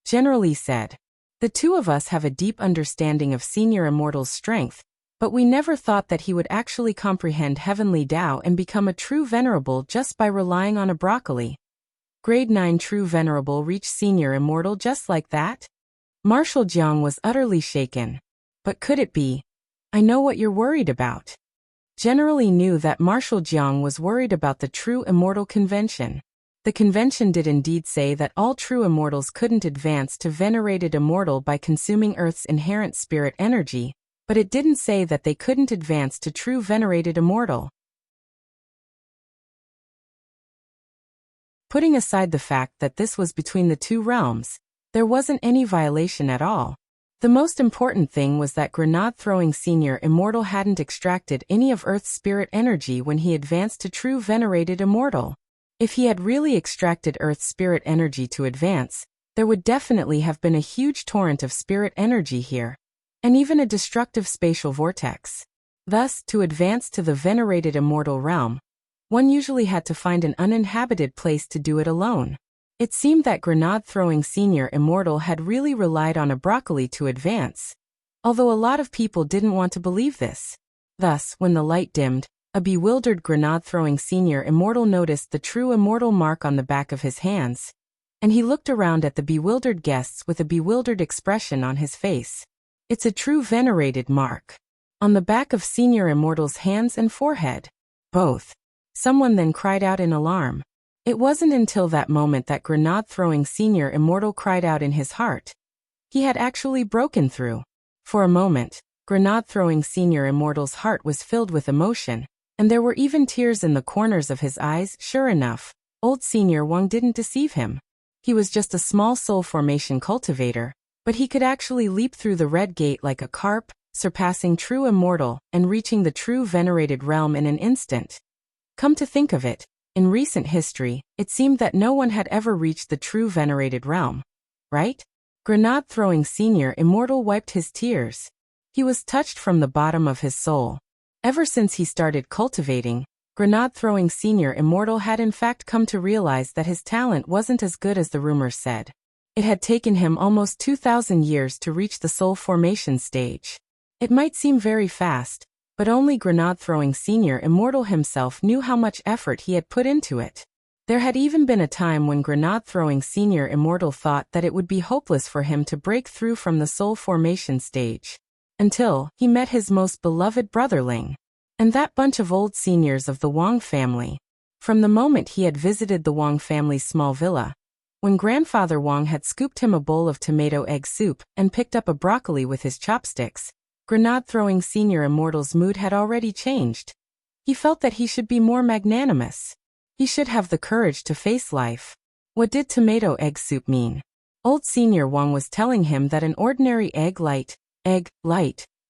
General Yi said. "The two of us have a deep understanding of Senior Immortal's strength, but we never thought that he would actually comprehend Heavenly Dao and become a true venerable just by relying on a broccoli. Grade 9 true venerable reach Senior Immortal just like that?" Marshal Jiang was utterly shaken. "But could it be? I know what you're worried about." General Yi knew that Marshal Jiang was worried about the True Immortal Convention. The convention did indeed say that all true immortals couldn't advance to venerated immortal by consuming Earth's inherent spirit energy, but it didn't say that they couldn't advance to true venerated immortal. Putting aside the fact that this was between the two realms, there wasn't any violation at all. The most important thing was that grenade-throwing Senior Immortal hadn't extracted any of Earth's spirit energy when he advanced to true venerated immortal. If he had really extracted Earth's spirit energy to advance, there would definitely have been a huge torrent of spirit energy here, and even a destructive spatial vortex. Thus, to advance to the venerated immortal realm, one usually had to find an uninhabited place to do it alone. It seemed that grenade-throwing Senior Immortal had really relied on a broccoli to advance, although a lot of people didn't want to believe this. Thus, when the light dimmed, a bewildered grenade-throwing Senior Immortal noticed the true immortal mark on the back of his hands, and he looked around at the bewildered guests with a bewildered expression on his face. "It's a true venerated mark. On the back of Senior Immortal's hands and forehead. Both." Someone then cried out in alarm. It wasn't until that moment that grenade-throwing Senior Immortal cried out in his heart. He had actually broken through. For a moment, grenade-throwing Senior Immortal's heart was filled with emotion, and there were even tears in the corners of his eyes. Sure enough, old Senior Wang didn't deceive him. He was just a small soul formation cultivator, but he could actually leap through the red gate like a carp, surpassing true immortal and reaching the true venerated realm in an instant. Come to think of it, in recent history, it seemed that no one had ever reached the true venerated realm. Right? Grenade-throwing Senior Immortal wiped his tears. He was touched from the bottom of his soul. Ever since he started cultivating, grenade-throwing Senior Immortal had in fact come to realize that his talent wasn't as good as the rumors said. It had taken him almost 2,000 years to reach the soul formation stage. It might seem very fast, but only grenade-throwing Senior Immortal himself knew how much effort he had put into it. There had even been a time when grenade-throwing Senior Immortal thought that it would be hopeless for him to break through from the soul formation stage, until he met his most beloved brotherling, and that bunch of old seniors of the Wang family. From the moment he had visited the Wang family's small villa, when Grandfather Wang had scooped him a bowl of tomato egg soup and picked up a broccoli with his chopsticks, grenade-throwing Senior Immortal's mood had already changed. He felt that he should be more magnanimous. He should have the courage to face life. What did tomato egg soup mean? Old Senior Wang was telling him that an ordinary egg light,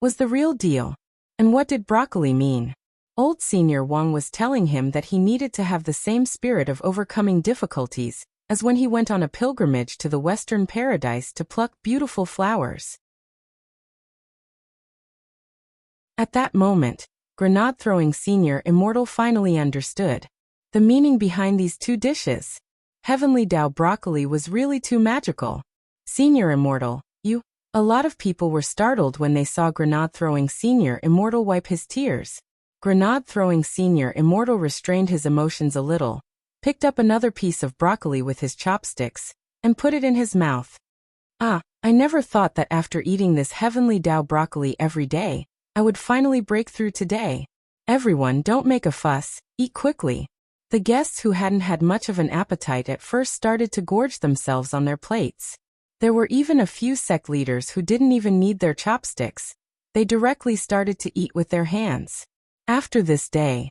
was the real deal. And what did broccoli mean? Old Senior Wang was telling him that he needed to have the same spirit of overcoming difficulties as when he went on a pilgrimage to the Western Paradise to pluck beautiful flowers. At that moment, Grenade-throwing Senior Immortal finally understood the meaning behind these two dishes. Heavenly Dao broccoli was really too magical. Senior Immortal, you? A lot of people were startled when they saw Grenade-throwing Senior Immortal wipe his tears. Grenade-throwing Senior Immortal restrained his emotions a little, picked up another piece of broccoli with his chopsticks, and put it in his mouth. Ah, I never thought that after eating this Heavenly Dao broccoli every day, I would finally break through today. Everyone, don't make a fuss, eat quickly. The guests who hadn't had much of an appetite at first started to gorge themselves on their plates. There were even a few sect leaders who didn't even need their chopsticks. They directly started to eat with their hands. After this day,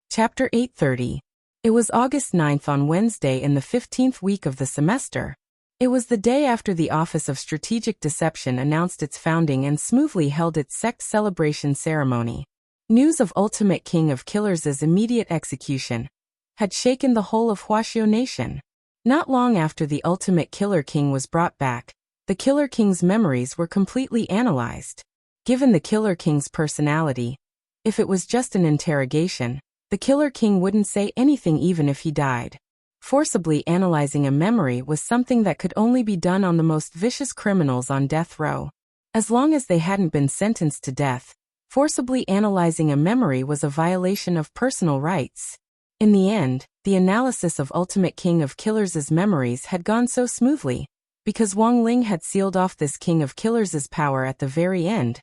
Chapter 830. It was August 9th on Wednesday in the 15th week of the semester. It was the day after the Office of Strategic Deception announced its founding and smoothly held its sect celebration ceremony. News of Ultimate King of Killers' immediate execution had shaken the whole of Huaxiao Nation. Not long after the Ultimate Killer King was brought back, the Killer King's memories were completely analyzed. Given the Killer King's personality, if it was just an interrogation, the Killer King wouldn't say anything even if he died. Forcibly analyzing a memory was something that could only be done on the most vicious criminals on death row. As long as they hadn't been sentenced to death, forcibly analyzing a memory was a violation of personal rights. In the end, the analysis of Ultimate King of Killers' memories had gone so smoothly, because Wang Ling had sealed off this King of Killers' power at the very end,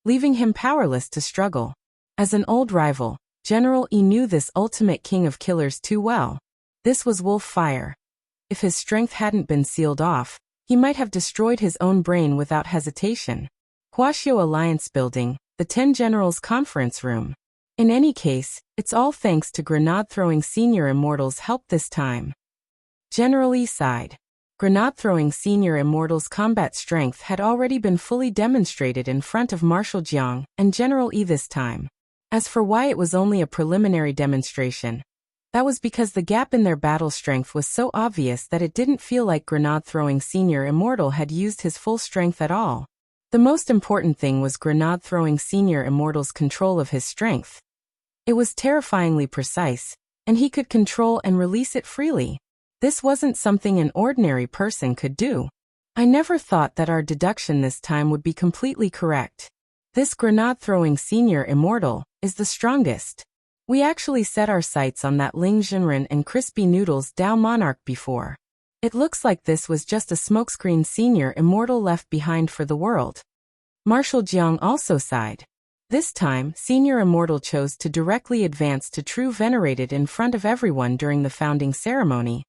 leaving him powerless to struggle. As an old rival, General Yi knew this Ultimate King of Killers too well. This was Wolf Fire. If his strength hadn't been sealed off, he might have destroyed his own brain without hesitation. Huaxiao Alliance Building, the 10 Generals Conference Room. In any case, it's all thanks to Grenade-throwing Senior Immortal's help this time. General Yi sighed. Grenade-throwing Senior Immortal's combat strength had already been fully demonstrated in front of Marshal Jiang and General Yi this time. As for why it was only a preliminary demonstration, that was because the gap in their battle strength was so obvious that it didn't feel like Grenade-throwing Senior Immortal had used his full strength at all. The most important thing was Grenade-throwing Senior Immortal's control of his strength. It was terrifyingly precise, and he could control and release it freely. This wasn't something an ordinary person could do. I never thought that our deduction this time would be completely correct. This Grenade-throwing Senior Immortal is the strongest. We actually set our sights on that Ling Jinren and Crispy Noodles Dao Monarch before. It looks like this was just a smokescreen Senior Immortal left behind for the world. Marshal Jiang also sighed. This time, Senior Immortal chose to directly advance to True Venerated in front of everyone during the founding ceremony,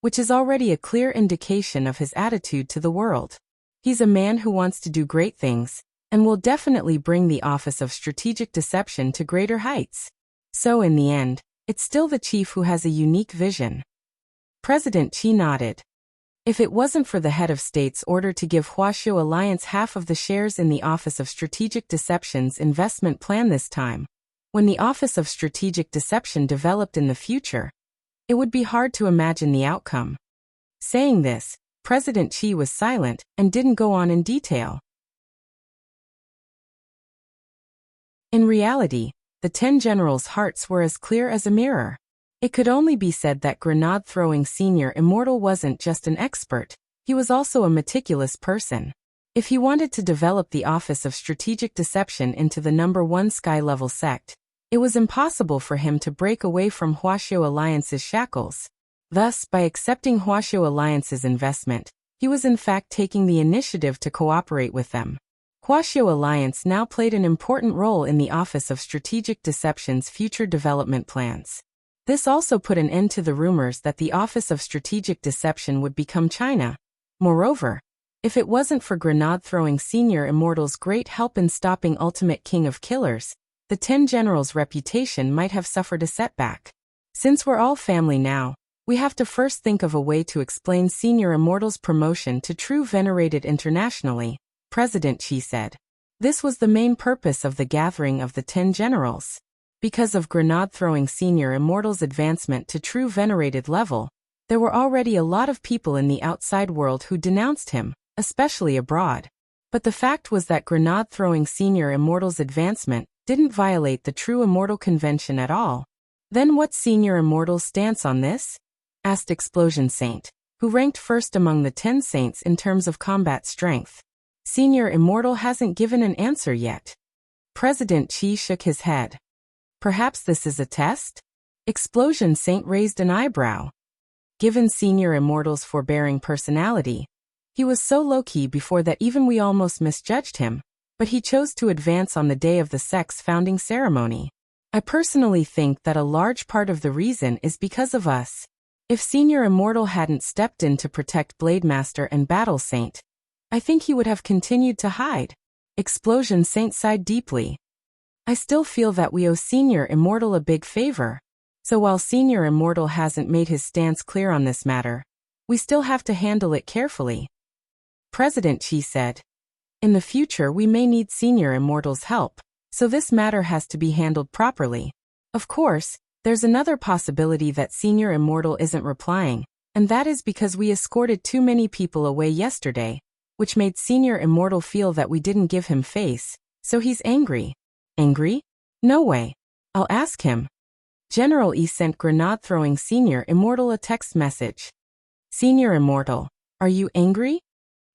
which is already a clear indication of his attitude to the world. He's a man who wants to do great things, and will definitely bring the Office of Strategic Deception to greater heights. So in the end, it's still the chief who has a unique vision. President Qi nodded. If it wasn't for the head of state's order to give Huaxiao Alliance half of the shares in the Office of Strategic Deception's investment plan this time, when the Office of Strategic Deception developed in the future, it would be hard to imagine the outcome. Saying this, President Qi was silent and didn't go on in detail. In reality, the 10 generals' hearts were as clear as a mirror. It could only be said that Grenade-throwing Senior Immortal wasn't just an expert, he was also a meticulous person. If he wanted to develop the Office of Strategic Deception into the #1 sky-level sect, it was impossible for him to break away from Huaxiao Alliance's shackles. Thus, by accepting Huaxiao Alliance's investment, he was in fact taking the initiative to cooperate with them. Huaxiao Alliance now played an important role in the Office of Strategic Deception's future development plans. This also put an end to the rumors that the Office of Strategic Deception would become China. Moreover, if it wasn't for Grenade-throwing Senior Immortal's great help in stopping Ultimate King of Killers, the 10 Generals' reputation might have suffered a setback. Since we're all family now, we have to first think of a way to explain Senior Immortal's promotion to True Venerated internationally, President Qi said. This was the main purpose of the gathering of the 10 generals. Because of Grenade-throwing Senior Immortal's advancement to True Venerated level, There were already a lot of people in the outside world who denounced him, especially abroad. But the fact was that grenade-throwing senior immortal's advancement didn't violate the true immortal convention at all. Then what's senior immortal's stance on this? Asked Explosion Saint, who ranked first among the 10 saints in terms of combat strength. Senior immortal hasn't given an answer yet. President Chi shook his head. Perhaps this is a test? Explosion Saint raised an eyebrow. Given senior immortal's forbearing personality, he was so low-key before that even we almost misjudged him, but he chose to advance on the day of the sect's founding ceremony. I personally think that a large part of the reason is because of us. If Senior Immortal hadn't stepped in to protect Blademaster and Battle Saint, I think he would have continued to hide. Explosion Saint sighed deeply. I still feel that we owe Senior Immortal a big favor. So while Senior Immortal hasn't made his stance clear on this matter, we still have to handle it carefully. President Chi said, in the future we may need Senior Immortal's help, so this matter has to be handled properly. Of course, there's another possibility that Senior Immortal isn't replying, and that is because we escorted too many people away yesterday, which made Senior Immortal feel that we didn't give him face, so he's angry. Angry? No way. I'll ask him. General E sent grenade-throwing Senior Immortal a text message. Senior Immortal, are you angry?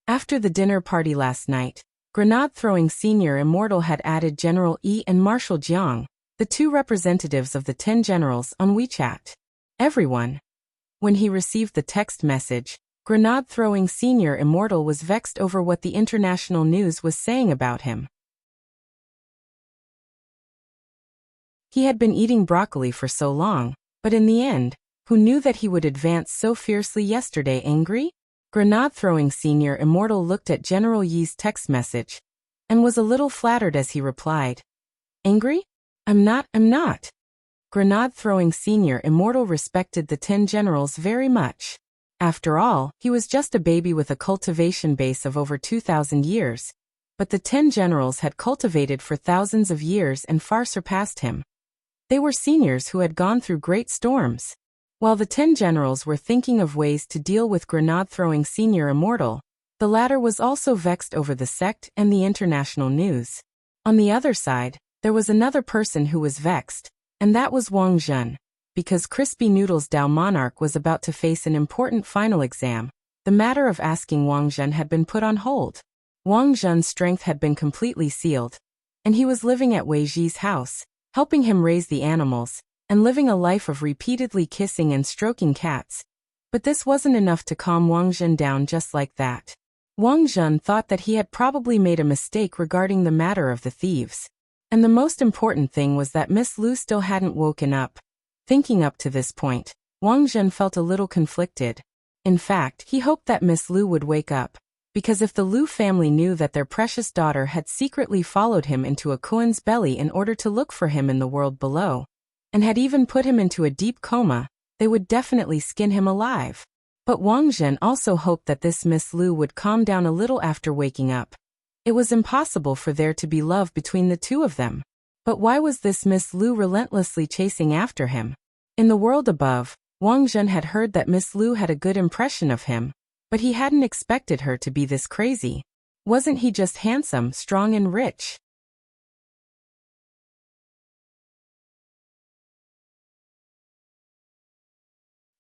After the dinner party last night, grenade-throwing Senior Immortal had added General E and Marshal Jiang, the 2 representatives of the 10 generals, on WeChat. Everyone. When he received the text message, grenade-throwing Senior Immortal was vexed over what the international news was saying about him. He had been eating broccoli for so long, but in the end, who knew that he would advance so fiercely yesterday? Angry? Grenade-throwing Senior Immortal looked at General Yi's text message, and was a little flattered as he replied. Angry? I'm not. Grenade-throwing Senior Immortal respected the 10 generals very much. After all, he was just a baby with a cultivation base of over 2,000 years, but the 10 generals had cultivated for thousands of years and far surpassed him. They were seniors who had gone through great storms. While the 10 generals were thinking of ways to deal with grenade-throwing Senior Immortal, the latter was also vexed over the sect and the international news. On the other side, there was another person who was vexed, and that was Wang Zhen. Because Crispy Noodles Dao Monarch was about to face an important final exam, the matter of asking Wang Zhen had been put on hold. Wang Zhen's strength had been completely sealed, and he was living at Wei Ji's house, helping him raise the animals, and living a life of repeatedly kissing and stroking cats. But this wasn't enough to calm Wang Zhen down just like that. Wang Zhen thought that he had probably made a mistake regarding the matter of the thieves. And the most important thing was that Miss Lu still hadn't woken up. Thinking up to this point, Wang Zhen felt a little conflicted. In fact, he hoped that Miss Lu would wake up, because if the Lu family knew that their precious daughter had secretly followed him into a koan's belly in order to look for him in the world below, and had even put him into a deep coma, they would definitely skin him alive. But Wang Zhen also hoped that this Miss Lu would calm down a little after waking up. It was impossible for there to be love between the two of them. But why was this Miss Lu relentlessly chasing after him? In the world above, Wang Zhen had heard that Miss Lu had a good impression of him, but he hadn't expected her to be this crazy. Wasn't he just handsome, strong and rich?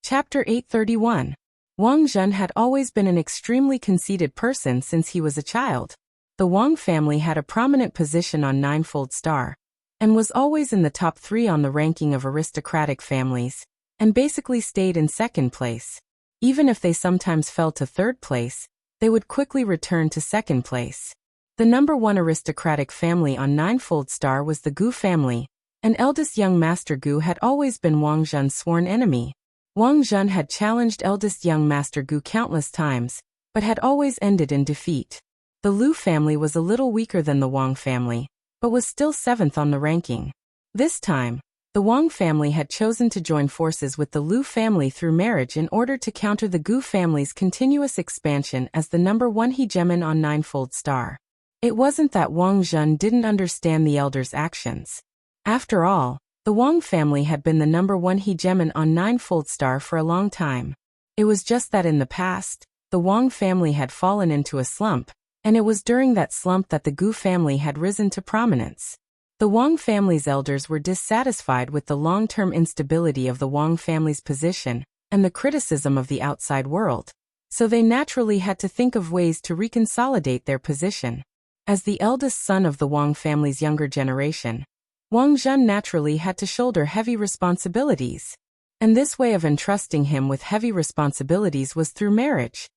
Chapter 831. Wang Zhen had always been an extremely conceited person since he was a child. The Wang family had a prominent position on Ninefold Star, and was always in the top 3 on the ranking of aristocratic families, and basically stayed in second place. Even if they sometimes fell to third place, they would quickly return to second place. The number 1 aristocratic family on Ninefold Star was the Gu family, and eldest young Master Gu had always been Wang Zhen's sworn enemy. Wang Zhen had challenged eldest young Master Gu countless times, but had always ended in defeat. The Lu family was a little weaker than the Wang family, but was still 7th on the ranking. This time, the Wang family had chosen to join forces with the Lu family through marriage in order to counter the Gu family's continuous expansion as the number 1 hegemon on Ninefold Star. It wasn't that Wang Zhen didn't understand the elders' actions. After all, the Wang family had been the number 1 hegemon on Ninefold Star for a long time. It was just that in the past, the Wang family had fallen into a slump, and it was during that slump that the Gu family had risen to prominence. The Wang family's elders were dissatisfied with the long-term instability of the Wang family's position and the criticism of the outside world, so they naturally had to think of ways to reconsolidate their position. As the eldest son of the Wang family's younger generation, Wang Zhen naturally had to shoulder heavy responsibilities. And this way of entrusting him with heavy responsibilities was through marriage.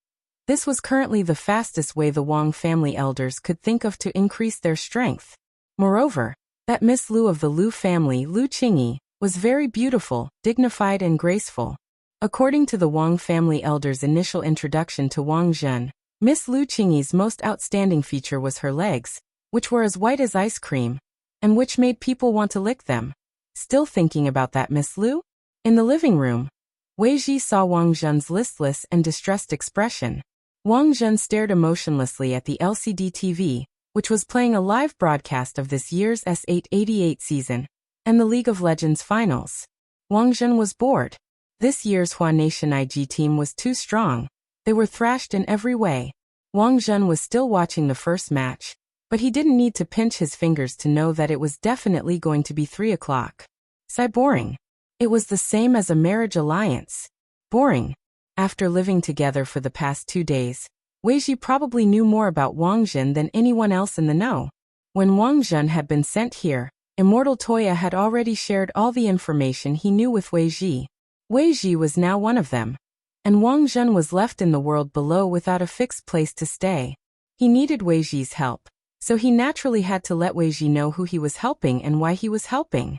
This was currently the fastest way the Wang family elders could think of to increase their strength. Moreover, that Miss Lu of the Lu family, Lu Qingyi, was very beautiful, dignified and graceful. According to the Wang family elders' initial introduction to Wang Zhen, Miss Lu Qingyi's most outstanding feature was her legs, which were as white as ice cream, and which made people want to lick them. Still thinking about that Miss Lu? In the living room, Wei Ji saw Wang Zhen's listless and distressed expression. Wang Zhen stared emotionlessly at the LCD TV, which was playing a live broadcast of this year's S888 season and the League of Legends finals. Wang Zhen was bored. This year's Hua Nation IG team was too strong. They were thrashed in every way. Wang Zhen was still watching the first match, but he didn't need to pinch his fingers to know that it was definitely going to be 3 o'clock. Sigh, boring. It was the same as a marriage alliance. Boring. After living together for the past 2 days, Wei Ji probably knew more about Wang Zhen than anyone else in the know. When Wang Zhen had been sent here, Immortal Toya had already shared all the information he knew with Wei Ji. Wei Ji was now one of them, and Wang Zhen was left in the world below without a fixed place to stay. He needed Wei Ji's help, so he naturally had to let Wei Ji know who he was helping and why he was helping.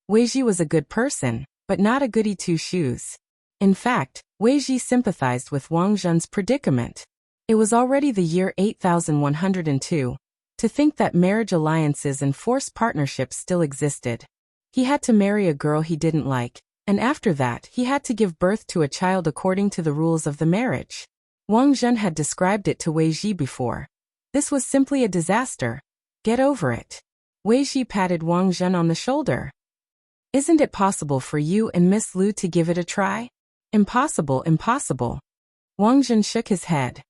Wei Ji was a good person, but not a goody two-shoes. In fact, Wei Ji sympathized with Wang Zhen's predicament. It was already the year 8102. To think that marriage alliances and forced partnerships still existed. He had to marry a girl he didn't like, and after that he had to give birth to a child according to the rules of the marriage. Wang Zhen had described it to Wei Ji before. This was simply a disaster. Get over it. Wei Ji patted Wang Zhen on the shoulder. Isn't it possible for you and Miss Lu to give it a try? Impossible, impossible. Wang Zhen shook his head.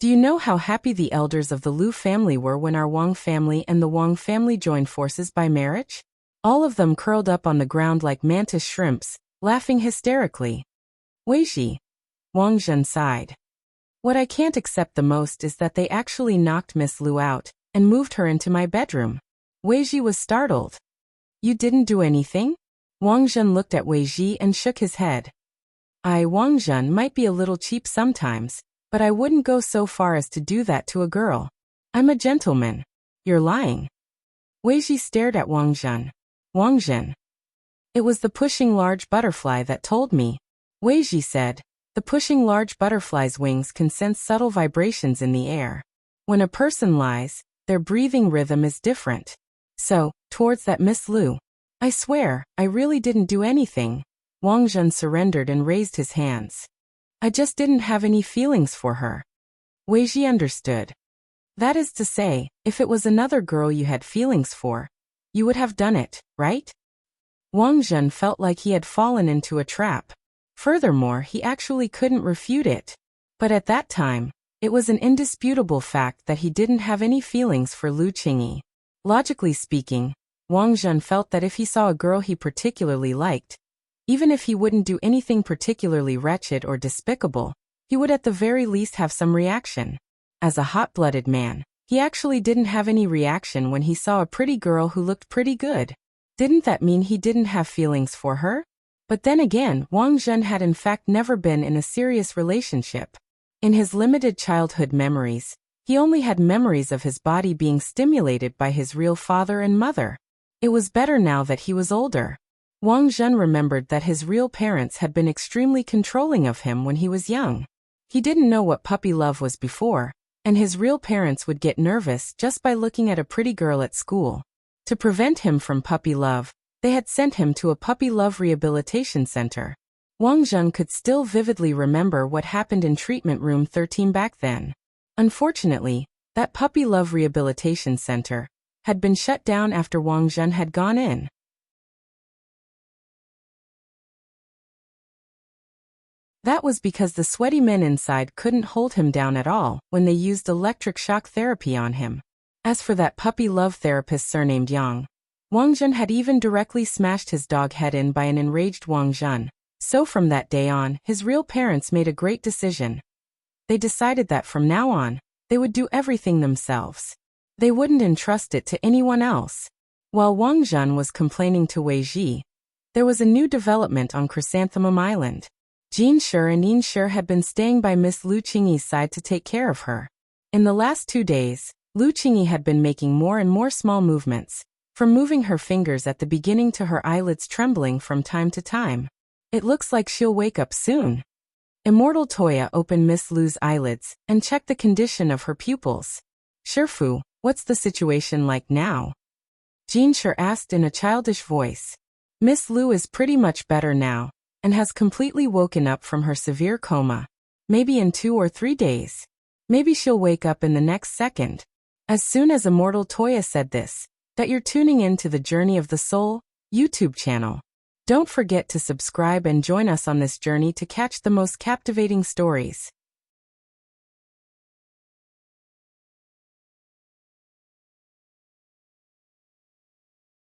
Do you know how happy the elders of the Lu family were when our Wang family and the Wang family joined forces by marriage? All of them curled up on the ground like mantis shrimps, laughing hysterically. Wei Ji. Wang Zhen sighed. What I can't accept the most is that they actually knocked Miss Lu out and moved her into my bedroom. Wei Ji was startled. You didn't do anything? Wang Zhen looked at Wei Ji and shook his head. Wang Zhen might be a little cheap sometimes, but I wouldn't go so far as to do that to a girl. I'm a gentleman. You're lying. Wei Ji stared at Wang Zhen. Wang Zhen. It was the pushing large butterfly that told me. Wei Ji said, the pushing large butterfly's wings can sense subtle vibrations in the air. When a person lies, their breathing rhythm is different. So, towards that Miss Lu, I swear, I really didn't do anything. Wang Zhen surrendered and raised his hands. I just didn't have any feelings for her. Wei Ji understood. That is to say, if it was another girl you had feelings for, you would have done it, right? Wang Zhen felt like he had fallen into a trap. Furthermore, he actually couldn't refute it. But at that time, it was an indisputable fact that he didn't have any feelings for Lu Qingyi. Logically speaking, Wang Zhen felt that if he saw a girl he particularly liked, even if he wouldn't do anything particularly wretched or despicable, he would at the very least have some reaction. As a hot-blooded man, he actually didn't have any reaction when he saw a pretty girl who looked pretty good. Didn't that mean he didn't have feelings for her? But then again, Wang Zhen had in fact never been in a serious relationship. In his limited childhood memories, he only had memories of his body being stimulated by his real father and mother. It was better now that he was older. Wang Zhen remembered that his real parents had been extremely controlling of him when he was young. He didn't know what puppy love was before, and his real parents would get nervous just by looking at a pretty girl at school. To prevent him from puppy love, they had sent him to a puppy love rehabilitation center. Wang Zhen could still vividly remember what happened in treatment room 13 back then. Unfortunately, that puppy love rehabilitation center had been shut down after Wang Zhen had gone in. That was because the sweaty men inside couldn't hold him down at all when they used electric shock therapy on him. As for that puppy love therapist surnamed Yang, Wang Jun had even directly smashed his dog head in by an enraged Wang Jun. So from that day on, his real parents made a great decision. They decided that from now on, they would do everything themselves. They wouldn't entrust it to anyone else. While Wang Jun was complaining to Wei Ji, there was a new development on Chrysanthemum Island. Jin Shi and Yin Shi had been staying by Miss Lu Qingyi's side to take care of her. In the last 2 days, Lu Qingyi had been making more and more small movements, from moving her fingers at the beginning to her eyelids trembling from time to time. It looks like she'll wake up soon. Immortal Toya opened Miss Lu's eyelids and checked the condition of her pupils. Shifu, what's the situation like now? Jin Shi asked in a childish voice. Miss Lu is pretty much better now, and has completely woken up from her severe coma. Maybe in 2 or 3 days. Maybe she'll wake up in the next second. As soon as Immortal Toya said this, that you're tuning in to the Journey of the Soul YouTube channel. Don't forget to subscribe and join us on this journey to catch the most captivating stories.